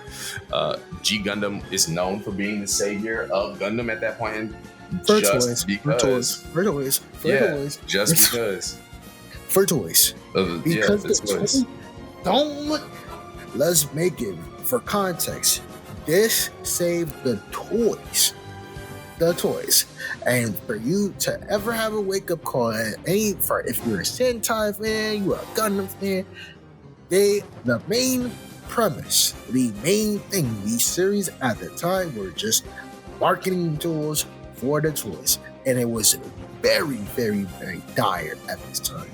G Gundam is known for being the savior of Gundam at that point. For toys. Because. Because the toys don't look. Let's make it for context. This saved the toys. And for you to ever have a wake-up call, if you're a Sentai fan, you're a Gundam fan, the main premise, the main thing, these series at the time were just marketing tools for the toys. And it was very, very, very dire at this time.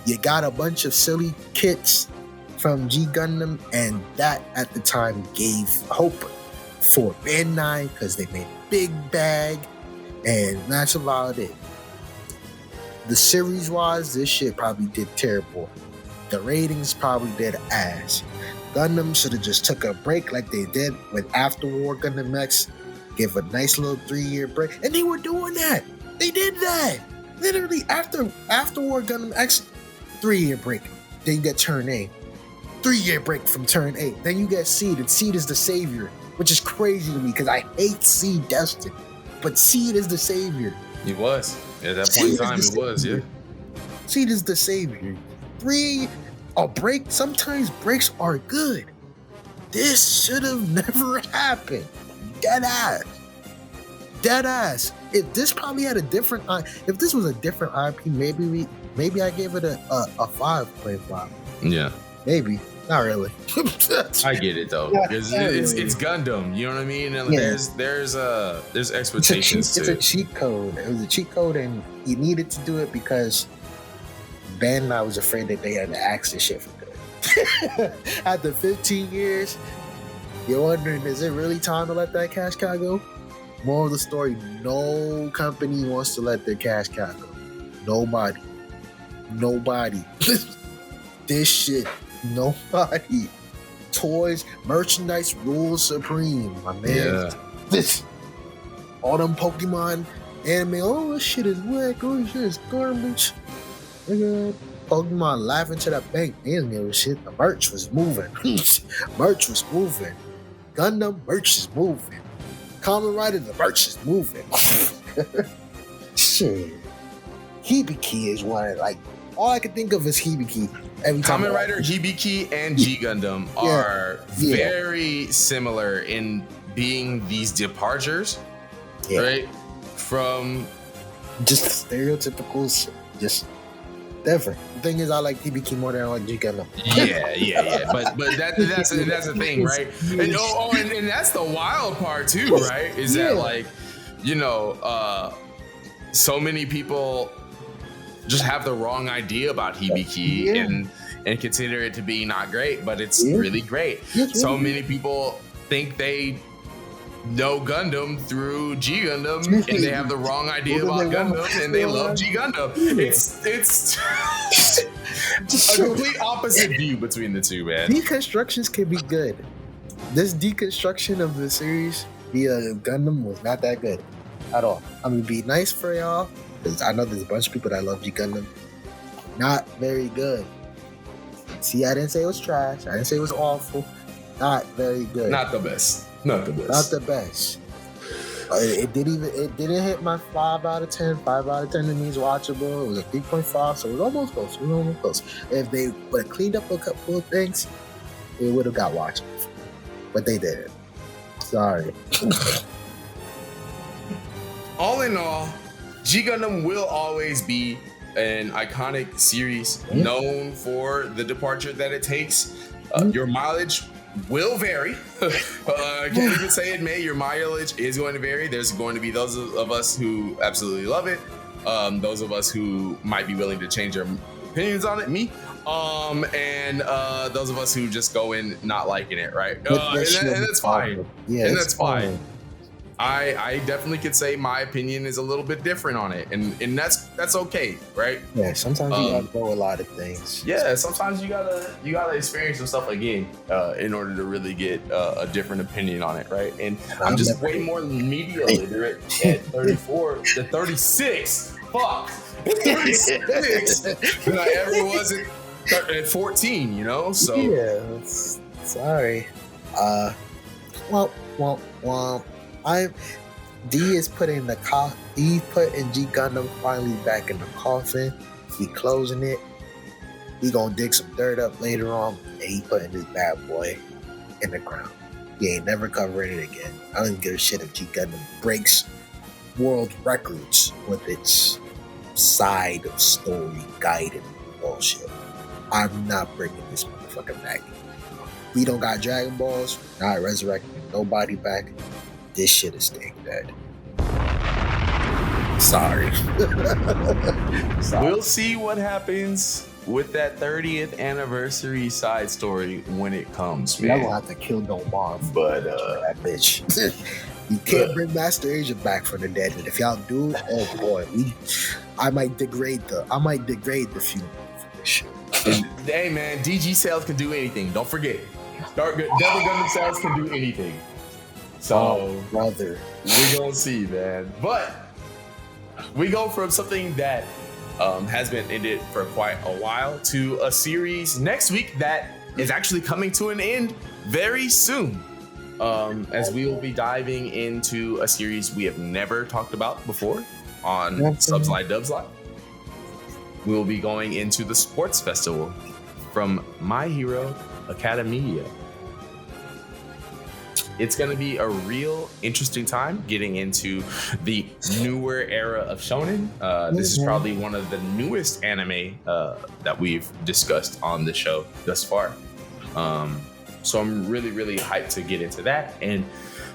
You got a bunch of silly kits from G Gundam, and that at the time gave hope for Bandai because they made a big bag, and that's about it. The series-wise, this shit probably did terrible. The ratings probably did ass. Gundam should have just took a break like they did with After War Gundam X, give a nice little 3-year break, and they were doing that. They did that. Literally, after War Gundam X, 3-year break. Then you get Turn 8. 3-year break from Turn 8. Then you get Seed, and Seed is the savior, which is crazy to me because I hate Seed Destin, but Seed is the savior. He was. At that point in time, it was, yeah. Seed is the savior. 3, a break. Sometimes breaks are good. This should have never happened. Dead ass. If this probably had a different, if this was a different IP, maybe I gave it a 5.5. Yeah. Maybe. Not really. I get it though. It's Gundam, you know what I mean? And there's expectations. It's a cheat code. It was a cheat code, and you needed to do it because Ben, I was afraid that they had to axe this shit for good. After 15 years, you're wondering, is it really time to let that cash cow go? Moral of the story, no company wants to let their cash cow go. Nobody. This shit, nobody. Toys, merchandise rules supreme, my man. Yeah. This, all them Pokemon anime, oh, this shit is whack, oh, this shit is garbage. Nigga, Pokemon laughing to the bank. They didn't give a shit. The merch was moving. Gundam merch is moving. Kamen Rider, the merch is moving. Shit. Hibiki is one. Like, all I can think of is Hibiki. Every time Kamen Rider, Hibiki, and G Gundam are very similar in being these departures, right? From just stereotypical, just different. The thing is, I like Hibiki more than I like G Gundam. Yeah. But that's the thing, right? And that's the wild part too, right? Is that like, you know, so many people just have the wrong idea about Hibiki and consider it to be not great, but it's really great. So many people think they know Gundam through G Gundam, and they have the wrong idea about Gundam, and they love G Gundam. It's a complete opposite view between the two, man. Deconstructions can be good. This deconstruction of the series via Gundam was not that good at all. I'm gonna be nice for y'all, because I know there's a bunch of people that love G Gundam. Not very good. See, I didn't say it was trash. I didn't say it was awful. Not very good. Not the best. It didn't hit my 5 out of 10. 5 out of 10 means watchable. It was a 3.5, so it was almost close. If they would have cleaned up a couple of things, it would have got watchable. But they didn't. Sorry. All in all, G Gundam will always be an iconic series known for the departure that it takes. Your mileage will vary. Can't even say it may. Your mileage is going to vary. There's going to be those of us who absolutely love it. Those of us who might be willing to change their opinions on it. Me. And those of us who just go in not liking it, right? And that's fine. Yeah, and that's fine. I definitely could say my opinion is a little bit different on it, and that's okay, right? Yeah, sometimes you gotta know a lot of things. Yeah, sometimes you gotta experience some stuff again in order to really get a different opinion on it, right? And I'm just way more media literate at 34 to 36. Fuck, 36 than I ever was at 14. You know, so yeah. Sorry. D is putting he's putting G Gundam finally back in the coffin. He closing it. He gonna dig some dirt up later on, and he putting this bad boy in the ground. He ain't never covering it again. I don't give a shit if G Gundam breaks world records with its side of story guided bullshit. I'm not bringing this motherfucker back. We don't got Dragon Balls. Not resurrecting nobody back. This shit is staying dead. Sorry. We'll see what happens with that 30th anniversary side story when it comes, man. I'm gonna have to kill Domar, but that bitch. You can't bring Master Asia back from the dead, and if y'all do, oh boy, I might degrade the funeral for this shit. And, hey man, DG sales can do anything. Don't forget, Devil Gundam sales can do anything. So, brother, we're gonna see, man. But we go from something that has been ended for quite a while to a series next week that is actually coming to an end very soon. As we will be diving into a series we have never talked about before. on Subslide Dubslide, we will be going into the sports festival from My Hero Academia. It's going to be a real interesting time getting into the newer era of shonen. This is probably one of the newest anime that we've discussed on the show thus far. So I'm really, really hyped to get into that and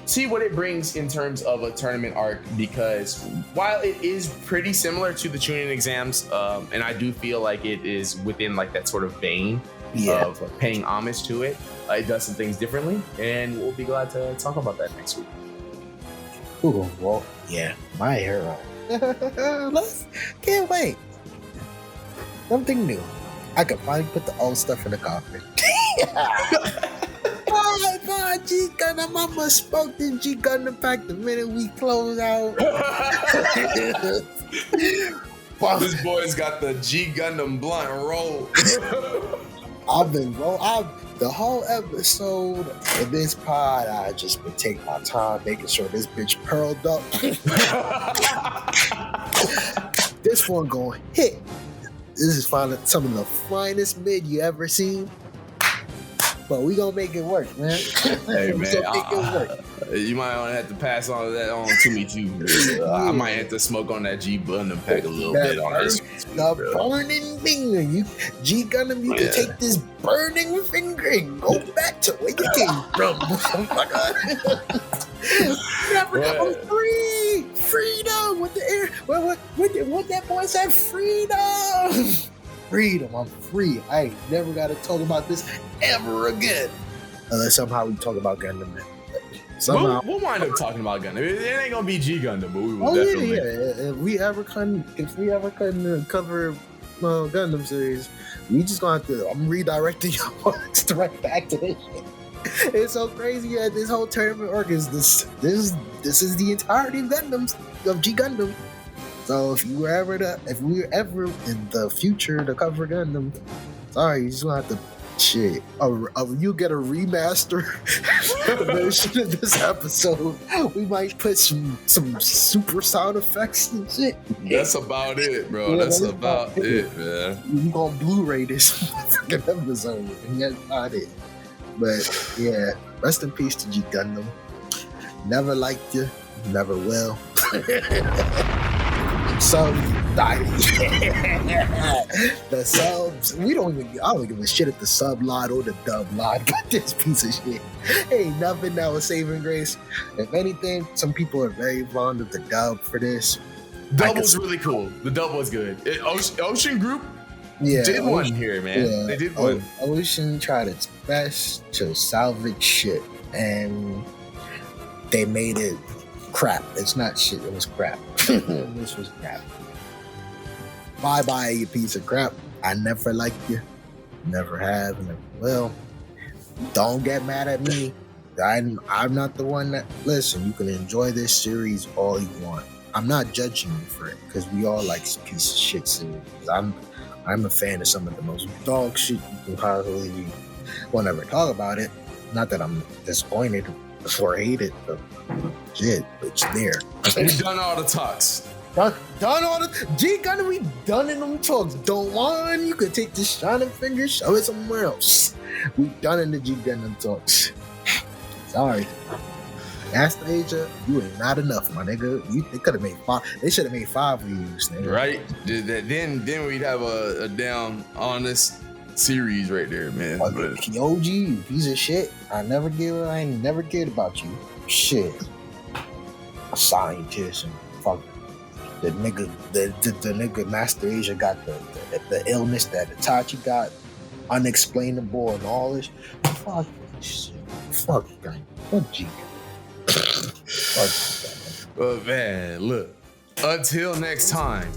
see what it brings in terms of a tournament arc, because while it is pretty similar to the Chunin exams, and I do feel like it is within like that sort of vein of paying homage to it, it does some things differently, and we'll be glad to talk about that next week. Ooh, well, yeah, My Hero. Can't wait. Something new. I could finally put the old stuff in the coffin. Oh, G Gundam, I must smoke this G Gundam pack the minute we close out. This boy's got the G Gundam blunt roll. I've been the whole episode of this pod. I just been taking my time making sure this bitch pearled up. This one going hit. This is finally some of the finest mid you ever seen. But we gonna make it work, man. Hey, man, you might want to have to pass on that on to me too. I might have to smoke on that G Gundam pack a little bit on this. The burning finger, G Gundam, you can take this burning finger and go back to where you came from. Never come free, freedom with the air. What that boy said, freedom. Freedom, I'm free. I ain't never got to talk about this ever again. Unless somehow we talk about Gundam. Somehow we'll wind up talking about Gundam. It ain't gonna be G Gundam, but we will definitely. Yeah. If we ever couldn't cover Gundam series, we just gonna have to. I'm redirecting y'all right back to this shit. It's so crazy that this whole tournament arc is this is the entirety of Gundams, of G Gundam. So if we were ever in the future to cover Gundam, sorry, you just gonna have to shit. You get a remaster version of this episode. We might put some super sound effects and shit. That's about it, bro. Yeah, that's about it, man. You gonna Blu-ray this fucking episode, and that's about it. But yeah, rest in peace to G Gundam. Never liked you, never will. So the subs, I don't give a shit if the sub lot or the dub lot got this piece of shit. Ain't nothing that was saving grace. If anything, some people are very fond of the dub for this. Dub was really cool. The dub was good. Ocean Group did one here, man. Yeah, they did one. Ocean tried its best to salvage shit, and they made it crap. It's not shit. It was crap. This was crap. Bye, you piece of crap. I never liked you. Never have. Never will. Don't get mad at me. I'm not the one that... Listen, you can enjoy this series all you want. I'm not judging you for it, because we all like piece of shit series. I'm a fan of some of the most dog shit you can possibly... We'll never talk about it. Not that I'm disappointed or hate it, but shit, it's there. We've done all the talks. Done all the G Gundam, we done in them talks. Don't want, you could take this shining finger, show it somewhere else. We done in the G Gundam talks. Sorry. Anastasia, you ain't not enough, my nigga. They could have made 5. They should have made 5 reviews, nigga. Right? Then we'd have a damn honest series right there, man. Kyoji, you piece of shit. I ain't never cared about you. Shit. A scientist and fuck the nigga Master Asia got the illness that Itachi got, unexplainable and all this. Fuck shit. Fuck that. Fuck G. But man, look. Until next time,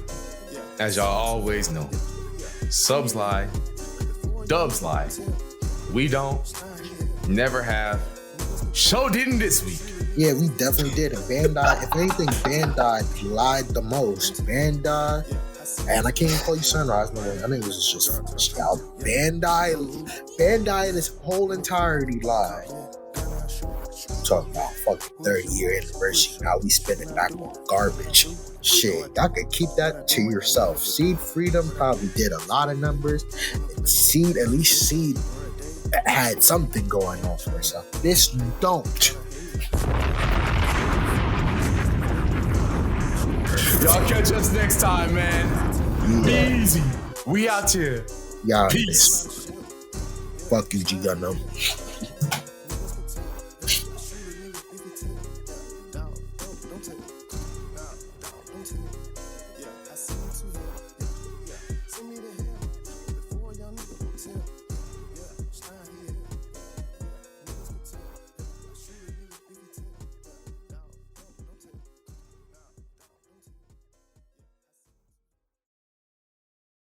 as y'all always know, subs lie, dubs lie. We don't, never have. Show didn't this week. Yeah, we definitely did. And Bandai, if anything, Bandai lied the most. Bandai, and I can't even call you Sunrise no way. I think this is just out. Bandai in its whole entirety lied talking about fucking 30-year anniversary. Now we spending back on garbage. Shit, y'all could keep that to yourself. Seed Freedom probably did a lot of numbers, and Seed, at least Seed had something going on for itself. This don't. Y'all catch us next time, man. Be easy. We out here. Y'all, peace. Fuck you, G Gundam.